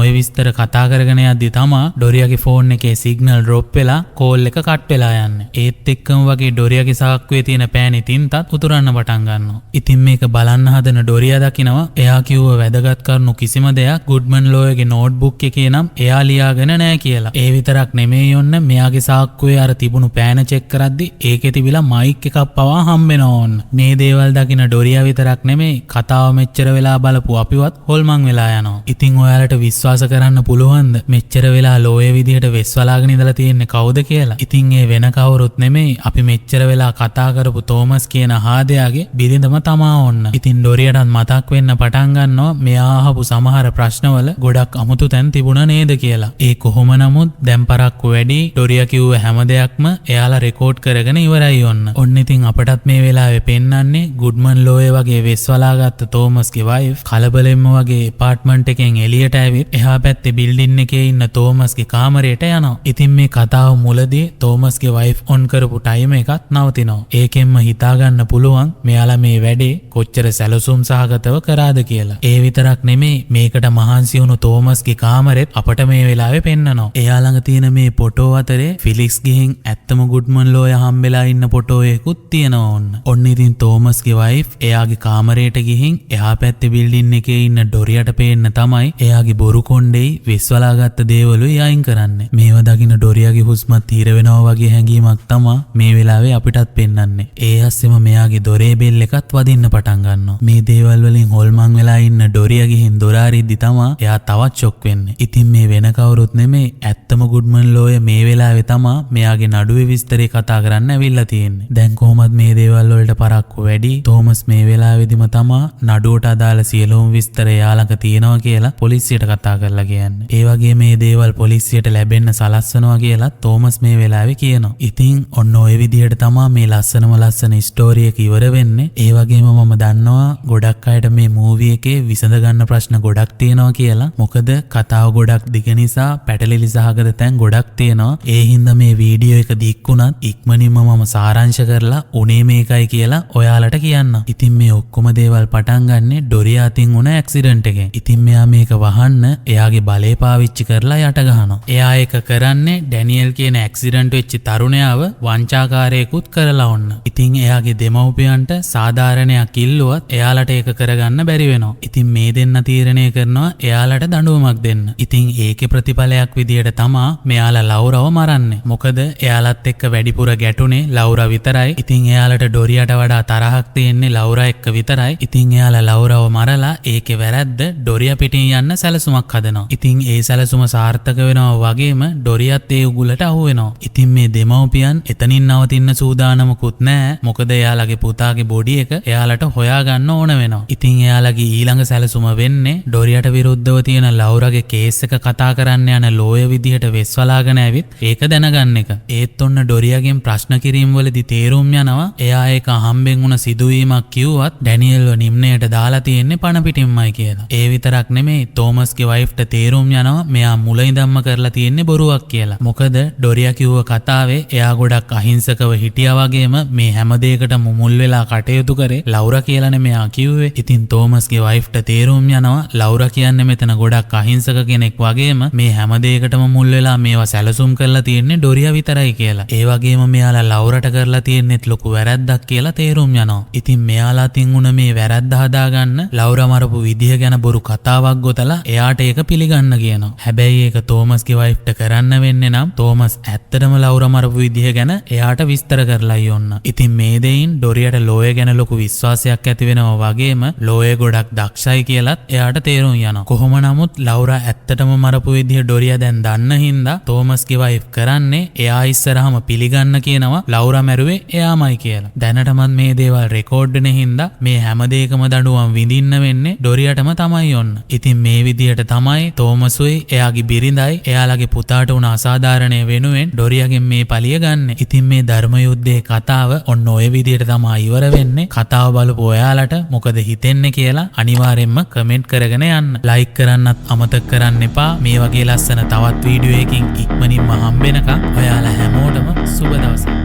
ওই විස්තර කතා කරගෙන යද්දි තමා ඩොරියාගේ ෆෝන් එකේ සිග්නල් ඩ්‍රොප් වෙලා කෝල් එක කට් වෙලා යන්නේ. ඒත් එක්කම වගේ ඩොරියාගේ සාක්කුවේ තියෙන පෑනේ තින්තත් උතුරන්න පටන් ගන්නවා. ඉතින් මේක බලන්න හදන ඩොරියා දකිනවා එයා කිව්ව වැදගත් කරුණු කිසිම දෙයක් ගුඩ්මන් ලෝයගේ නෝට්බුක් එකේ නම් එයා ලියාගෙන නැහැ කියලා. ඒ විතරක් නෙමෙයි ඔන්න මෙයාගේ සාක්කුවේ අර තිබුණු පෑන චෙක් කරද්දි ඒකේ තිබිලා මයික් එකක් පවා හම්බෙනවා ඕන්න. මේ දේවල් දකින ඩොරියා විතරක් නෙමෙයි කතාව මෙච්චර වෙලා බලපු අපිවත් හොල්මන් වෙලා යනවා. ඉතින් ඔයාලට විශ්වාස කරන්න පුළුවන්ද මෙච්චර වෙලා ලෝයේ විදිහට වෙස්වලාගෙන ඉඳලා තියෙන්නේ කවුද කියලා? ඉතින් ඒ වෙන කවුරුත් නෙමෙයි අපි මෙච්චර වෙලා කතා කරපු තෝමස් කියන හාදයාගේ බිරිඳම තමා ඕන්න. ඉතින් ඩොරියටත් මතක් වෙන්න පටන් ගන්නවා මෙයා අහපු සමහර ප්‍රශ්නවල ගොඩක් අමුතු තැන් තිබුණා නේද කියලා. ඒ කොහොම නමුත් දැන් පරක්කු වැඩි ඩොරියා කිව්ව හැම දෙයක්ම එයාලා රෙකෝඩ් කරගෙන ඉවරයි ඔන්න. ඔන්න ඉතින් අපටත් මේ වෙලාවේ පෙන්නන්නේ ගුඩ්මන් ලෝය වගේ වෙස්වලාගත්ත තෝමස්ගේ වයිෆ් කලබලෙන්ම වගේ එපාර්ට්මන්ට් එකෙන් එළියට ඇවිත් එහා පැත්තේ බිල්ඩින් එකේ ඉන්න තෝමස්ගේ කාමරයට යනවා. ඉතින් මේ කතාව මුලදී තෝමස්ගේ වයිෆ් ඔන් කරපු ටයිම් එකත් නවතිනවා. ඒකෙන්ම හිතා ගන්න පුළුවන් මෙයාලා මේ වැඩේ කොච්චර සැලසුම් සහගතව කරාද කියලා. ඒ විතරක් නෙමෙයි මේකට මහන්සි වුණු තෝමස්ගේ කාමරෙත් අපට මේ වෙලාවේ පෙන්නනවා. එයා ළඟ තියෙන මේ ෆොටෝ අතරේ ෆිලික්ස් ගිහින් ඇත්තම ගුඩ්මන් ලෝය හම්බෙලා ඉන්න ෆොටෝ එකකුත් තියෙනවා ඔන්න. ඔන්න ඉතින් තෝමස්ගේ වයිෆ් එයාගේ කාමරයට ගිහින් එහා පැත්තේ බිල්ඩින් එකේ ඉන්න ඩොරියට පේන්න තමයි එයාගේ බොරු කොණ්ඩෙයි වෙස්වලාගත්ත දේවලුයි අයින් කරන්නේ. මේව දකින ඩොරියාගේ හුස්මත් තීර වෙනවා වගේ හැඟීමක් තමා මේ වෙලාවේ අපිටත් පෙන්වන්නේ. ඒ ඇස්සෙම මෙයාගේ දොරේ බෙල් එකත් වදින්න පටන් ගන්නවා. මේ දේවල් වලින් හොල්මන් වෙලා ඉන්න ඩොරියා ගිහින් දොර අරිද්දි තමා එයා තවත් ෂොක් වෙන්නේ. ඉතින් මේ වෙන කවුරුත් නෙමෙයි ඇත්තම ගුඩ්මන් ලෝය මේ වෙලාවේ තමා මෙයාගේ නඩුවේ විස්තරේ කතා කරන්න ඇවිල්ලා තියෙන්නේ. දැන් කොහොමද මේ දේවල් වලට පරක්කු වැඩි තෝමස් මේ වෙලාවේදීම තමා නඩුවට අදාළ සියලුම විස්තර යාළඟ තියෙනවා කියලා පොලිසියට කතා කරලා කියන්නේ. ඒ වගේ මේ දේවල් පොලිසියට ලැබෙන්න සලස්වනවා කියලා තෝමස් මේ වෙලාවේ කියනවා. ඉතින් ඔන්න ඔය විදිහට තමා මේ ලස්සනම ලස්සන ස්ටෝරි එක ඉවර වෙන්නේ. ඒ වගේම මම දන්නවා ගොඩක් අයට මේ මූවි එකේ විසඳ ගන්න ප්‍රශ්න ගොඩක් තියෙනවා කියලා. මොකද කතාව ගොඩක් දිග නිසා පැටලිලි සහගත තැන් ගොඩක් තියෙනවා. ඒ හින්දා මේ වීඩියෝ එක දික්ුණත් ඉක්මනින්ම මම සාරාංශ කරලා උනේ මේකයි කියලා ඔයාලට කියන්න. ඉතින් මේ ඔක්කොම දේවල් පටන් ගන්නෙ ඩොරියා අතින් වුණ ඇක්සිඩන්ට් එකෙන්. ඉතින් මෙයා මේක වහන්න එයාගේ බලය පාවිච්චි කරලා යට ගහනවා. එයා ඒක කරන්නේ ඩැනියෙල් කියන ඇක්සිඩන්ට් වෙච්ච තරුණයාව වංචාකාරයෙකුත් කරලා ඔන්න. ඉතින් එයාගේ දෙමව්පියන්ට සාධාරණයක් ඉල්ලුවත් එයාලට ඒක කරගන්න බැරි වෙනවා. ඉතින් මේ දෙන්න තීරණය කරනවා එයාලට දඬුවමක් දෙන්න. ඉතින් ඒකේ ප්‍රතිඵලයක් විදියට තමා මෙයාලා ලවුරව මරන්නේ. මොකද එයාලත් එක්ක වැඩිපුර ගැටුනේ ලවුරා විතරයි. ඉතින් එයාලට ඩොරියාට වඩා තරහක් තියෙන්නේ ලවුරා එක්ක විතරයි. ඉතින් එයාලා ලවුරාව මරලා ඒකේ වැරද්ද ඩොරියා පිටින් යන්න සැලසුමක් හදනවා. ඉතින් ඒ සැලසුම සාර්ථක වෙනවා වගේම ඩොරියත් ඒ උගුලට අහු වෙනවා. ඉතින් මේ දෙමව්පියන් එතනින් නවතින්න සූදානමකුත් නැහැ. මොකද එයාලගේ පුතාගේ බොඩි එක එයාලට හොයාගන්න ඕන වෙනවා. ඉතින් එයාලගේ ඊළඟ සැලසුම වෙන්නේ ඩොරියට විරුද්ධව තියෙන ලවුරාගේ කේස් එක කතා කරන්න යන ලෝය විදිහට වෙස්වලාගෙන ඇවිත් ඒක දැනගන්න එක. ඒත් ඔන්න ඩොරියාගෙන් ප්‍රශ්න කිරීම වලදී තේරුම් යනවා එයා ඒක අහම්බෙන් වුණ සිදුවීමක් කිව්වත් ඩැනියෙල්ව නිම්නයට දාලා තියෙන්නේ පණ පිටින්මයි කියලා. ඒ විතරක් නෙමෙයි තෝමස්ගේ වයිෆ්ට තේරුම් යනවා මෙයා මුල ඉඳන්ම කරලා තියෙන්නේ බොරුවක් කියලා. මොකද ඩොරියා කිව්ව කතාවේ එයා ගොඩක් අහිංසකව හිටියා වගේම මේ හැම දෙයකටම මුල් වෙලා කටයුතු කරේ ලවුරා කියලානේ මෙයා කිව්වේ. ඉතින් තෝමස්ගේ වයිෆ්ට තේරුම් යනවා ලවුරා කියන්නේ මෙතන ගොඩක් අහිංසක කෙනෙක් වගේම මේ හැම දෙයකටම මුල් වෙලා මේවා සැලසුම් කරලා තියෙන්නේ ඩොරියා විතරයි කියලා. ඒ වගේම මෙයාලා ලවුරට කරලා තියෙන්නේත් ලොකු වැරද්දක් කියලා තේරුම් යනවා. ඉතින් මෙයාලා තින් උන මේ වැරද්ද හදාගන්න ලවුරා මරපු විදිය ගැන බොරු කතාවක් ගොතලා එයාට ඒක පිළිගන්න කියනවා. හැබැයි ඒක තෝමස්ගේ වයිෆ්ට කරන්න වෙන්නේ නම් තෝමස් ඇත්තටම ලවුරා මරපු විදිය ගැන එයාට විස්තර කරලායි ඔන්න. ඉතින් මේ දෙයින් ඩොරියට ලෝය ගැන ලොකු විශ්වාසයක් ඇති වෙනවා වගේම ලෝය ගොඩක් දක්ෂයි කියලත් එයාට තේරුම් යනවා. කොහොම නමුත් ලවුරා ඇත්තටම මරපු විදිය ඩොරියා දැන් දන්න හින්දා තෝමස්ගේ වයිෆ් කරන්නේ එයා ඉස්සරහම පිළිගන්න කියනවා ලවුරා මැරුවේ එයාමයි කියලා. දැනටමත් මේ දේවල් රෙකෝඩ්ඩනේ හින්දා මේ හැම දෙයකම දඬුවම් විඳින්න වෙන්නේ ඩොරියටම තමයි ඔන්න. ඉතින් මේ විදියට තමයි තෝමසුයි එයාගේ බිරිඳයි එයාලගේ පුතාට උන අසාධාරණය වෙනුවෙන් ඩොරියාගෙන් මේ පලිය ගන්න. ඉතින් මේ ධර්ම යුද්ධයේ කතාව ඔන්න ඔය විදියට තමයි ඉවර වෙන්නේ. කතාව බලපු ඔයාලට මොකද හිතෙන්නේ කියලා අනිවාර්යෙන්ම කමෙන්ට් කරගෙන යන්න. ලයික් කරන්නත් අමතක කරන්න එපා. මේ වගේ ලස්සන තවත් වීඩියෝ එකකින් ඉක්මනින්ම හම්බෙනකම් ඔයාලා හැමෝටම සුබ දවසක්.